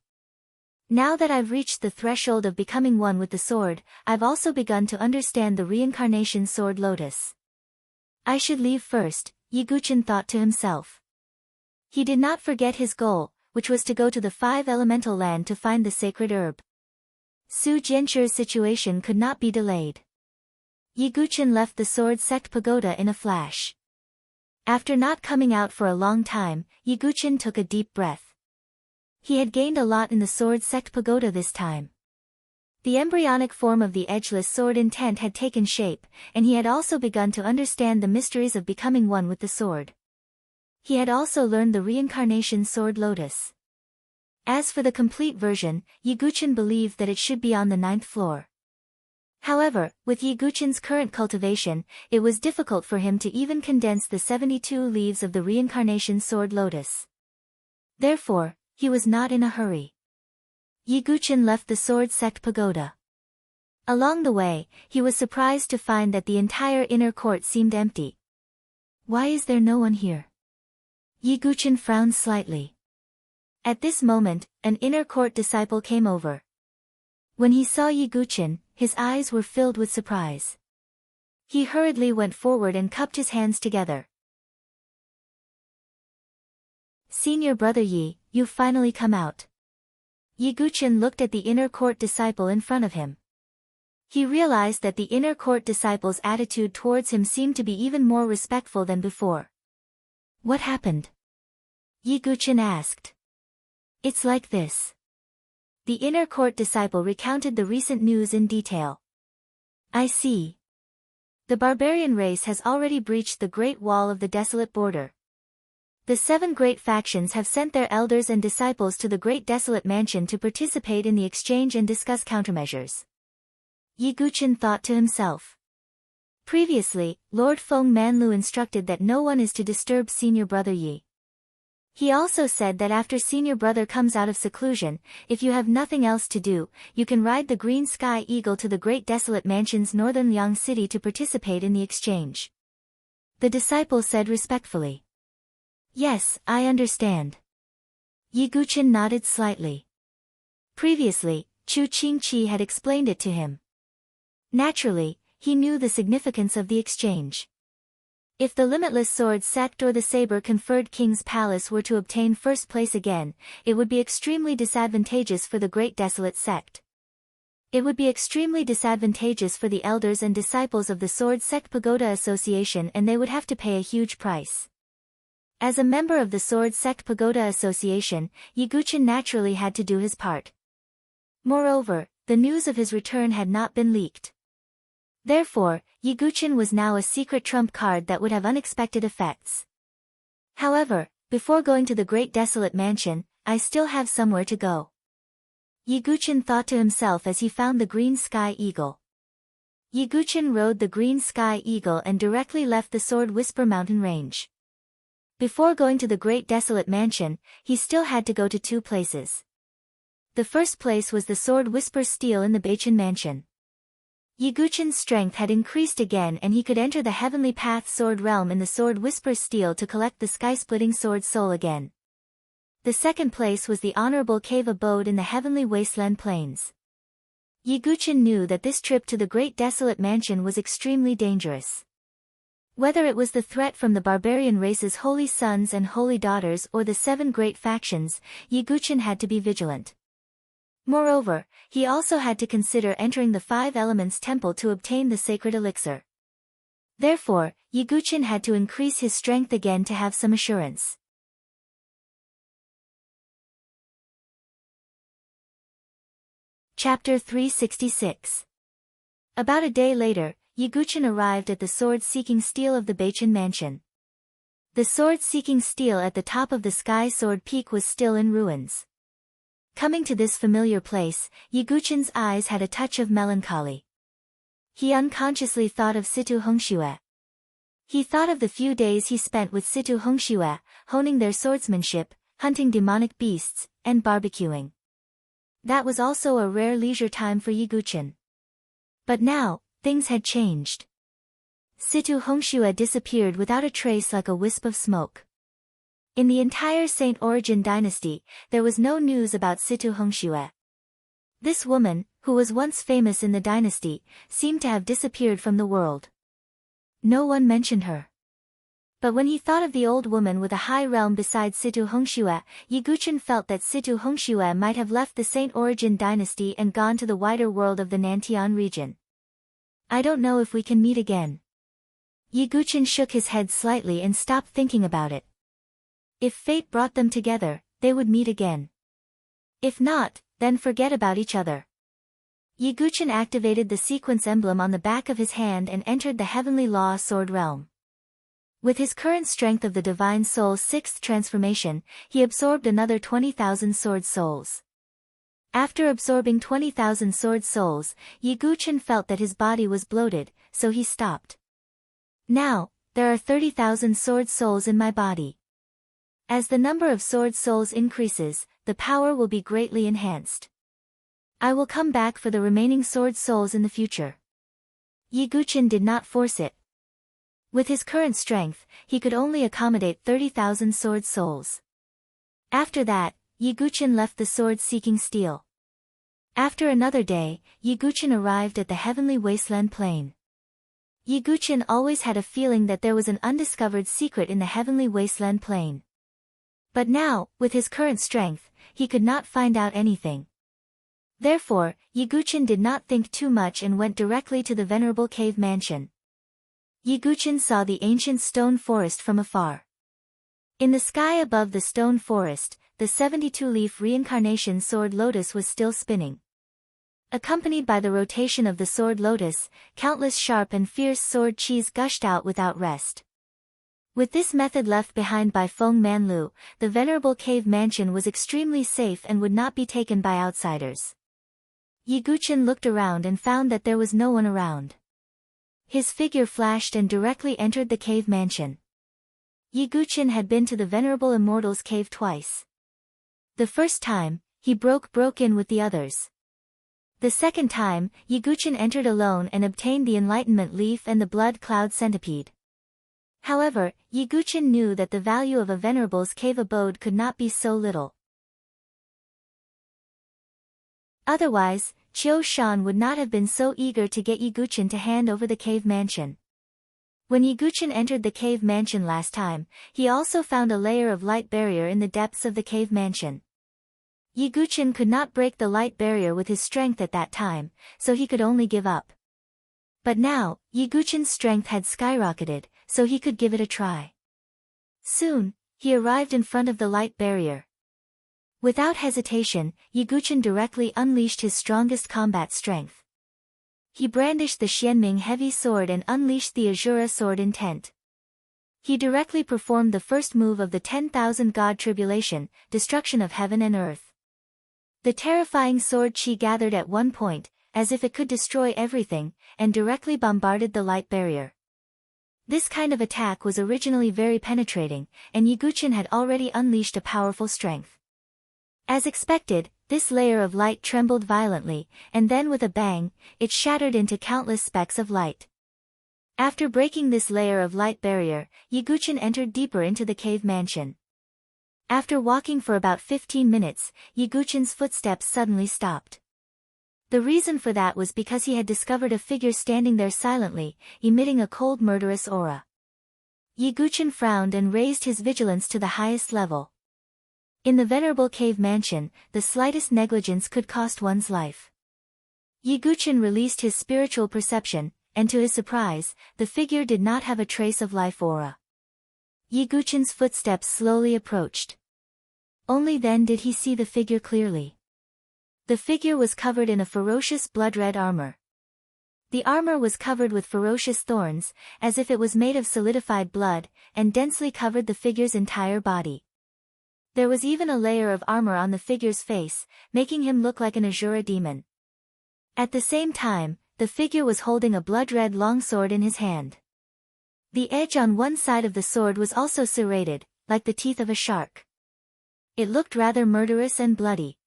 Now that I've reached the threshold of becoming one with the sword, I've also begun to understand the Reincarnation Sword Lotus. I should leave first, Yiguchin thought to himself. He did not forget his goal, which was to go to the 5 elemental land to find the sacred herb. Su Jianchu's situation could not be delayed. Yiguchin left the Sword Sect Pagoda in a flash. After not coming out for a long time, Yiguchin took a deep breath. He had gained a lot in the sword sect pagoda this time. The embryonic form of the edgeless sword intent had taken shape, and he had also begun to understand the mysteries of becoming one with the sword. He had also learned the reincarnation sword lotus. As for the complete version, Yiguchin believed that it should be on the 9th floor. However, with Yiguchin's current cultivation, it was difficult for him to even condense the 72 leaves of the reincarnation sword lotus. Therefore, he was not in a hurry. Yiguchin left the sword sect pagoda. Along the way, he was surprised to find that the entire inner court seemed empty. Why is there no one here? Yiguchin frowned slightly. At this moment, an inner court disciple came over. When he saw Yiguchin, his eyes were filled with surprise. He hurriedly went forward and cupped his hands together. "Senior brother Yi, you've finally come out." Yiguchin looked at the inner court disciple in front of him. He realized that the inner court disciple's attitude towards him seemed to be even more respectful than before. "What happened?" Yiguchin asked. "It's like this." The inner court disciple recounted the recent news in detail. "I see. The barbarian race has already breached the Great Wall of the Desolate Border. The 7 great factions have sent their elders and disciples to the Great Desolate Mansion to participate in the exchange and discuss countermeasures." Yiguchin thought to himself. Previously, Lord Feng Manlu instructed that no one is to disturb senior brother Yi. He also said that after senior brother comes out of seclusion, if you have nothing else to do, you can ride the Green Sky Eagle to the Great Desolate Mansion's northern Liang City to participate in the exchange. The disciple said respectfully. "Yes, I understand." Yiguchin nodded slightly. Previously, Chu Qingqi had explained it to him. Naturally, he knew the significance of the exchange. If the Limitless Sword sect or the Saber-conferred King's Palace were to obtain first place again, it would be extremely disadvantageous for the Great Desolate sect. It would be extremely disadvantageous for the elders and disciples of the Sword Sect Pagoda Association, and they would have to pay a huge price. As a member of the Sword Sect Pagoda Association, Yiguchin naturally had to do his part. Moreover, the news of his return had not been leaked. Therefore, Yiguchin was now a secret trump card that would have unexpected effects. However, before going to the Great Desolate Mansion, I still have somewhere to go. Yiguchin thought to himself as he found the Green Sky Eagle. Yiguchin rode the Green Sky Eagle and directly left the Sword Whisper mountain range. Before going to the Great Desolate Mansion, he still had to go to 2 places. The first place was the Sword Whisper Stele in the Bachin Mansion. Yiguchin's strength had increased again and he could enter the Heavenly Path Sword Realm in the Sword Whisper Stele to collect the Sky-Splitting Sword Soul again. The second place was the Honorable Cave Abode in the Heavenly Wasteland Plains. Yiguchin knew that this trip to the Great Desolate Mansion was extremely dangerous. Whether it was the threat from the barbarian race's holy sons and holy daughters or the 7 great factions, Yiguchin had to be vigilant. Moreover, he also had to consider entering the 5 Elements Temple to obtain the sacred elixir. Therefore, Yiguchin had to increase his strength again to have some assurance. Chapter 366. About a day later, Yiguchin arrived at the sword-seeking stele of the Bachin Mansion. The sword-seeking stele at the top of the Sky Sword Peak was still in ruins. Coming to this familiar place, Yiguchin's eyes had a touch of melancholy. He unconsciously thought of Situ Hongxue. He thought of the few days he spent with Situ Hongxue, honing their swordsmanship, hunting demonic beasts, and barbecuing. That was also a rare leisure time for Yiguchin. But now, things had changed. Situ Hongxue disappeared without a trace like a wisp of smoke. In the entire Saint Origin dynasty, there was no news about Situ Hongxue. This woman, who was once famous in the dynasty, seemed to have disappeared from the world. No one mentioned her. But when he thought of the old woman with a high realm beside Situ Hongxue, Yiguchin felt that Situ Hongxue might have left the Saint Origin dynasty and gone to the wider world of the Nantian region. "I don't know if we can meet again." Yiguchin shook his head slightly and stopped thinking about it. If fate brought them together, they would meet again. If not, then forget about each other. Yiguchin activated the sequence emblem on the back of his hand and entered the heavenly law sword realm. With his current strength of the Divine Soul's 6th transformation, he absorbed another 20,000 sword souls. After absorbing 20,000 sword souls, Yiguchin felt that his body was bloated, so he stopped. Now, there are 30,000 sword souls in my body. As the number of sword souls increases, the power will be greatly enhanced. I will come back for the remaining sword souls in the future. Yiguchin did not force it. With his current strength, he could only accommodate 30,000 sword souls. After that, Yiguchin left the sword-seeking steel. After another day, Yiguchin arrived at the heavenly wasteland plain. Yiguchin always had a feeling that there was an undiscovered secret in the heavenly wasteland plain. But now, with his current strength, he could not find out anything. Therefore, Yiguchin did not think too much and went directly to the venerable cave mansion. Yiguchin saw the ancient stone forest from afar. In the sky above the stone forest, the 72-leaf reincarnation sword lotus was still spinning. Accompanied by the rotation of the sword lotus, countless sharp and fierce sword qis gushed out without rest. With this method left behind by Feng Manlu, the venerable cave mansion was extremely safe and would not be taken by outsiders. Yiguchin looked around and found that there was no one around. His figure flashed and directly entered the cave mansion. Yiguchin had been to the venerable immortal's cave twice. The first time, he broke in with the others. The second time, Yiguchin entered alone and obtained the enlightenment leaf and the blood cloud centipede. However, Yiguchin knew that the value of a venerable's cave abode could not be so little. Otherwise, Qiu Shan would not have been so eager to get Yiguchin to hand over the cave mansion. When Yiguchin entered the cave mansion last time, he also found a layer of light barrier in the depths of the cave mansion. Yiguchin could not break the light barrier with his strength at that time, so he could only give up. But now, Yiguchin's strength had skyrocketed, so he could give it a try. Soon, he arrived in front of the light barrier. Without hesitation, Yiguchin directly unleashed his strongest combat strength. He brandished the Xianming heavy sword and unleashed the Azura sword intent. He directly performed the first move of the 10,000 God tribulation, destruction of heaven and earth. The terrifying sword qi gathered at one point, as if it could destroy everything, and directly bombarded the light barrier. This kind of attack was originally very penetrating, and Yiguchin had already unleashed a powerful strength. As expected, this layer of light trembled violently, and then with a bang, it shattered into countless specks of light. After breaking this layer of light barrier, Yiguchin entered deeper into the cave mansion. After walking for about 15 minutes, Yiguchin's footsteps suddenly stopped. The reason for that was because he had discovered a figure standing there silently, emitting a cold murderous aura. Yiguchin frowned and raised his vigilance to the highest level. In the venerable cave mansion, the slightest negligence could cost one's life. Yiguchin released his spiritual perception, and to his surprise, the figure did not have a trace of life aura. Yiguchin's footsteps slowly approached. Only then did he see the figure clearly. The figure was covered in a ferocious blood-red armor. The armor was covered with ferocious thorns, as if it was made of solidified blood, and densely covered the figure's entire body. There was even a layer of armor on the figure's face, making him look like an Azura demon. At the same time, the figure was holding a blood-red longsword in his hand. The edge on one side of the sword was also serrated, like the teeth of a shark. It looked rather murderous and bloody.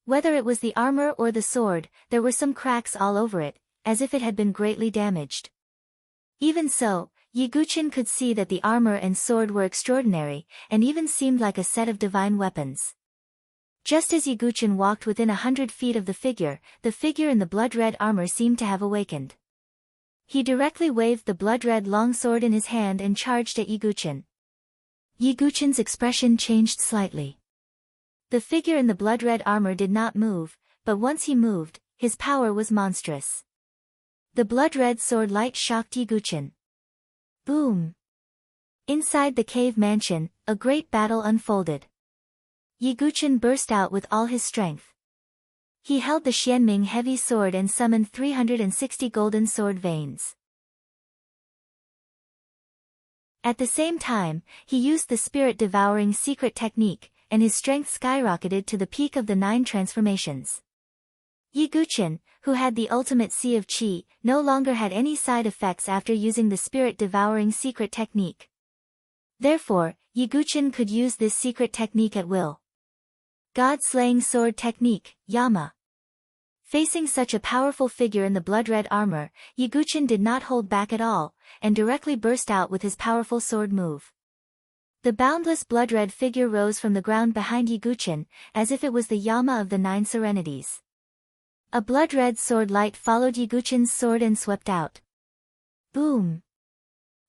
Whether it was the armor or the sword, there were some cracks all over it, as if it had been greatly damaged. Even so, Yiguchin could see that the armor and sword were extraordinary, and even seemed like a set of divine weapons. Just as Yiguchin walked within 100 feet of the figure in the blood-red armor seemed to have awakened. He directly waved the blood-red longsword in his hand and charged at Yiguchin. Yiguchin's expression changed slightly. The figure in the blood-red armor did not move, but once he moved, his power was monstrous. The blood-red sword light shocked Yiguchin. Boom! Inside the cave mansion, a great battle unfolded. Yiguchen burst out with all his strength. He held the Xianming heavy sword and summoned 360 golden sword veins. At the same time, he used the spirit-devouring secret technique, and his strength skyrocketed to the peak of the 9 transformations. Yiguchen, who had the ultimate sea of qi, no longer had any side effects after using the spirit-devouring secret technique. Therefore, Yiguchen could use this secret technique at will. God-slaying sword technique, Yama. Facing such a powerful figure in the blood-red armor, Yiguchen did not hold back at all, and directly burst out with his powerful sword move. The boundless blood-red figure rose from the ground behind Yiguchen, as if it was the Yama of the 9 serenities. A blood-red sword light followed Yiguchen's sword and swept out. Boom!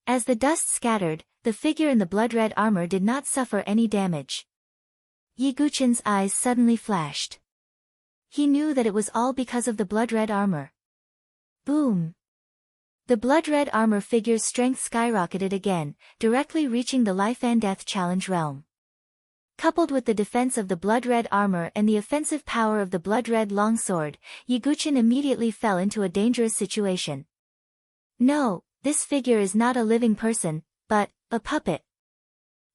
As the dust scattered, the figure in the blood-red armor did not suffer any damage. Yiguchen's eyes suddenly flashed. He knew that it was all because of the blood-red armor. Boom! The blood-red armor figure's strength skyrocketed again, directly reaching the life and death challenge realm. Coupled with the defense of the blood-red armor and the offensive power of the blood-red longsword, Yiguchen immediately fell into a dangerous situation. No, this figure is not a living person, but a puppet.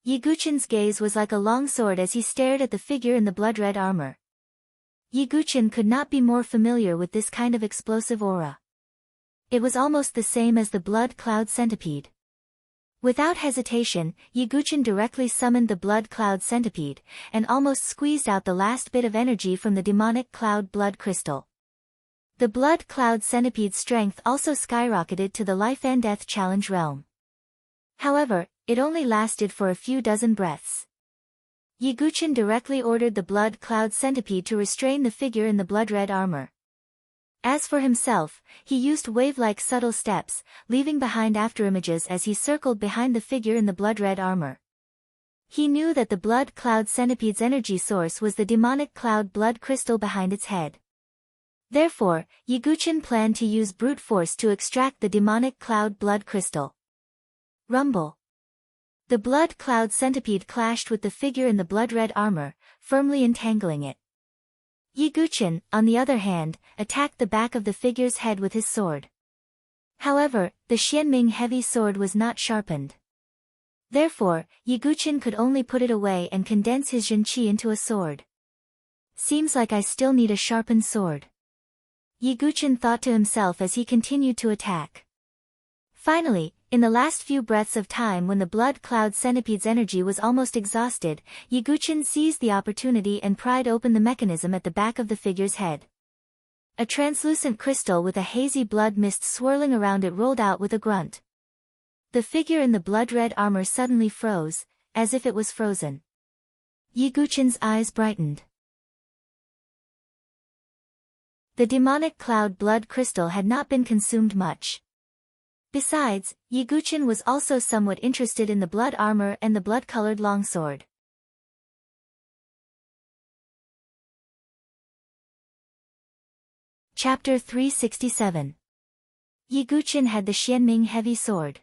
Yiguchen's gaze was like a long sword as he stared at the figure in the blood-red armor. Yiguchen could not be more familiar with this kind of explosive aura. It was almost the same as the blood cloud centipede. Without hesitation, Yiguchen directly summoned the blood cloud centipede, and almost squeezed out the last bit of energy from the demonic cloud blood crystal. The blood cloud centipede's strength also skyrocketed to the life and death challenge realm. However, it only lasted for a few dozen breaths. Yiguchen directly ordered the blood cloud centipede to restrain the figure in the blood-red armor. As for himself, he used wave-like subtle steps, leaving behind afterimages as he circled behind the figure in the blood-red armor. He knew that the blood cloud centipede's energy source was the demonic cloud blood crystal behind its head. Therefore, Yiguchen planned to use brute force to extract the demonic cloud blood crystal. Rumble. The blood cloud centipede clashed with the figure in the blood-red armor, firmly entangling it. Yiguchen, on the other hand, attacked the back of the figure's head with his sword. However, the Xianming heavy sword was not sharpened. Therefore, Yiguchen could only put it away and condense his Zhenqi into a sword. Seems like I still need a sharpened sword. Yiguchen thought to himself as he continued to attack. Finally, in the last few breaths of time when the blood cloud centipede's energy was almost exhausted, Yiguchen seized the opportunity and pried open the mechanism at the back of the figure's head. A translucent crystal with a hazy blood mist swirling around it rolled out with a grunt. The figure in the blood-red armor suddenly froze, as if it was frozen. Yiguchen's eyes brightened. The demonic cloud blood crystal had not been consumed much. Besides, Yiguchen was also somewhat interested in the blood armor and the blood-colored longsword. Chapter 367. Yiguchen had the Xianming heavy sword.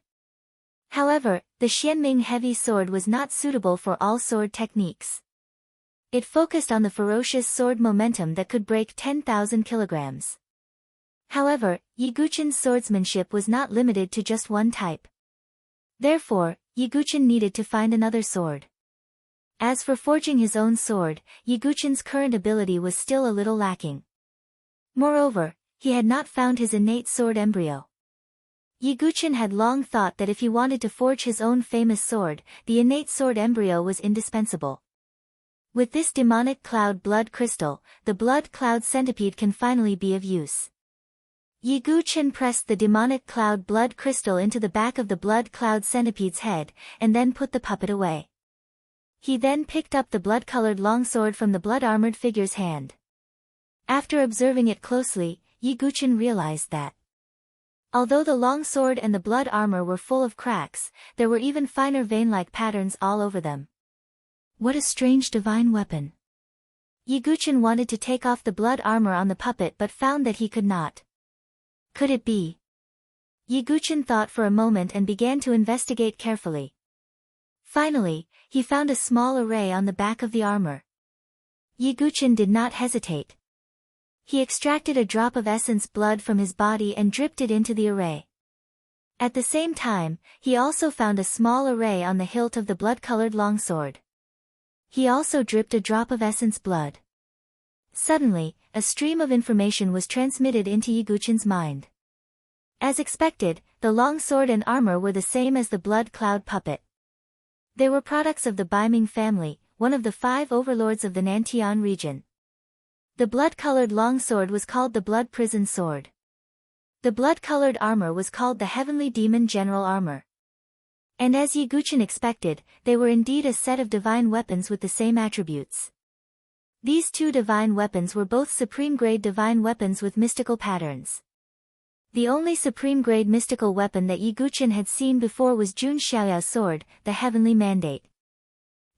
However, the Xianming heavy sword was not suitable for all sword techniques. It focused on the ferocious sword momentum that could break 10,000 kilograms. However, Yiguchen's swordsmanship was not limited to just one type. Therefore, Yiguchen needed to find another sword. As for forging his own sword, Yiguchen's current ability was still a little lacking. Moreover, he had not found his innate sword embryo. Yiguchen had long thought that if he wanted to forge his own famous sword, the innate sword embryo was indispensable. With this demonic cloud blood crystal, the blood cloud centipede can finally be of use. Yiguchen pressed the demonic cloud blood crystal into the back of the blood cloud centipede's head, and then put the puppet away. He then picked up the blood-colored longsword from the blood-armored figure's hand. After observing it closely, Yiguchen realized that, although the longsword and the blood armor were full of cracks, there were even finer vein-like patterns all over them. What a strange divine weapon! Yiguchen wanted to take off the blood armor on the puppet but found that he could not. Could it be? Yiguchen thought for a moment and began to investigate carefully. Finally, he found a small array on the back of the armor. Yiguchen did not hesitate. He extracted a drop of essence blood from his body and dripped it into the array. At the same time, he also found a small array on the hilt of the blood-colored longsword. He also dripped a drop of essence blood. Suddenly, a stream of information was transmitted into Yiguchen's mind. As expected, the longsword and armor were the same as the blood cloud puppet. They were products of the Baiming family, one of the 5 overlords of the Nantian region. The blood-colored longsword was called the Blood Prison Sword. The blood-colored armor was called the Heavenly Demon General Armor. And as Yiguchen expected, they were indeed a set of divine weapons with the same attributes. These 2 divine weapons were both supreme-grade divine weapons with mystical patterns. The only supreme-grade mystical weapon that Yiguchen had seen before was Jun Xiaoyao's sword, the Heavenly Mandate.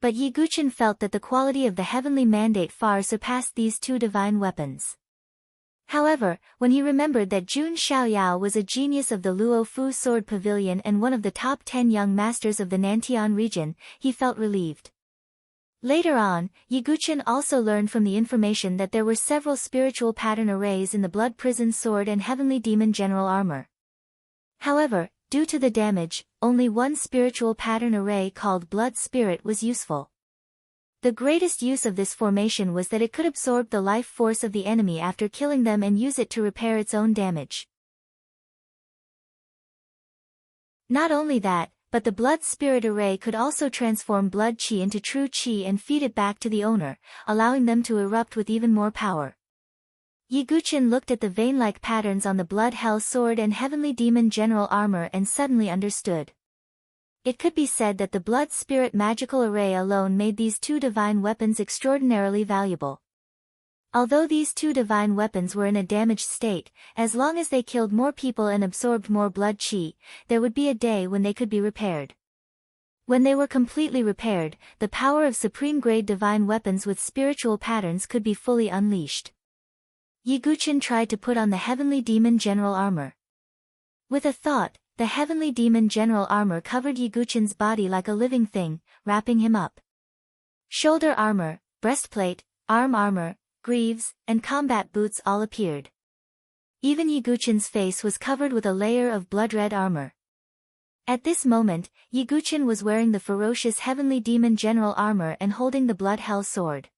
But Yiguchen felt that the quality of the Heavenly Mandate far surpassed these 2 divine weapons. However, when he remembered that Jun Xiaoyao was a genius of the Luo Fu Sword Pavilion and one of the top 10 young masters of the Nantian region, he felt relieved. Later on, Yiguchen also learned from the information that there were several spiritual pattern arrays in the Blood Prison Sword and Heavenly Demon General Armor. However, due to the damage, only one spiritual pattern array called Blood Spirit was useful. The greatest use of this formation was that it could absorb the life force of the enemy after killing them and use it to repair its own damage. Not only that, but the Blood Spirit array could also transform blood qi into true qi and feed it back to the owner, allowing them to erupt with even more power. Yiguchen looked at the vein-like patterns on the Blood Hell Sword and Heavenly Demon General Armor and suddenly understood. It could be said that the Blood Spirit magical array alone made these 2 divine weapons extraordinarily valuable. Although these 2 divine weapons were in a damaged state, as long as they killed more people and absorbed more blood qi, there would be a day when they could be repaired. When they were completely repaired, the power of supreme-grade divine weapons with spiritual patterns could be fully unleashed. Yiguchen tried to put on the Heavenly Demon General Armor. With a thought, the Heavenly Demon General Armor covered Yiguchen's body like a living thing, wrapping him up. Shoulder armor, breastplate, arm armor, greaves, and combat boots all appeared. Even Yiguchen's face was covered with a layer of blood-red armor. At this moment, Yiguchen was wearing the ferocious Heavenly Demon General Armor and holding the Blood Hell Sword.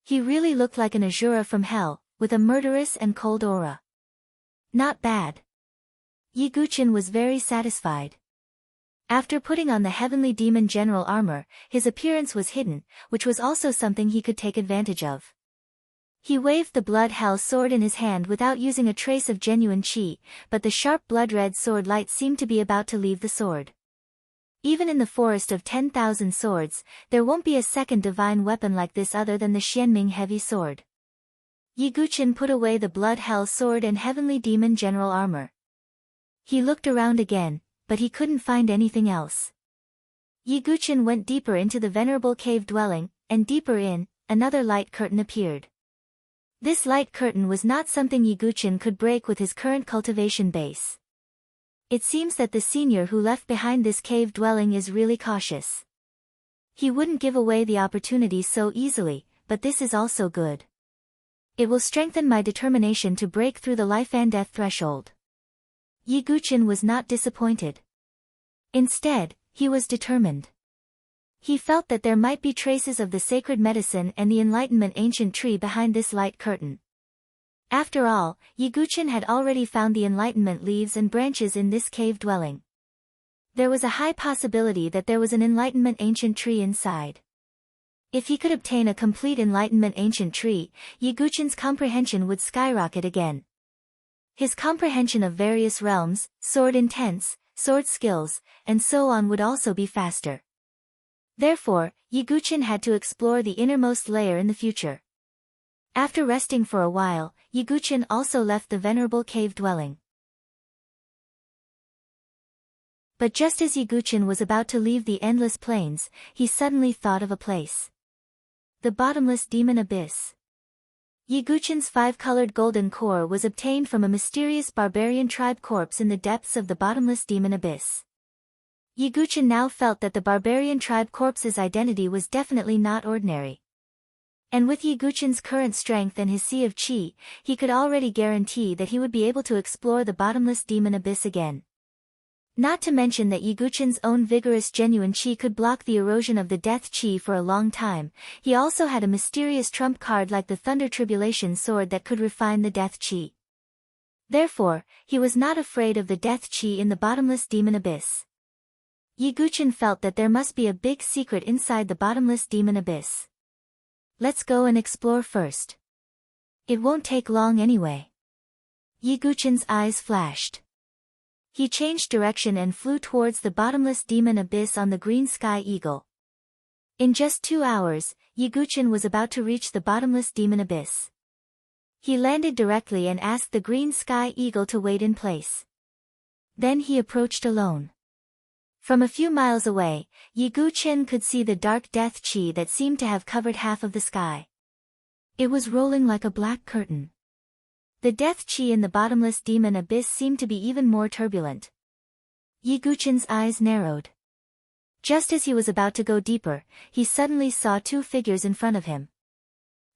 He really looked like an Asura from hell, with a murderous and cold aura. Not bad. Yiguchen was very satisfied. After putting on the Heavenly Demon General Armor, his appearance was hidden, which was also something he could take advantage of. He waved the Blood Hell Sword in his hand without using a trace of genuine qi, but the sharp blood-red sword light seemed to be about to leave the sword. Even in the forest of 10,000 swords, there won't be a second divine weapon like this other than the Xianming Heavy Sword. Yiguchen put away the Blood Hell Sword and Heavenly Demon General Armor. He looked around again, but he couldn't find anything else. Yiguchen went deeper into the venerable cave dwelling, and deeper in, another light curtain appeared. This light curtain was not something Yiguchen could break with his current cultivation base. It seems that the senior who left behind this cave dwelling is really cautious. He wouldn't give away the opportunity so easily, but this is also good. It will strengthen my determination to break through the life and death threshold. Yiguchen was not disappointed. Instead, he was determined. He felt that there might be traces of the sacred medicine and the enlightenment ancient tree behind this light curtain. After all, Yiguchen had already found the enlightenment leaves and branches in this cave dwelling. There was a high possibility that there was an enlightenment ancient tree inside. If he could obtain a complete enlightenment ancient tree, Yiguchen's comprehension would skyrocket again. His comprehension of various realms, sword intents, sword skills, and so on would also be faster. Therefore, Yiguchen had to explore the innermost layer in the future. After resting for a while, Yiguchen also left the venerable cave dwelling. But just as Yiguchen was about to leave the endless plains, he suddenly thought of a place. The bottomless demon abyss. Yiguchen's 5-colored golden core was obtained from a mysterious barbarian tribe corpse in the depths of the bottomless demon abyss. Yiguchen now felt that the barbarian tribe corpse's identity was definitely not ordinary. And with Yiguchen's current strength and his sea of chi, he could already guarantee that he would be able to explore the bottomless demon abyss again. Not to mention that Yiguchen's own vigorous genuine chi could block the erosion of the death chi for a long time. He also had a mysterious trump card like the Thunder Tribulation sword that could refine the death chi. Therefore, he was not afraid of the death chi in the bottomless demon abyss. Yiguchen felt that there must be a big secret inside the bottomless demon abyss. Let's go and explore first. It won't take long anyway. Yiguchen's eyes flashed. He changed direction and flew towards the bottomless demon abyss on the green sky eagle. In just 2 hours, Yiguchen was about to reach the bottomless demon abyss. He landed directly and asked the green sky eagle to wait in place. Then he approached alone. From a few miles away, Yiguchen could see the dark death chi that seemed to have covered half of the sky. It was rolling like a black curtain. The death chi in the bottomless demon abyss seemed to be even more turbulent. Yiguchen's eyes narrowed. Just as he was about to go deeper, he suddenly saw 2 figures in front of him.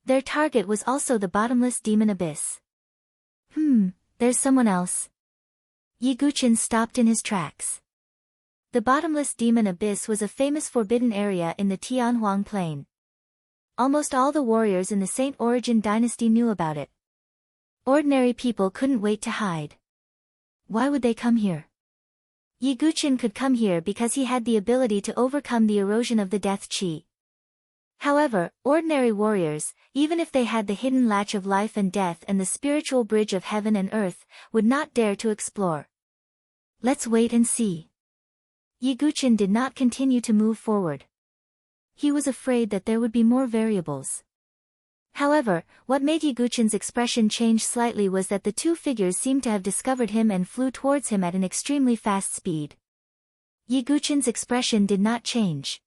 Their target was also the bottomless demon abyss. There's someone else. Yiguchen stopped in his tracks. The bottomless demon abyss was a famous forbidden area in the Tianhuang Plain. Almost all the warriors in the Saint Origin dynasty knew about it. Ordinary people couldn't wait to hide. Why would they come here? Yiguchen could come here because he had the ability to overcome the erosion of the death chi. However, ordinary warriors, even if they had the hidden latch of life and death and the spiritual bridge of heaven and earth, would not dare to explore. Let's wait and see. Yiguchen did not continue to move forward. He was afraid that there would be more variables. However, what made Yiguchen's expression change slightly was that the 2 figures seemed to have discovered him and flew towards him at an extremely fast speed. Yiguchen's expression did not change.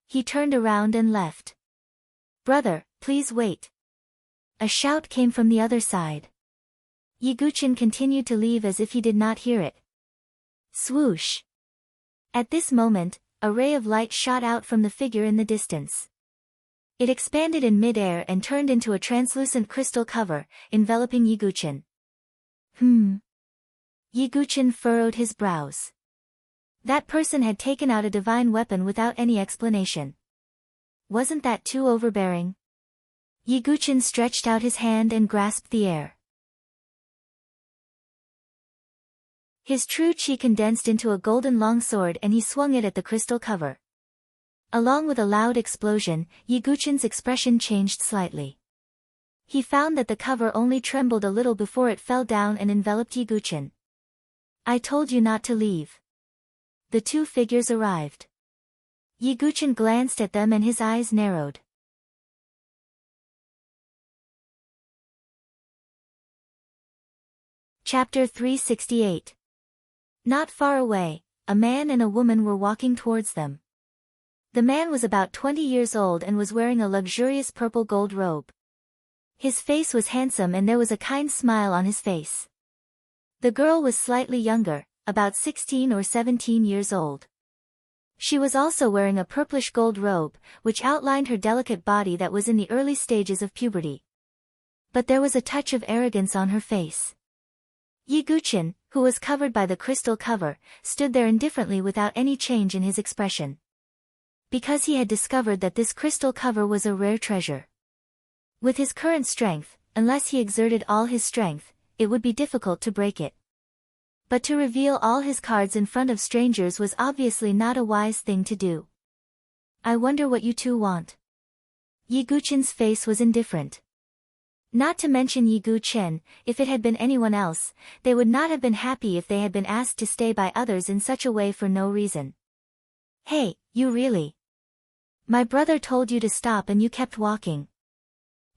He turned around and left. "Brother, please wait." A shout came from the other side. Yiguchen continued to leave as if he did not hear it. Swoosh! At this moment, a ray of light shot out from the figure in the distance. It expanded in mid-air and turned into a translucent crystal cover, enveloping Yiguchen. Yiguchen furrowed his brows. That person had taken out a divine weapon without any explanation. Wasn't that too overbearing? Yiguchen stretched out his hand and grasped the air. His true chi condensed into a golden longsword and he swung it at the crystal cover. Along with a loud explosion, Yiguchen's expression changed slightly. He found that the cover only trembled a little before it fell down and enveloped Yiguchen. "I told you not to leave." The 2 figures arrived. Yiguchen glanced at them and his eyes narrowed. Chapter 368. Not far away, a man and a woman were walking towards them. The man was about 20 years old and was wearing a luxurious purple gold robe. His face was handsome and there was a kind smile on his face. The girl was slightly younger, about 16 or 17 years old. She was also wearing a purplish gold robe, which outlined her delicate body that was in the early stages of puberty. But there was a touch of arrogance on her face. Yiguchen, who was covered by the crystal cover, stood there indifferently without any change in his expression. Because he had discovered that this crystal cover was a rare treasure. With his current strength, unless he exerted all his strength, it would be difficult to break it. But to reveal all his cards in front of strangers was obviously not a wise thing to do. "I wonder what you 2 want." Yiguchen's face was indifferent. Not to mention Yiguchen, if it had been anyone else, they would not have been happy if they had been asked to stay by others in such a way for no reason. "Hey, you really? My brother told you to stop and you kept walking.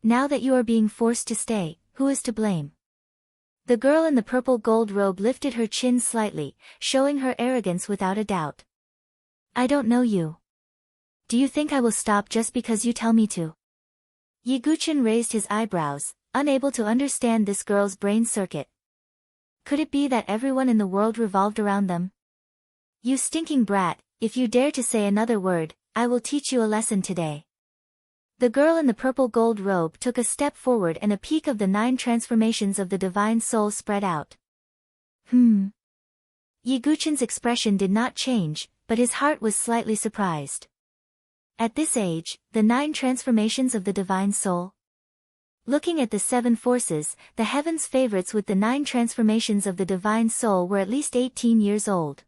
Now that you are being forced to stay, who is to blame?" The girl in the purple gold robe lifted her chin slightly, showing her arrogance without a doubt. "I don't know you. Do you think I will stop just because you tell me to?" Yiguchen raised his eyebrows, unable to understand this girl's brain circuit. Could it be that everyone in the world revolved around them? "You stinking brat, if you dare to say another word, I will teach you a lesson today." The girl in the purple gold robe took a step forward and a peak of the 9 transformations of the divine soul spread out. Yiguchen's expression did not change, but his heart was slightly surprised. At this age, the 9 transformations of the divine soul? Looking at the 7 forces, the heaven's favorites with the 9 transformations of the divine soul were at least 18 years old.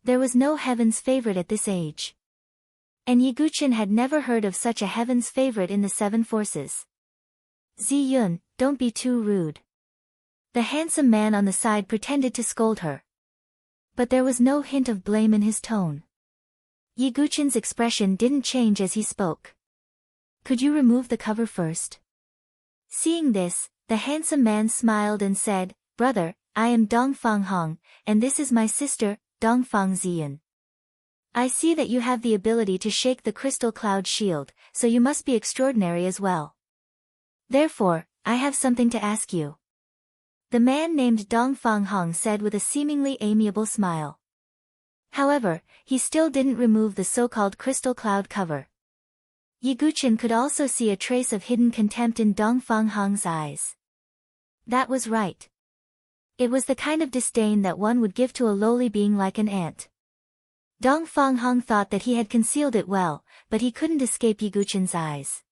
There was no heaven's favorite at this age. And Yiguchen had never heard of such a heaven's favorite in the 7 forces. Ziyun, don't be too rude. The handsome man on the side pretended to scold her. But there was no hint of blame in his tone. Yiguchen's expression didn't change as he spoke. Could you remove the cover first? Seeing this, the handsome man smiled and said, Brother, I am Dongfang Hong, and this is my sister, Dongfang Ziyun. I see that you have the ability to shake the crystal cloud shield, so you must be extraordinary as well. Therefore, I have something to ask you. The man named Dongfang Hong said with a seemingly amiable smile. However, he still didn't remove the so-called crystal cloud cover. Yiguchen could also see a trace of hidden contempt in Dongfang Hong's eyes. That was right. It was the kind of disdain that one would give to a lowly being like an ant. Dongfang Hong thought that he had concealed it well, but he couldn't escape Yiguchen's eyes.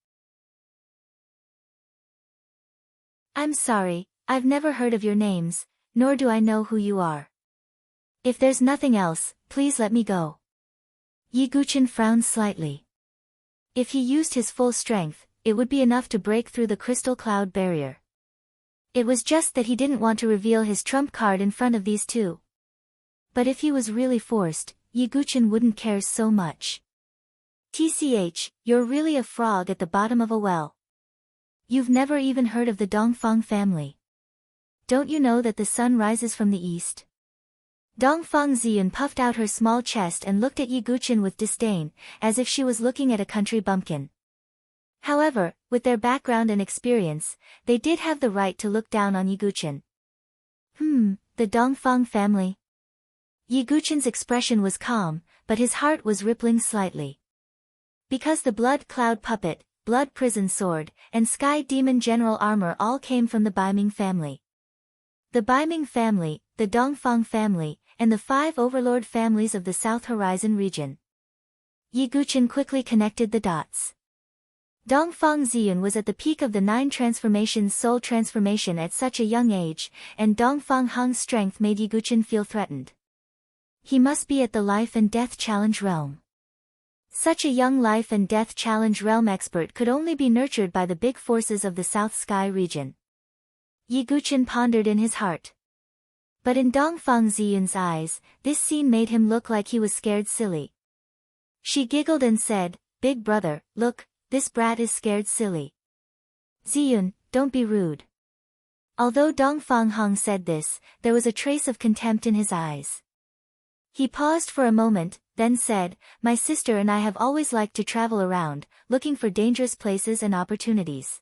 I'm sorry, I've never heard of your names, nor do I know who you are. If there's nothing else, please let me go. Yiguchen frowned slightly. If he used his full strength, it would be enough to break through the crystal cloud barrier. It was just that he didn't want to reveal his trump card in front of these two. But if he was really forced, Yiguchen wouldn't care so much. TCH, you're really a frog at the bottom of a well. You've never even heard of the Dongfang family. Don't you know that the sun rises from the east? Dongfang Ziyun puffed out her small chest and looked at Yiguchen with disdain, as if she was looking at a country bumpkin. However, with their background and experience, they did have the right to look down on Yiguchen. The Dongfang family? Yiguchen's expression was calm, but his heart was rippling slightly. Because the blood cloud puppet, blood prison sword, and sky demon general armor all came from the Baiming family. The Baiming family, the Dongfang family, and the 5 overlord families of the South Horizon region. Yiguchen quickly connected the dots. Dongfang Ziyun was at the peak of the 9 transformations soul transformation at such a young age, and Dongfang Hong's strength made Yiguchen feel threatened. He must be at the life and death challenge realm. Such a young life and death challenge realm expert could only be nurtured by the big forces of the South Sky region. Yiguchen pondered in his heart. But in Dongfang Ziyun's eyes, this scene made him look like he was scared silly. She giggled and said, Big brother, look, this brat is scared silly. Ziyun, don't be rude. Although Dongfang Hong said this, there was a trace of contempt in his eyes. He paused for a moment, then said, My sister and I have always liked to travel around, looking for dangerous places and opportunities.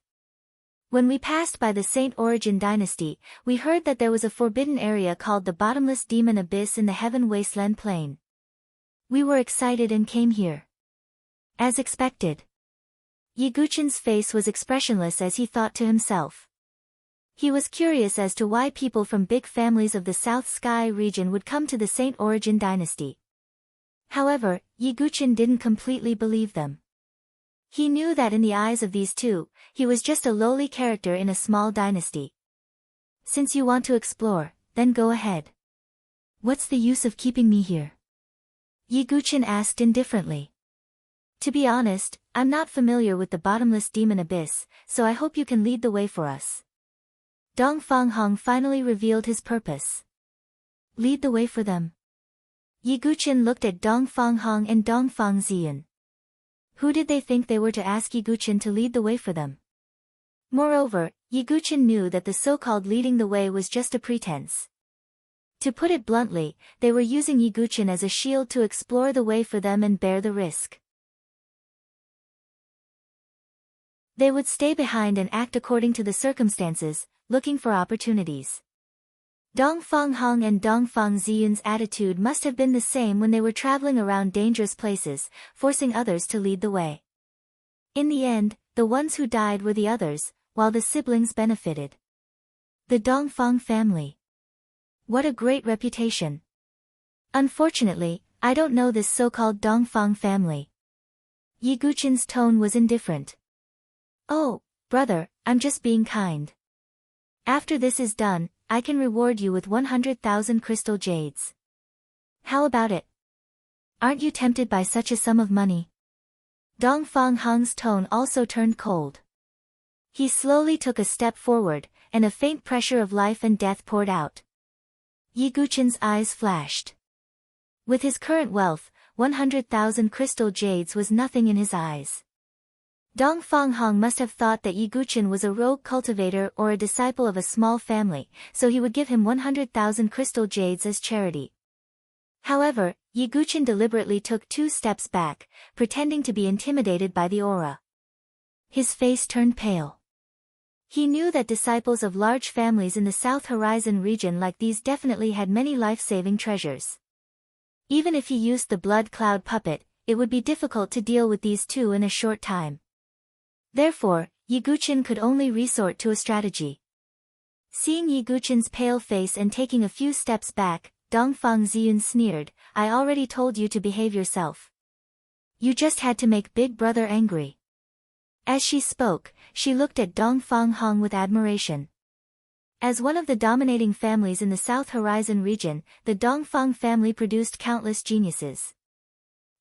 When we passed by the Saint Origin dynasty, we heard that there was a forbidden area called the Bottomless Demon Abyss in the Heaven Wasteland Plain. We were excited and came here. As expected. Yiguchen's face was expressionless as he thought to himself. He was curious as to why people from big families of the South Sky region would come to the Saint Origin dynasty. However, Yiguchen didn't completely believe them. He knew that in the eyes of these two, he was just a lowly character in a small dynasty. Since you want to explore, then go ahead. What's the use of keeping me here? Yiguchen asked indifferently. To be honest, I'm not familiar with the Bottomless Demon Abyss, so I hope you can lead the way for us. Dongfang Hong finally revealed his purpose. Lead the way for them. Yiguchen looked at Dongfang Hong and Dongfang Ziyun. Who did they think they were to ask Yiguchen to lead the way for them? Moreover, Yiguchen knew that the so-called leading the way was just a pretense. To put it bluntly, they were using Yiguchen as a shield to explore the way for them and bear the risk. They would stay behind and act according to the circumstances, looking for opportunities. Dongfang Hong and Dongfang Ziyun's attitude must have been the same when they were traveling around dangerous places, forcing others to lead the way. In the end, the ones who died were the others, while the siblings benefited. The Dongfang family. What a great reputation. Unfortunately, I don't know this so-called Dongfang family. Yi Guqin's tone was indifferent. Oh, brother, I'm just being kind. After this is done, I can reward you with 100,000 crystal jades. How about it? Aren't you tempted by such a sum of money? Dongfang Hong's tone also turned cold. He slowly took a step forward, and a faint pressure of life and death poured out. Yi Guqin's eyes flashed. With his current wealth, 100,000 crystal jades was nothing in his eyes. Dongfang Hong must have thought that Yi Guqin was a rogue cultivator or a disciple of a small family, so he would give him 100,000 crystal jades as charity. However, Yi Guqin deliberately took 2 steps back, pretending to be intimidated by the aura. His face turned pale. He knew that disciples of large families in the South Horizon region like these definitely had many life-saving treasures. Even if he used the blood cloud puppet, it would be difficult to deal with these two in a short time. Therefore, Yi Guqin could only resort to a strategy. Seeing Yi Guqin's pale face and taking a few steps back, Dongfang Ziyun sneered, I already told you to behave yourself. You just had to make Big Brother angry. As she spoke, she looked at Dongfang Hong with admiration. As one of the dominating families in the South Horizon region, the Dongfang family produced countless geniuses.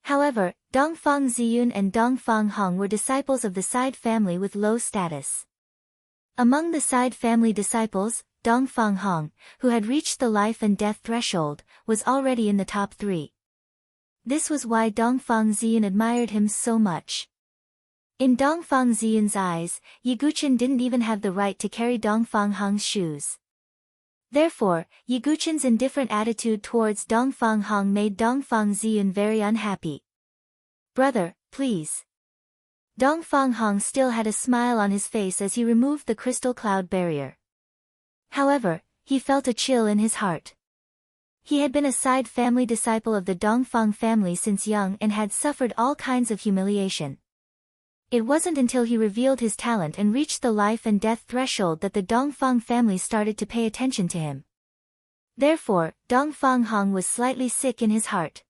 However, Dongfang Ziyun and Dongfang Hong were disciples of the Side family with low status. Among the Side family disciples, Dongfang Hong, who had reached the life and death threshold, was already in the top 3. This was why Dongfang Ziyun admired him so much. In Dongfang Ziyun's eyes, Yi Guqin didn't even have the right to carry Dongfang Hong's shoes. Therefore, Yi Guqin's indifferent attitude towards Dongfang Hong made Dongfang Ziyun very unhappy. Brother, please. Dongfang Hong still had a smile on his face as he removed the crystal cloud barrier. However, he felt a chill in his heart. He had been a Side family disciple of the Dongfang family since young and had suffered all kinds of humiliation. It wasn't until he revealed his talent and reached the life and death threshold that the Dongfang family started to pay attention to him. Therefore, Dongfang Hong was slightly sick in his heart.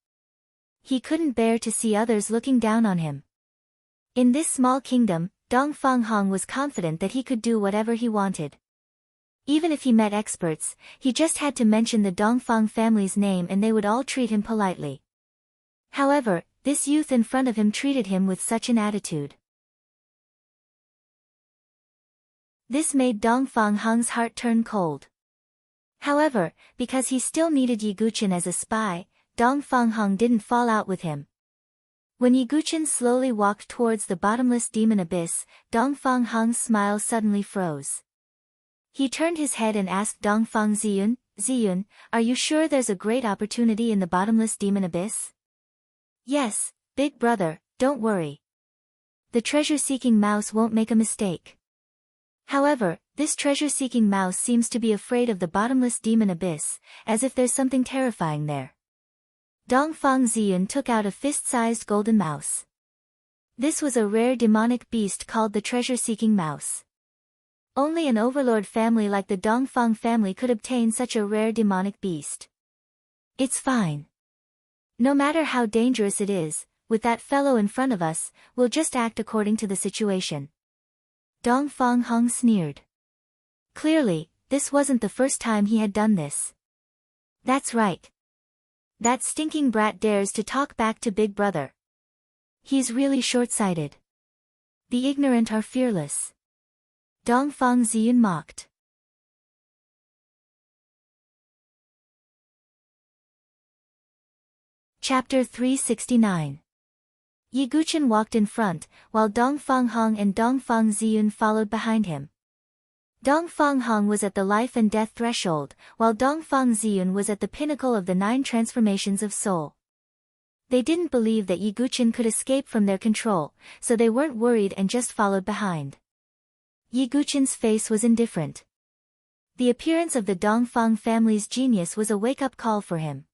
He couldn't bear to see others looking down on him. In this small kingdom, Dongfang Hong was confident that he could do whatever he wanted. Even if he met experts, he just had to mention the Dongfang family's name and they would all treat him politely. However, this youth in front of him treated him with such an attitude. This made Dongfang Hong's heart turn cold. However, because he still needed Yi Guqin as a spy, Dongfang Hong didn't fall out with him. When Yi Guqin slowly walked towards the bottomless demon abyss, Dongfang Hong's smile suddenly froze. He turned his head and asked Dongfang Ziyun, Ziyun, are you sure there's a great opportunity in the bottomless demon abyss? Yes, big brother, don't worry. The treasure-seeking mouse won't make a mistake. However, this treasure-seeking mouse seems to be afraid of the bottomless demon abyss, as if there's something terrifying there. Dongfang Ziyun took out a fist-sized golden mouse. This was a rare demonic beast called the treasure-seeking mouse. Only an overlord family like the Dongfang family could obtain such a rare demonic beast. It's fine. No matter how dangerous it is, with that fellow in front of us, we'll just act according to the situation. Dongfang Hong sneered. Clearly, this wasn't the first time he had done this. That's right. That stinking brat dares to talk back to Big Brother. He's really short-sighted. The ignorant are fearless. Dongfang Ziyun mocked. Chapter 369. Yi Guqin walked in front, while Dongfang Hong and Dongfang Ziyun followed behind him. Dongfang Hong was at the life and death threshold, while Dongfang Ziyun was at the pinnacle of the 9 transformations of soul. They didn't believe that Yi Guqin could escape from their control, so they weren't worried and just followed behind. Yi Guqin's face was indifferent. The appearance of the Dongfang family's genius was a wake-up call for him.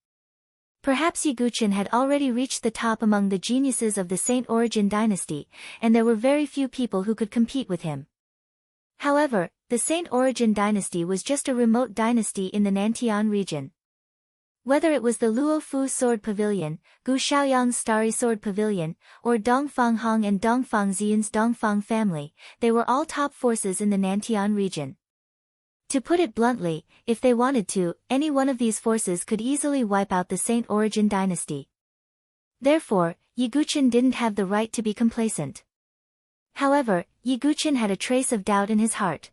Perhaps Yiguchen had already reached the top among the geniuses of the Saint Origin dynasty, and there were very few people who could compete with him. However, the Saint Origin dynasty was just a remote dynasty in the Nantian region. Whether it was the Luofu Sword Pavilion, Gu Xiaoyang's Starry Sword Pavilion, or Dongfang Hong and Dongfang Xian's Dongfang family, they were all top forces in the Nantian region. To put it bluntly, if they wanted to, any one of these forces could easily wipe out the Saint Origin dynasty. Therefore, Yiguchen didn't have the right to be complacent. However, Yiguchen had a trace of doubt in his heart.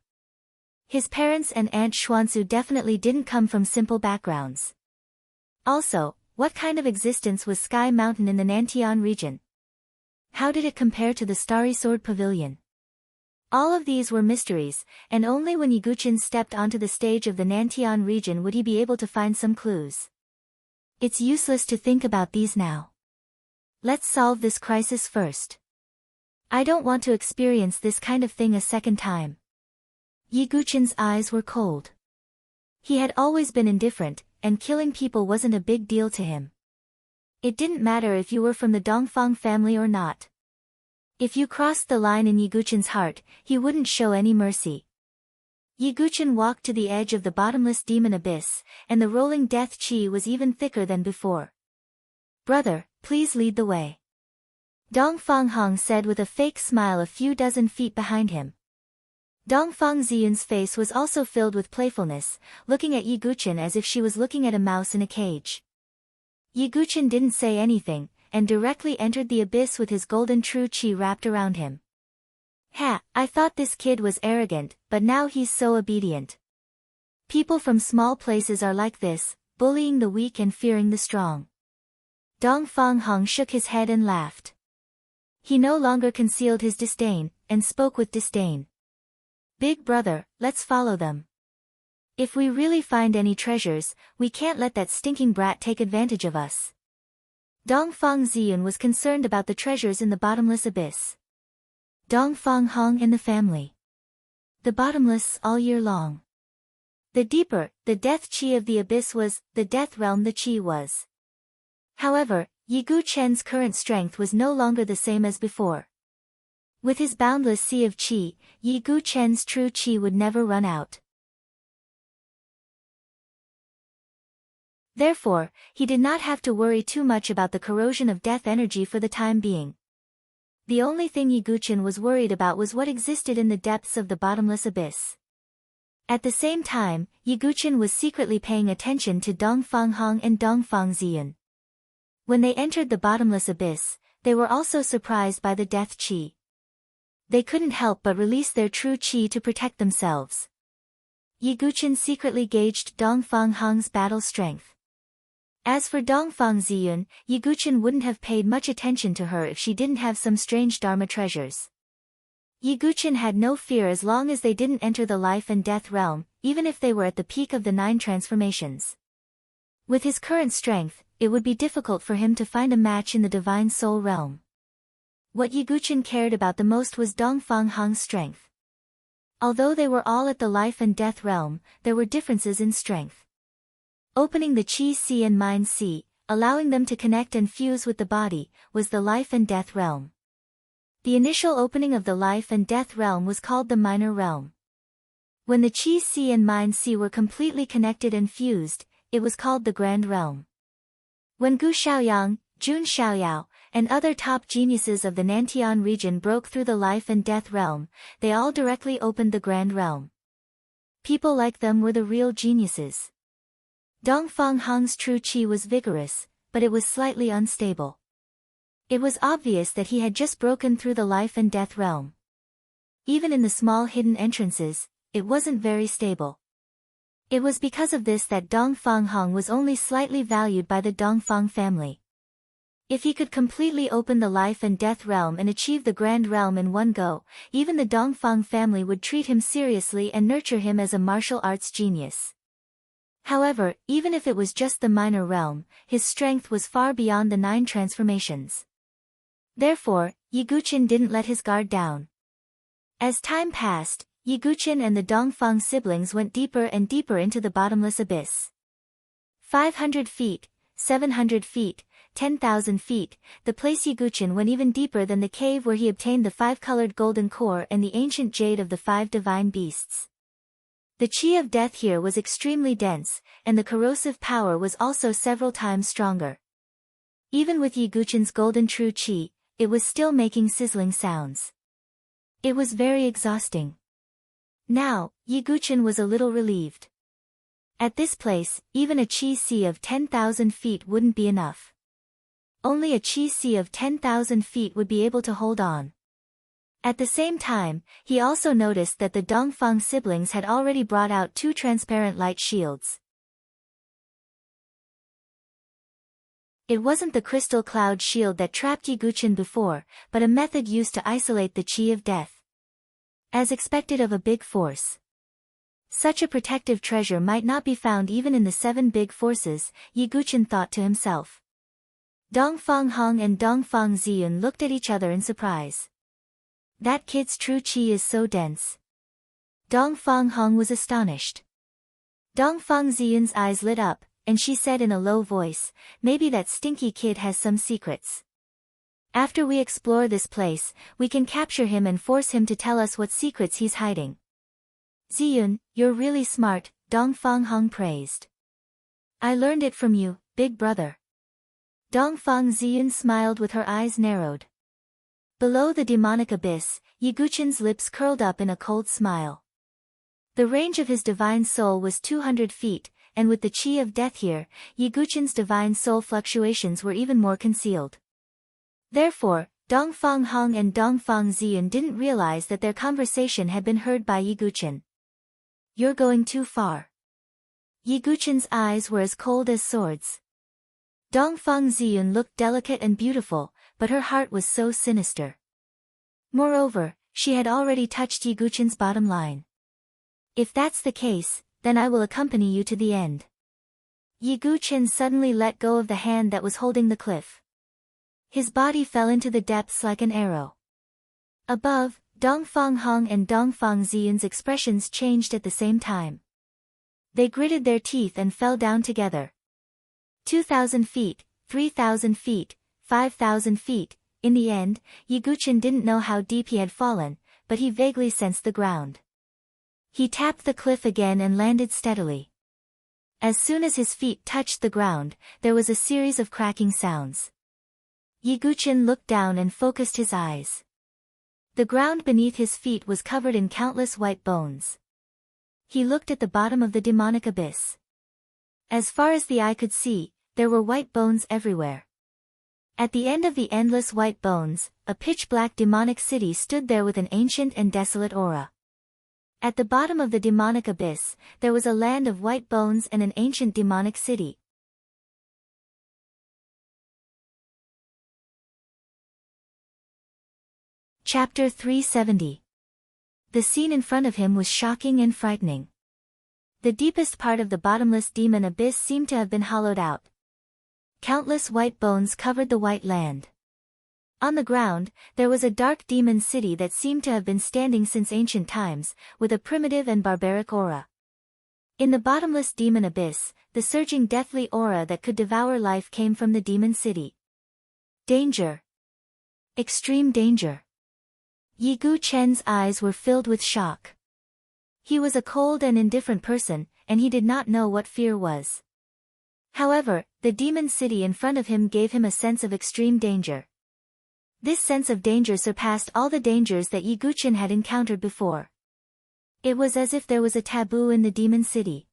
His parents and Aunt Xuansu definitely didn't come from simple backgrounds. Also, what kind of existence was Sky Mountain in the Nantian region? How did it compare to the Starry Sword Pavilion? All of these were mysteries, and only when Yiguchen stepped onto the stage of the Nantian region would he be able to find some clues. It's useless to think about these now. Let's solve this crisis first. I don't want to experience this kind of thing a second time. Yiguchen's eyes were cold. He had always been indifferent, and killing people wasn't a big deal to him. It didn't matter if you were from the Dongfang family or not. If you crossed the line in Yiguchen's heart, he wouldn't show any mercy. Yiguchen walked to the edge of the bottomless demon abyss, and the rolling death chi was even thicker than before. "Brother, please lead the way," Dongfang Hong said with a fake smile a few dozen feet behind him. Dongfang Ziyun's face was also filled with playfulness, looking at Yiguchen as if she was looking at a mouse in a cage. Yiguchen didn't say anything, and directly entered the abyss with his golden true chi wrapped around him. "Ha, I thought this kid was arrogant, but now he's so obedient. People from small places are like this, bullying the weak and fearing the strong." Dongfang Hong shook his head and laughed. He no longer concealed his disdain, and spoke with disdain. "Big brother, let's follow them. If we really find any treasures, we can't let that stinking brat take advantage of us." Dongfang Ziyun was concerned about the treasures in the bottomless abyss. Dongfang Hong and the family. The bottomless all year long. The deeper, the death chi of the abyss was, the death realm the chi was. However, Yiguchen's current strength was no longer the same as before. With his boundless sea of chi, Yiguchen's true chi would never run out. Therefore, he did not have to worry too much about the corrosion of death energy for the time being. The only thing Yiguchen was worried about was what existed in the depths of the bottomless abyss. At the same time, Yiguchen was secretly paying attention to Dongfang Hong and Dongfang Ziyun. When they entered the bottomless abyss, they were also surprised by the death chi. They couldn't help but release their true chi to protect themselves. Yiguchen secretly gauged Dongfang Hong's battle strength. As for Dongfang Ziyun, Yiguchen wouldn't have paid much attention to her if she didn't have some strange dharma treasures. Yiguchen had no fear as long as they didn't enter the life and death realm, even if they were at the peak of the 9 transformations. With his current strength, it would be difficult for him to find a match in the divine soul realm. What Yiguchen cared about the most was Dongfang Hong's strength. Although they were all at the life and death realm, there were differences in strength. Opening the Qi Si and Mind Si, allowing them to connect and fuse with the body, was the life and death realm. The initial opening of the life and death realm was called the minor realm. When the Qi Si and Mind Si were completely connected and fused, it was called the grand realm. When Gu Xiaoyang, Jun Xiaoyao, and other top geniuses of the Nantian region broke through the life and death realm, they all directly opened the grand realm. People like them were the real geniuses. Dongfang Hong's true chi was vigorous, but it was slightly unstable. It was obvious that he had just broken through the life and death realm. Even in the small hidden entrances, it wasn't very stable. It was because of this that Dongfang Hong was only slightly valued by the Dongfang family. If he could completely open the life and death realm and achieve the grand realm in one go, even the Dongfang family would treat him seriously and nurture him as a martial arts genius. However, even if it was just the minor realm, his strength was far beyond the 9 transformations. Therefore, Yiguchen didn't let his guard down. As time passed, Yiguchen and the Dongfang siblings went deeper and deeper into the bottomless abyss. 500 feet, 700 feet, 10,000 feet, the place Yiguchen went even deeper than the cave where he obtained the 5-colored golden core and the ancient jade of the 5 divine beasts. The chi of death here was extremely dense, and the corrosive power was also several times stronger. Even with Yiguchen's golden true chi, it was still making sizzling sounds. It was very exhausting. Now, Yiguchen was a little relieved. At this place, even a chi sea of 10,000 feet wouldn't be enough. Only a chi sea of 10,000 feet would be able to hold on. At the same time, he also noticed that the Dongfang siblings had already brought out 2 transparent light shields. It wasn't the crystal cloud shield that trapped Yiguchen before, but a method used to isolate the chi of death. As expected of a big force. Such a protective treasure might not be found even in the 7 big forces, Yiguchen thought to himself. Dongfang Hong and Dongfang Ziyun looked at each other in surprise. That kid's true chi is so dense. Dongfang Hong was astonished. Dongfang Ziyun's eyes lit up, and she said in a low voice, maybe that stinky kid has some secrets. After we explore this place, we can capture him and force him to tell us what secrets he's hiding. Ziyun, you're really smart, Dongfang Hong praised. I learned it from you, big brother. Dongfang Ziyun smiled with her eyes narrowed. Below the demonic abyss, Yiguchen's lips curled up in a cold smile. The range of his divine soul was 200 feet, and with the chi of death here, Yiguchen's divine soul fluctuations were even more concealed. Therefore, Dongfang Hong and Dongfang Ziyun didn't realize that their conversation had been heard by Yiguchen. You're going too far. Yiguchen's eyes were as cold as swords. Dongfang Ziyun looked delicate and beautiful, but her heart was so sinister. Moreover, she had already touched Yiguchen's bottom line. If that's the case, then I will accompany you to the end. Yiguchen suddenly let go of the hand that was holding the cliff. His body fell into the depths like an arrow. Above, Dongfang Hong and Dongfang Ziyun's expressions changed at the same time. They gritted their teeth and fell down together. 2,000 feet, 3,000 feet, 5,000 feet, in the end, Yiguchen didn't know how deep he had fallen, but he vaguely sensed the ground. He tapped the cliff again and landed steadily. As soon as his feet touched the ground, there was a series of cracking sounds. Yiguchen looked down and focused his eyes. The ground beneath his feet was covered in countless white bones. He looked at the bottom of the demonic abyss. As far as the eye could see, there were white bones everywhere. At the end of the endless white bones, a pitch-black demonic city stood there with an ancient and desolate aura. At the bottom of the demonic abyss, there was a land of white bones and an ancient demonic city. Chapter 370. The scene in front of him was shocking and frightening. The deepest part of the bottomless demon abyss seemed to have been hollowed out. Countless white bones covered the white land. On the ground, there was a dark demon city that seemed to have been standing since ancient times, with a primitive and barbaric aura. In the bottomless demon abyss, the surging deathly aura that could devour life came from the demon city. Danger. Extreme danger. Yiguchen's eyes were filled with shock. He was a cold and indifferent person, and he did not know what fear was. However, the demon city in front of him gave him a sense of extreme danger. This sense of danger surpassed all the dangers that Yiguchen had encountered before. It was as if there was a taboo in the demon city.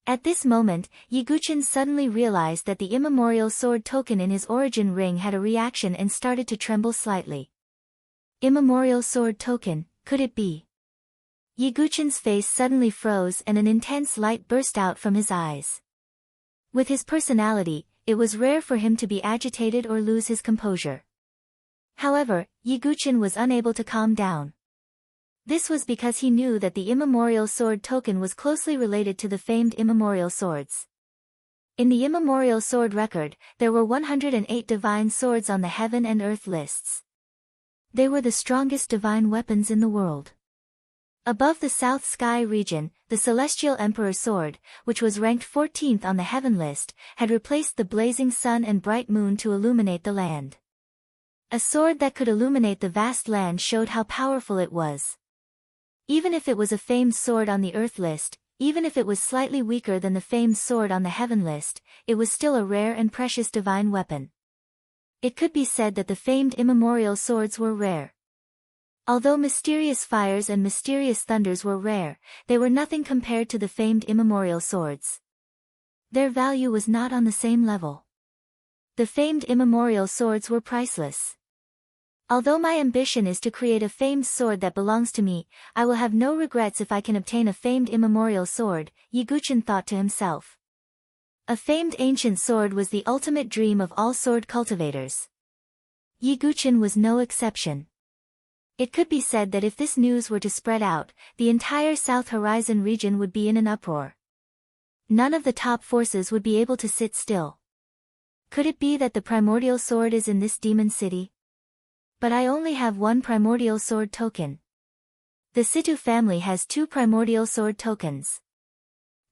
At this moment, Yiguchen suddenly realized that the immemorial sword token in his origin ring had a reaction and started to tremble slightly. Immemorial sword token, could it be? Yiguchen's face suddenly froze and an intense light burst out from his eyes. With his personality, it was rare for him to be agitated or lose his composure. However, Yiguchen was unable to calm down. This was because he knew that the immemorial sword token was closely related to the famed immemorial swords. In the immemorial sword record, there were 108 divine swords on the heaven and earth lists. They were the strongest divine weapons in the world. Above the South Sky region, the Celestial Emperor's sword, which was ranked 14th on the heaven list, had replaced the blazing sun and bright moon to illuminate the land. A sword that could illuminate the vast land showed how powerful it was. Even if it was a famed sword on the earth list, even if it was slightly weaker than the famed sword on the heaven list, it was still a rare and precious divine weapon. It could be said that the famed immemorial swords were rare. Although mysterious fires and mysterious thunders were rare, they were nothing compared to the famed immemorial swords. Their value was not on the same level. The famed immemorial swords were priceless. Although my ambition is to create a famed sword that belongs to me, I will have no regrets if I can obtain a famed immemorial sword, Yiguchin thought to himself. A famed ancient sword was the ultimate dream of all sword cultivators. Yiguchin was no exception. It could be said that if this news were to spread out, the entire South Horizon region would be in an uproar. None of the top forces would be able to sit still. Could it be that the primordial sword is in this demon city? But I only have one primordial sword token. The Situ family has 2 primordial sword tokens.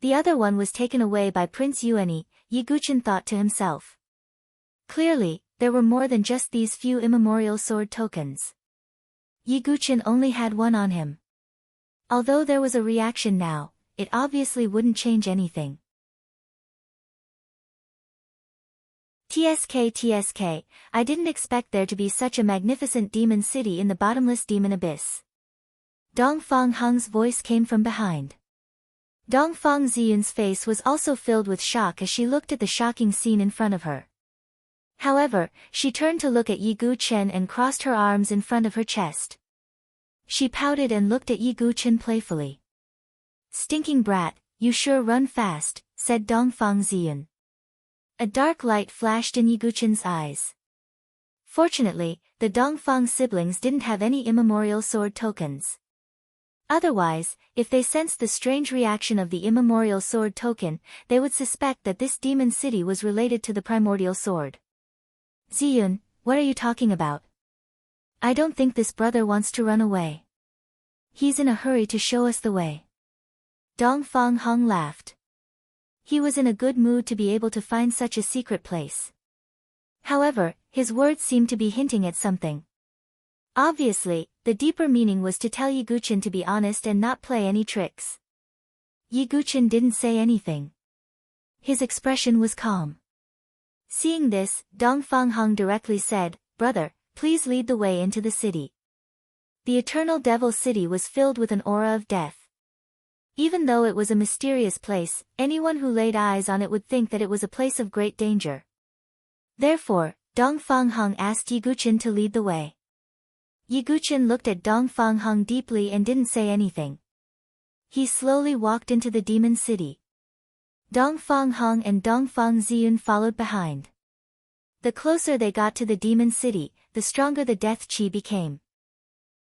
The other one was taken away by Prince Yuani, Yiguchin thought to himself. Clearly, there were more than just these few immemorial sword tokens. Yiguchin only had one on him. Although there was a reaction now, it obviously wouldn't change anything. TSK, I didn't expect there to be such a magnificent demon city in the bottomless demon abyss. Dongfang Heng's voice came from behind. Dongfang Ziyun's face was also filled with shock as she looked at the shocking scene in front of her. However, she turned to look at Yiguchin and crossed her arms in front of her chest. She pouted and looked at Yiguchin playfully. "Stinking brat, you sure run fast," said Dongfang Ziyun. A dark light flashed in Yiguchin's eyes. Fortunately, the Dongfang siblings didn't have any immemorial sword tokens. Otherwise, if they sensed the strange reaction of the immemorial sword token, they would suspect that this demon city was related to the primordial sword. "Ziyun, what are you talking about? I don't think this brother wants to run away. He's in a hurry to show us the way." Dongfang Heng laughed. He was in a good mood to be able to find such a secret place. However, his words seemed to be hinting at something. Obviously, the deeper meaning was to tell Yiguchin to be honest and not play any tricks. Yiguchin didn't say anything. His expression was calm. Seeing this, Dongfang Heng directly said, "Brother, please lead the way into the city." The Eternal Devil City was filled with an aura of death. Even though it was a mysterious place, anyone who laid eyes on it would think that it was a place of great danger. Therefore, Dongfang Heng asked Yiguchin to lead the way. Yiguchin looked at Dongfang Heng deeply and didn't say anything. He slowly walked into the demon city. Dongfang Heng and Dongfang Ziyun followed behind. The closer they got to the demon city, the stronger the death chi became.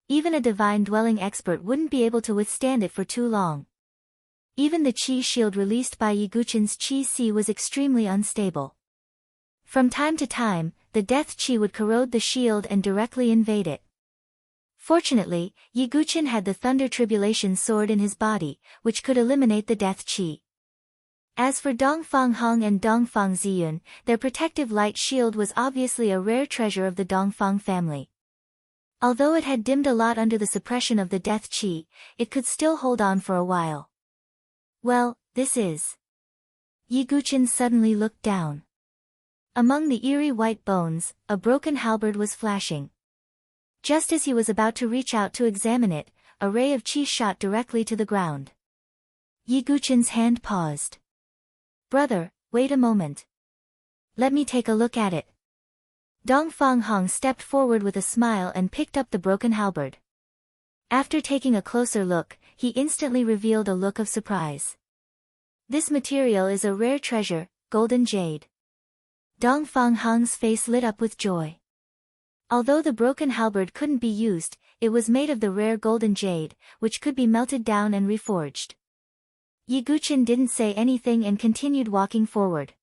Even a divine dwelling expert wouldn't be able to withstand it for too long. Even the chi shield released by Yiguchin's chi si was extremely unstable. From time to time, the death chi would corrode the shield and directly invade it. Fortunately, Yiguchin had the Thunder Tribulation sword in his body, which could eliminate the death chi. As for Dongfang Heng and Dongfang Ziyun, their protective light shield was obviously a rare treasure of the Dongfang family. Although it had dimmed a lot under the suppression of the death chi, it could still hold on for a while. Well, this is... Yiguchin suddenly looked down. Among the eerie white bones, a broken halberd was flashing. Just as he was about to reach out to examine it, a ray of chi shot directly to the ground. Yiguchin's hand paused. "Brother, wait a moment. Let me take a look at it." Dongfang Heng stepped forward with a smile and picked up the broken halberd. After taking a closer look, he instantly revealed a look of surprise. "This material is a rare treasure, golden jade." Dongfang Heng's face lit up with joy. Although the broken halberd couldn't be used, it was made of the rare golden jade, which could be melted down and reforged. Yiguchin didn't say anything and continued walking forward.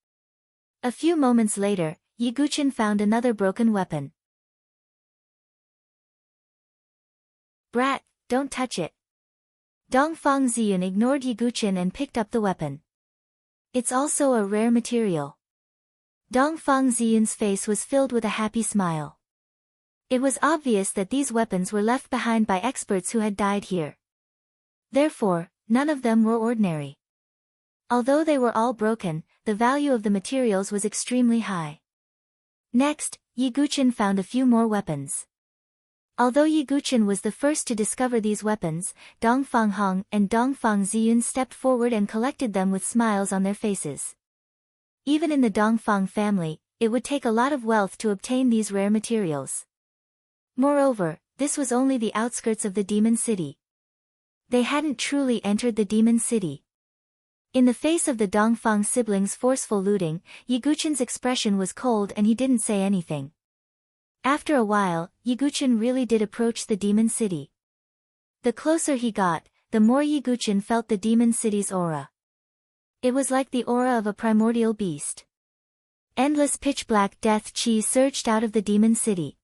A few moments later, Yiguchin found another broken weapon. "Brat, don't touch it. Dongfang Ziyun ignored Yiguchen and picked up the weapon. It's also a rare material. Dongfang Ziyun's face was filled with a happy smile. It was obvious that these weapons were left behind by experts who had died here. Therefore, none of them were ordinary. Although they were all broken, the value of the materials was extremely high. Next, Yiguchen found a few more weapons. Although Yiguchen was the first to discover these weapons, Dongfang Hong and Dongfang Ziyun stepped forward and collected them with smiles on their faces. Even in the Dongfang family, it would take a lot of wealth to obtain these rare materials. Moreover, this was only the outskirts of the Demon City. They hadn't truly entered the Demon City. In the face of the Dongfang siblings' forceful looting, Yiguchen's expression was cold and he didn't say anything. After a while, Yiguchen really did approach the Demon City. The closer he got, the more Yiguchen felt the Demon City's aura. It was like the aura of a primordial beast. Endless pitch-black death chi surged out of the Demon City.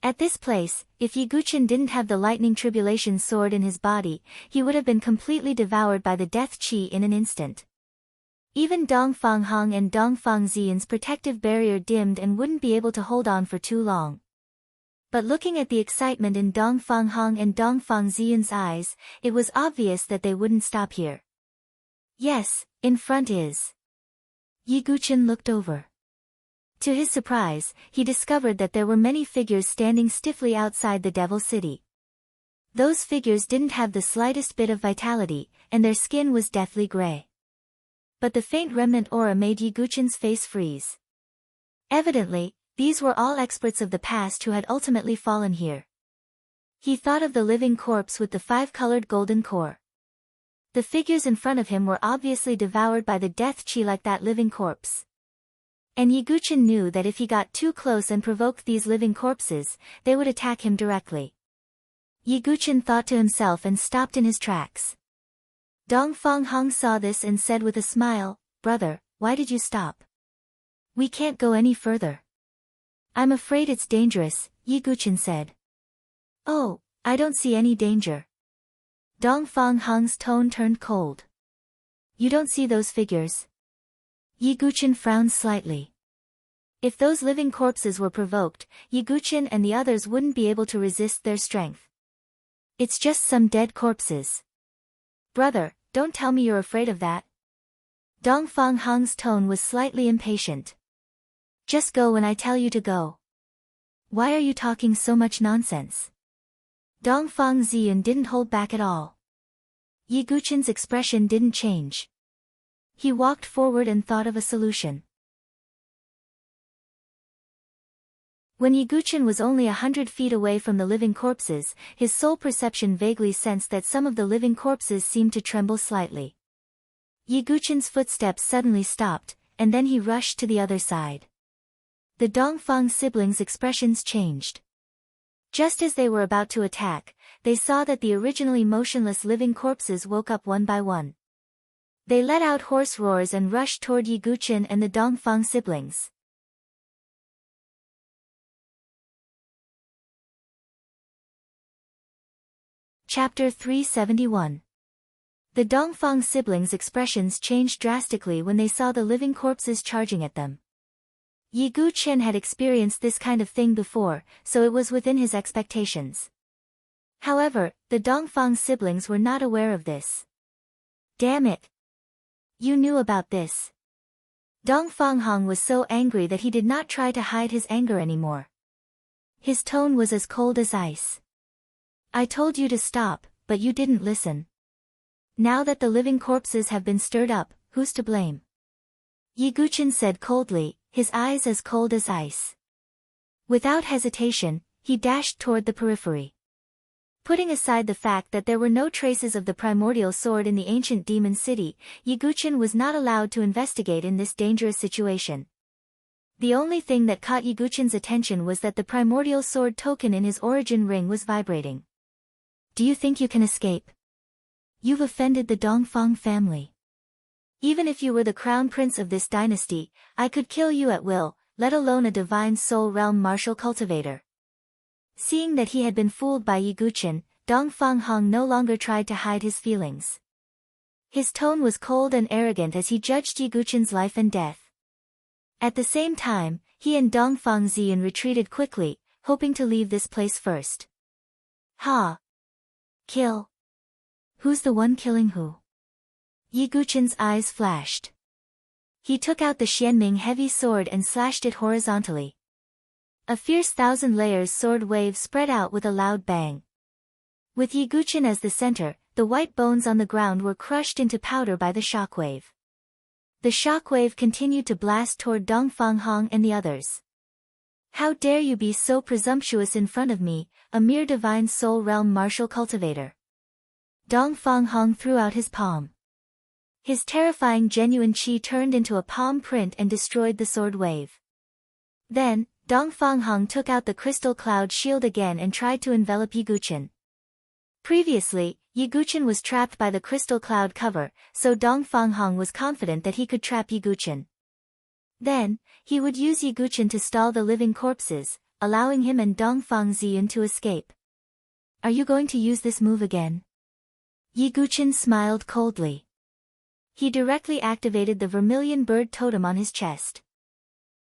At this place, if Yiguchen didn't have the lightning tribulation sword in his body, he would have been completely devoured by the death chi in an instant. Even Dongfang Hong and Dongfang Ziyun's protective barrier dimmed and wouldn't be able to hold on for too long. But looking at the excitement in Dongfang Hong and Dongfang Ziyun's eyes, it was obvious that they wouldn't stop here. Yes, in front is. Yiguchen looked over. To his surprise, he discovered that there were many figures standing stiffly outside the Devil City. Those figures didn't have the slightest bit of vitality, and their skin was deathly gray. But the faint remnant aura made Yiguchen's face freeze. Evidently, these were all experts of the past who had ultimately fallen here. He thought of the living corpse with the 5-colored golden core. The figures in front of him were obviously devoured by the death chi like that living corpse. And Yiguchen knew that if he got too close and provoked these living corpses, they would attack him directly. Yiguchen thought to himself and stopped in his tracks. Dongfang Hong saw this and said with a smile, "Brother, why did you stop? We can't go any further." "I'm afraid it's dangerous," Yiguchen said. "Oh, I don't see any danger." Dongfang Hong's tone turned cold. "You don't see those figures?" Yiguchen frowned slightly. If those living corpses were provoked, Yiguchen and the others wouldn't be able to resist their strength. "It's just some dead corpses." "Brother, don't tell me you're afraid of that." Dongfang Hong's tone was slightly impatient. "Just go when I tell you to go. Why are you talking so much nonsense?" Dongfang Ziyun didn't hold back at all. Yiguchen's expression didn't change. He walked forward and thought of a solution. When Yiguchen was only 100 feet away from the living corpses, his soul perception vaguely sensed that some of the living corpses seemed to tremble slightly. Yiguchen's footsteps suddenly stopped, and then he rushed to the other side. The Dongfang siblings' expressions changed. Just as they were about to attack, they saw that the originally motionless living corpses woke up one by one. They let out hoarse roars and rushed toward Yiguchen and the Dongfang siblings. Chapter 371. The Dongfang siblings' expressions changed drastically when they saw the living corpses charging at them. Yiguchen had experienced this kind of thing before, so it was within his expectations. However, the Dongfang siblings were not aware of this. "Damn it! You knew about this." Dongfang Hong was so angry that he did not try to hide his anger anymore. His tone was as cold as ice. "I told you to stop, but you didn't listen. Now that the living corpses have been stirred up, who's to blame?" Yiguchen said coldly, his eyes as cold as ice. Without hesitation, he dashed toward the periphery. Putting aside the fact that there were no traces of the primordial sword in the ancient demon city, Yiguchen was not allowed to investigate in this dangerous situation. The only thing that caught Yiguchen's attention was that the primordial sword token in his origin ring was vibrating. "Do you think you can escape? You've offended the Dongfang family. Even if you were the crown prince of this dynasty, I could kill you at will, let alone a divine soul realm martial cultivator." Seeing that he had been fooled by Yiguchen, Dong Fang Hong no longer tried to hide his feelings. His tone was cold and arrogant as he judged Yi Guchen's life and death. At the same time, he and Dong Fang Ziyun retreated quickly, hoping to leave this place first. Ha! Kill! Who's the one killing who? Yi Guchen's eyes flashed. He took out the Xianming heavy sword and slashed it horizontally. A fierce thousand layers sword wave spread out with a loud bang. With Yi Guchen as the center, the white bones on the ground were crushed into powder by the shockwave. The shockwave continued to blast toward Dong Fang Hong and the others. How dare you be so presumptuous in front of me, a mere divine soul realm martial cultivator. Dong Fang Hong threw out his palm. His terrifying genuine qi turned into a palm print and destroyed the sword wave. Then, Dong Fang Hong took out the crystal cloud shield again and tried to envelop Yi Guchen. Previously, Yi Guchen was trapped by the crystal cloud cover, so Dong Fang Hong was confident that he could trap Yi Guchen. Then, he would use Yi Guchen to stall the living corpses, allowing him and Dong Fang Ziyun to escape. Are you going to use this move again? Yi Guchen smiled coldly. He directly activated the vermilion bird totem on his chest.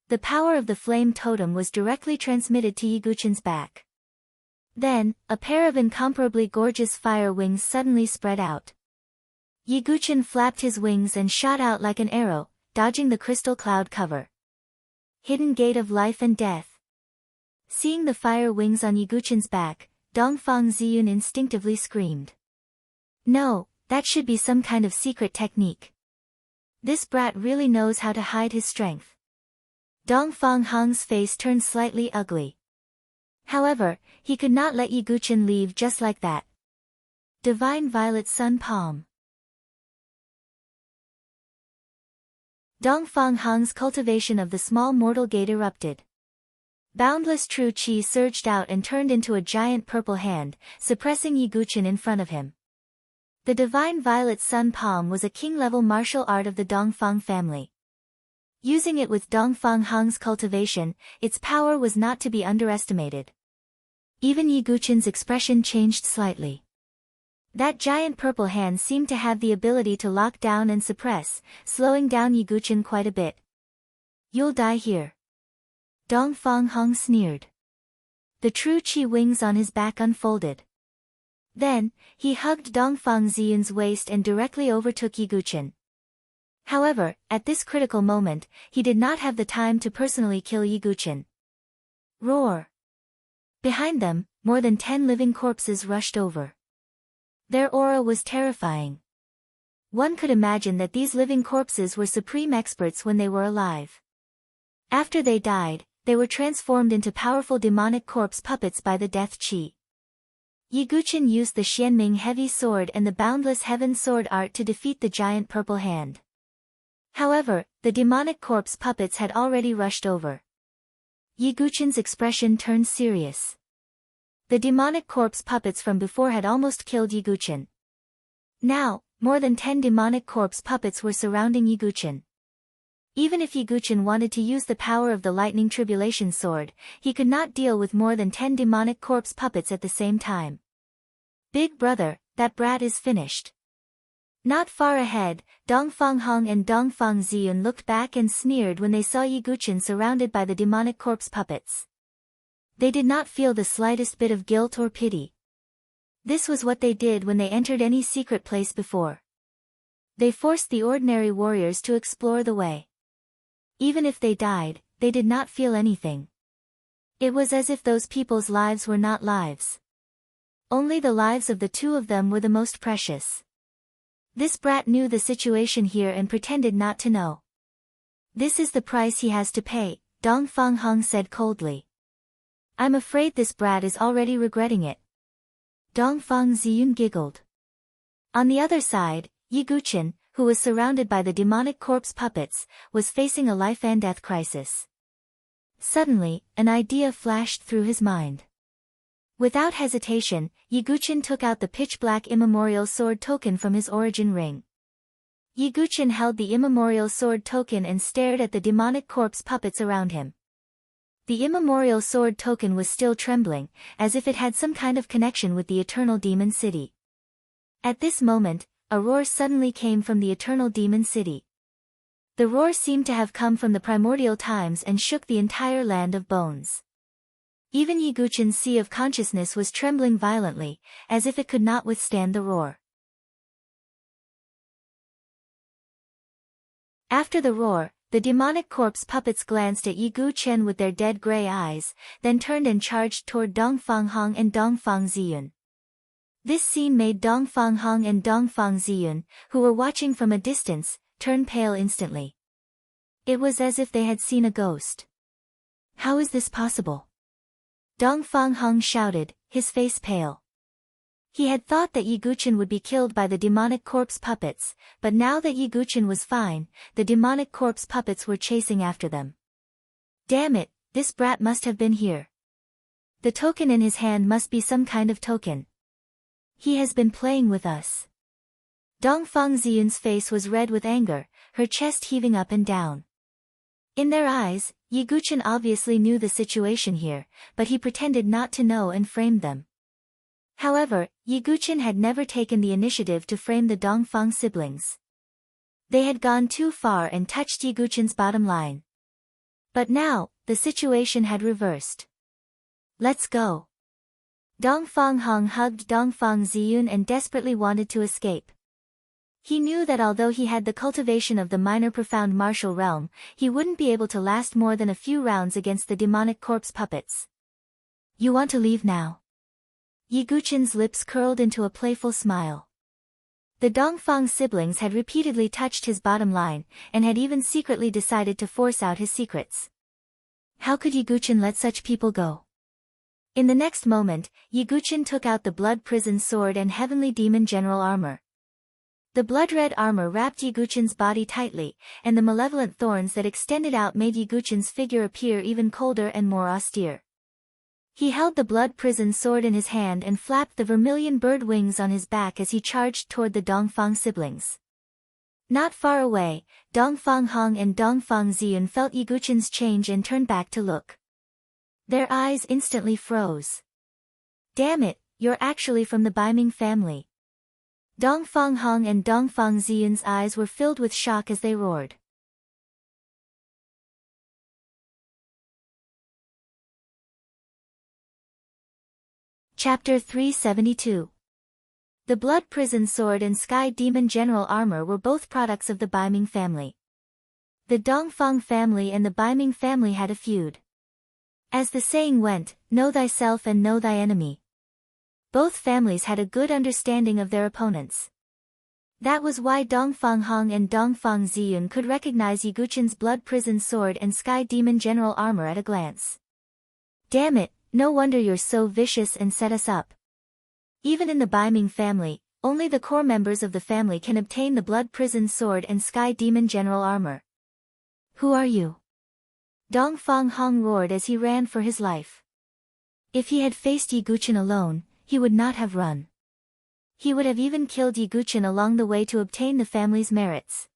The power of the flame totem was directly transmitted to Yi Guchen's back. Then, a pair of incomparably gorgeous fire wings suddenly spread out. Yi Guchen flapped his wings and shot out like an arrow, dodging the crystal cloud cover. Hidden gate of life and death. Seeing the fire wings on Yi Guchen's back, Dong Fang Ziyun instinctively screamed. No, that should be some kind of secret technique. This brat really knows how to hide his strength. Dong Fang Hong's face turned slightly ugly. However, he could not let Yi Guchen leave just like that. Divine Violet Sun Palm. Dong Fang Hong's cultivation of the small mortal gate erupted. Boundless true qi surged out and turned into a giant purple hand, suppressing Yi Guchen in front of him. The Divine Violet Sun Palm was a king-level martial art of the Dongfang family. Using it with Dongfang Hong's cultivation, its power was not to be underestimated. Even Yi Guchen's expression changed slightly. That giant purple hand seemed to have the ability to lock down and suppress, slowing down Yi Guchen quite a bit. You'll die here. Dongfang Hong sneered. The true qi wings on his back unfolded. Then, he hugged Dongfang Ziyun's waist and directly overtook Yi Guchen. However, at this critical moment, he did not have the time to personally kill Yi Guchen. Roar! Behind them, more than 10 living corpses rushed over. Their aura was terrifying. One could imagine that these living corpses were supreme experts when they were alive. After they died, they were transformed into powerful demonic corpse puppets by the death qi. Yi Guchen used the Xianming heavy sword and the boundless heaven sword art to defeat the giant purple hand. However, the demonic corpse puppets had already rushed over. Yi Guchen's expression turned serious. The demonic corpse puppets from before had almost killed Yi Guchen. Now, more than 10 demonic corpse puppets were surrounding Yi Guchen. Even if Yi Guchen wanted to use the power of the lightning tribulation sword, he could not deal with more than 10 demonic corpse puppets at the same time. Big brother, that brat is finished. Not far ahead, Dongfang Hong and Dongfang Ziyun looked back and sneered when they saw Yi Guchen surrounded by the demonic corpse puppets. They did not feel the slightest bit of guilt or pity. This was what they did when they entered any secret place before. They forced the ordinary warriors to explore the way. Even if they died, they did not feel anything. It was as if those people's lives were not lives. Only the lives of the two of them were the most precious. This brat knew the situation here and pretended not to know. This is the price he has to pay, Dongfang Hong said coldly. I'm afraid this brat is already regretting it. Dongfang Ziyun giggled. On the other side, Yi Guchen, who was surrounded by the demonic corpse puppets, was facing a life and death crisis. Suddenly, an idea flashed through his mind. Without hesitation, Yi Guchen took out the pitch-black immemorial sword token from his origin ring. Yi Guchen held the immemorial sword token and stared at the demonic corpse puppets around him. The immemorial sword token was still trembling, as if it had some kind of connection with the Eternal Demon City. At this moment, a roar suddenly came from the Eternal Demon City. The roar seemed to have come from the primordial times and shook the entire land of bones. Even Yiguchen's sea of consciousness was trembling violently, as if it could not withstand the roar. After the roar, the demonic corpse puppets glanced at Yiguchen with their dead gray eyes, then turned and charged toward Dongfang Hong and Dongfang Ziyun. This scene made Dongfang Hong and Dongfang Ziyun, who were watching from a distance, turn pale instantly. It was as if they had seen a ghost. How is this possible? Dongfang Hong shouted, his face pale. He had thought that Yiguchen would be killed by the demonic corpse puppets, but now that Yiguchen was fine, the demonic corpse puppets were chasing after them. Damn it, this brat must have been here. The token in his hand must be some kind of token. He has been playing with us. Dongfang Ziyun's face was red with anger, her chest heaving up and down. In their eyes, Yiguchen obviously knew the situation here, but he pretended not to know and framed them. However, Yiguchen had never taken the initiative to frame the Dongfang siblings. They had gone too far and touched Yiguchen's bottom line. But now, the situation had reversed. Let's go. Dongfang Hong hugged Dongfang Ziyun and desperately wanted to escape. He knew that although he had the cultivation of the minor profound martial realm, he wouldn't be able to last more than a few rounds against the demonic corpse puppets. You want to leave now? Yiguchen's lips curled into a playful smile. The Dongfang siblings had repeatedly touched his bottom line, and had even secretly decided to force out his secrets. How could Yiguchen let such people go? In the next moment, Yiguchen took out the blood prison sword and heavenly demon general armor. The blood-red armor wrapped Yiguchen's body tightly, and the malevolent thorns that extended out made Yiguchen's figure appear even colder and more austere. He held the blood prison sword in his hand and flapped the vermilion bird wings on his back as he charged toward the Dongfang siblings. Not far away, Dongfang Hong and Dongfang Ziyun felt Yiguchen's change and turned back to look. Their eyes instantly froze. Damn it, you're actually from the Baiming family. Dongfang Hong and Dongfang Ziyun's eyes were filled with shock as they roared. Chapter 372. The Blood Prison Sword and Sky Demon General Armor were both products of the Baiming family. The Dongfang family and the Baiming family had a feud. As the saying went, know thyself and know thy enemy. Both families had a good understanding of their opponents. That was why Dongfang Hong and Dongfang Ziyun could recognize Yiguchen's Blood Prison Sword and Sky Demon General Armor at a glance. Damn it, no wonder you're so vicious and set us up. Even in the Baiming family, only the core members of the family can obtain the Blood Prison Sword and Sky Demon General Armor. Who are you? Dongfang Hong roared as he ran for his life. If he had faced Yiguchen alone, he would not have run. He would have even killed Yiguchen along the way to obtain the family's merits.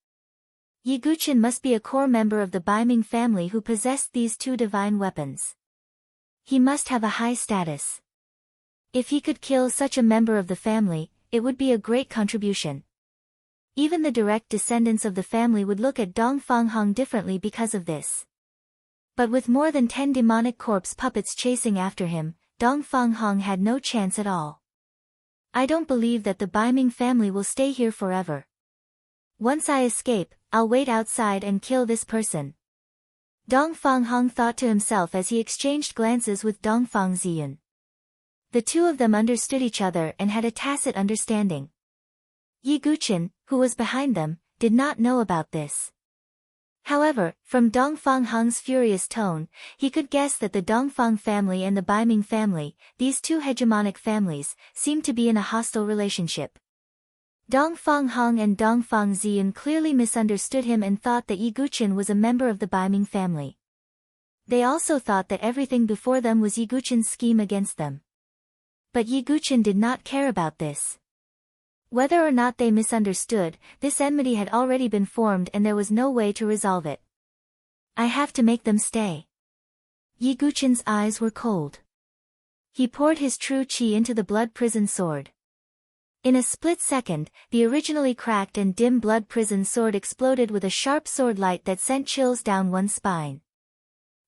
Yiguchen must be a core member of the Baiming family who possessed these two divine weapons. He must have a high status. If he could kill such a member of the family, it would be a great contribution. Even the direct descendants of the family would look at Dongfang Hong differently because of this. But with more than 10 demonic corpse puppets chasing after him, Dongfang Hong had no chance at all. I don't believe that the Baiming family will stay here forever. Once I escape, I'll wait outside and kill this person. Dongfang Hong thought to himself as he exchanged glances with Dongfang Ziyun. The two of them understood each other and had a tacit understanding. Yiguchen, who was behind them, did not know about this. However, from Dongfang Hong's furious tone, he could guess that the Dongfang family and the Baiming family, these two hegemonic families, seemed to be in a hostile relationship. Dongfang Hong and Dongfang Ziyun clearly misunderstood him and thought that Yiguchen was a member of the Baiming family. They also thought that everything before them was Yiguchen's scheme against them. But Yiguchen did not care about this. Whether or not they misunderstood, this enmity had already been formed and there was no way to resolve it. I have to make them stay. Yi Guqian's eyes were cold. He poured his true qi into the blood prison sword. In a split second, the originally cracked and dim blood prison sword exploded with a sharp sword light that sent chills down one's spine.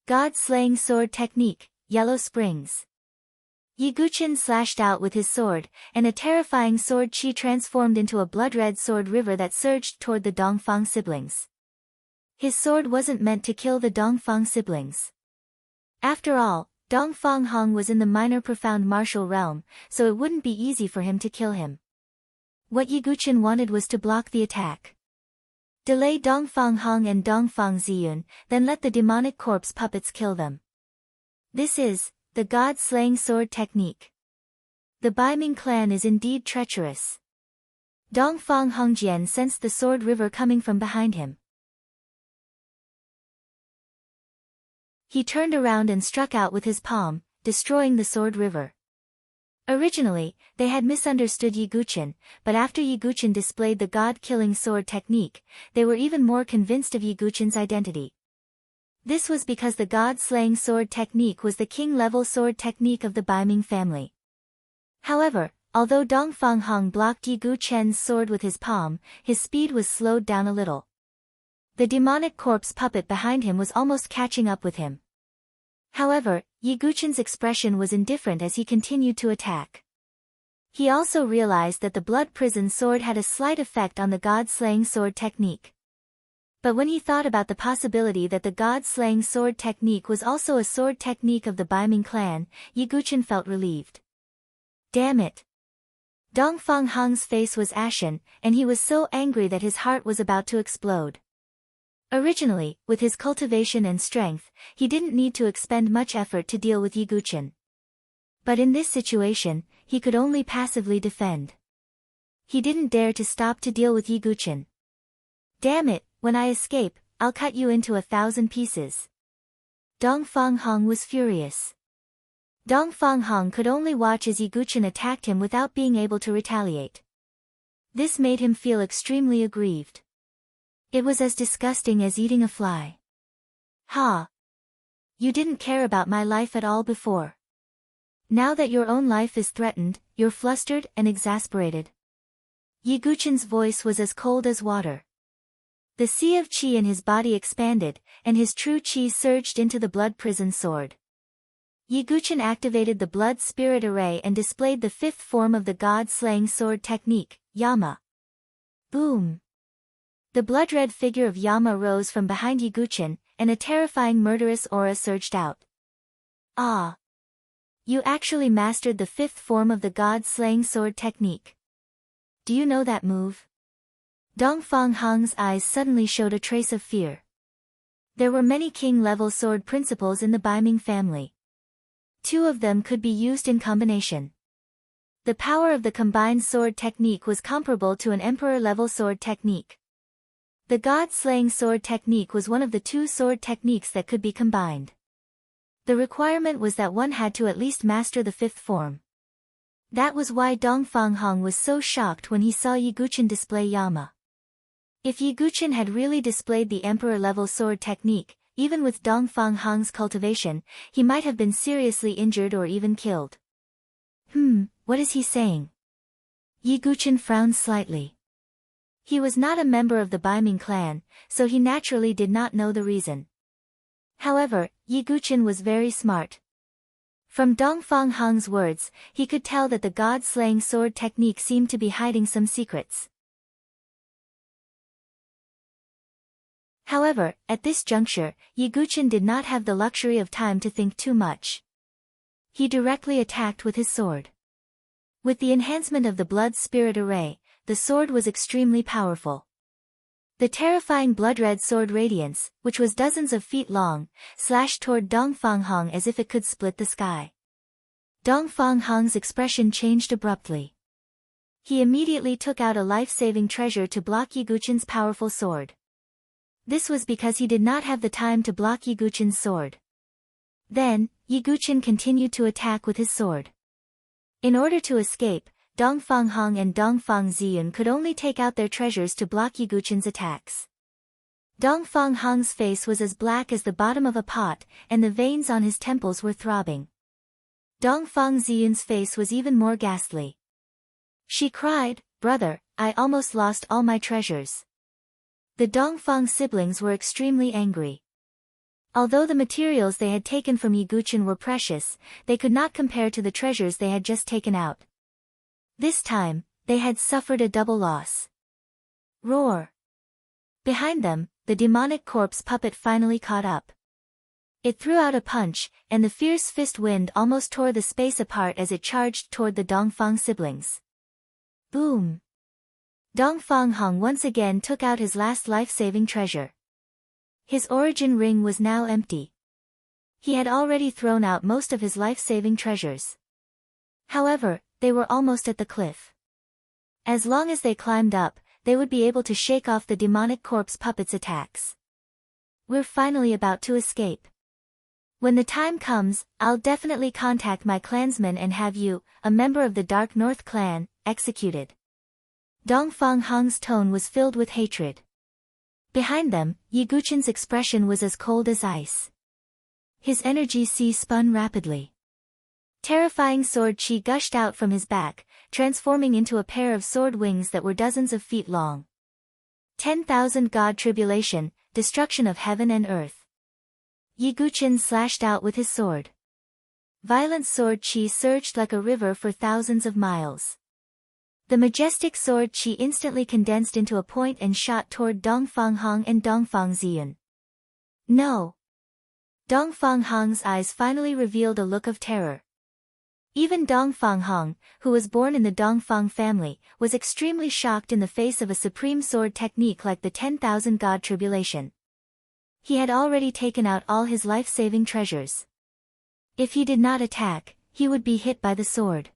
God-slaying sword technique, Yellow Springs. Yi Guqian slashed out with his sword, and a terrifying sword qi transformed into a blood-red sword river that surged toward the Dongfang siblings. His sword wasn't meant to kill the Dongfang siblings. After all, Dongfang Hong was in the minor profound martial realm, so it wouldn't be easy for him to kill him. What Yi Guqian wanted was to block the attack. Delay Dongfang Hong and Dongfang Ziyun, then let the demonic corpse puppets kill them. This is the God-slaying sword technique. The Baiming clan is indeed treacherous. Dongfang Hongjian sensed the sword river coming from behind him. He turned around and struck out with his palm, destroying the sword river. Originally, they had misunderstood Yi Guqian, but after Yi Guqian displayed the god-killing sword technique, they were even more convinced of Yi Guqian's identity. This was because the god-slaying sword technique was the king-level sword technique of the Baiming family. However, although Dongfang Hong blocked Yi Guqian's sword with his palm, his speed was slowed down a little. The demonic corpse puppet behind him was almost catching up with him. However, Yi Guqian's expression was indifferent as he continued to attack. He also realized that the blood prison sword had a slight effect on the god-slaying sword technique. But when he thought about the possibility that the god-slaying sword technique was also a sword technique of the Baiming clan, Yi Guqian felt relieved. Damn it! Dongfang Hong's face was ashen, and he was so angry that his heart was about to explode. Originally, with his cultivation and strength, he didn't need to expend much effort to deal with Yi Guqian. But in this situation, he could only passively defend. He didn't dare to stop to deal with Yi Guqian. Damn it, when I escape, I'll cut you into 1,000 pieces. Dongfang Hong was furious. Dongfang Hong could only watch as Yi Guqian attacked him without being able to retaliate. This made him feel extremely aggrieved. It was as disgusting as eating a fly. Ha! You didn't care about my life at all before. Now that your own life is threatened, you're flustered and exasperated. Yi Guqian's voice was as cold as water. The sea of qi in his body expanded, and his true qi surged into the blood prison sword. Yi Guqian activated the blood spirit array and displayed the fifth form of the god-slaying sword technique, Yama. Boom! The blood-red figure of Yama rose from behind Yi Guqian, and a terrifying murderous aura surged out. Ah! You actually mastered the fifth form of the god-slaying sword technique. Do you know that move? Dongfang Hong's eyes suddenly showed a trace of fear. There were many king-level sword principles in the Baiming family. 2 of them could be used in combination. The power of the combined sword technique was comparable to an emperor-level sword technique. The god-slaying sword technique was one of the 2 sword techniques that could be combined. The requirement was that one had to at least master the 5th form. That was why Dongfang Hong was so shocked when he saw Yi Guqian display Yama. If Yi Guqian had really displayed the emperor-level sword technique, even with Dongfang Hong's cultivation, he might have been seriously injured or even killed. What is he saying? Yi Guqian frowned slightly. He was not a member of the Baiming clan, so he naturally did not know the reason. However, Yi Guqian was very smart. From Dongfang Hong's words, he could tell that the god-slaying sword technique seemed to be hiding some secrets. However, at this juncture, Yi Guqian did not have the luxury of time to think too much. He directly attacked with his sword. With the enhancement of the blood spirit array, the sword was extremely powerful. The terrifying blood-red sword radiance, which was dozens of feet long, slashed toward Dongfang Hong as if it could split the sky. Dongfang Hong's expression changed abruptly. He immediately took out a life-saving treasure to block Yi Guqian's powerful sword. This was because he did not have the time to block Yi Guqian's sword. Then, Yi Guqian continued to attack with his sword. In order to escape, Dongfang Hong and Dongfang Ziyun could only take out their treasures to block Yi Guqian's attacks. Dongfang Hong's face was as black as the bottom of a pot, and the veins on his temples were throbbing. Dongfang Ziyun's face was even more ghastly. She cried, "Brother, I almost lost all my treasures." The Dongfang siblings were extremely angry. Although the materials they had taken from Yiguchen were precious, they could not compare to the treasures they had just taken out. This time, they had suffered a double loss. Roar! Behind them, the demonic corpse puppet finally caught up. It threw out a punch, and the fierce fist wind almost tore the space apart as it charged toward the Dongfang siblings. Boom! Dongfang Hong once again took out his last life-saving treasure. His origin ring was now empty. He had already thrown out most of his life-saving treasures. However, they were almost at the cliff. As long as they climbed up, they would be able to shake off the demonic corpse puppet's attacks. We're finally about to escape. When the time comes, I'll definitely contact my clansmen and have you, a member of the Dark North clan, executed. Dongfang Hong's tone was filled with hatred. Behind them, Yiguchen's expression was as cold as ice. His energy sea spun rapidly. Terrifying sword chi gushed out from his back, transforming into a pair of sword wings that were dozens of feet long. 10,000 God tribulation, destruction of heaven and earth. Yiguchen slashed out with his sword. Violent sword chi surged like a river for thousands of miles. The majestic sword chi instantly condensed into a point and shot toward Dongfang Hong and Dongfang Ziyun. No! Dongfang Hong's eyes finally revealed a look of terror. Even Dongfang Hong, who was born in the Dongfang family, was extremely shocked in the face of a supreme sword technique like the 10,000 God tribulation. He had already taken out all his life-saving treasures. If he did not attack, he would be hit by the sword.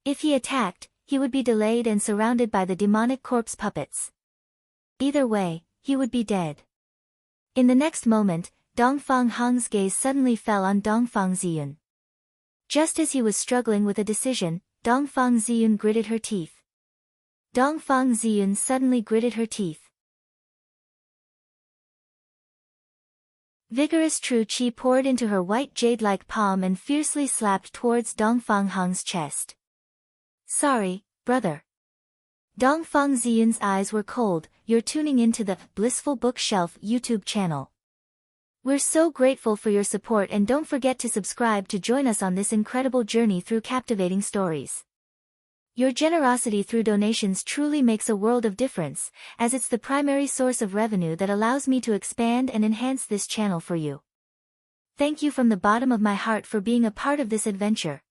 If he attacked, he would be delayed and surrounded by the demonic corpse puppets. Either way, he would be dead. In the next moment, Dongfang Hong's gaze suddenly fell on Dongfang Ziyun. Just as he was struggling with a decision, Dongfang Ziyun gritted her teeth. Dongfang Ziyun suddenly gritted her teeth. Vigorous true chi poured into her white jade-like palm and fiercely slapped towards Dongfang Hong's chest. Sorry, brother. Dongfang Ziyun's eyes were cold. You're tuning into the Blissful Bookshelf YouTube channel. We're so grateful for your support, and don't forget to subscribe to join us on this incredible journey through captivating stories. Your generosity through donations truly makes a world of difference, as it's the primary source of revenue that allows me to expand and enhance this channel for you. Thank you from the bottom of my heart for being a part of this adventure.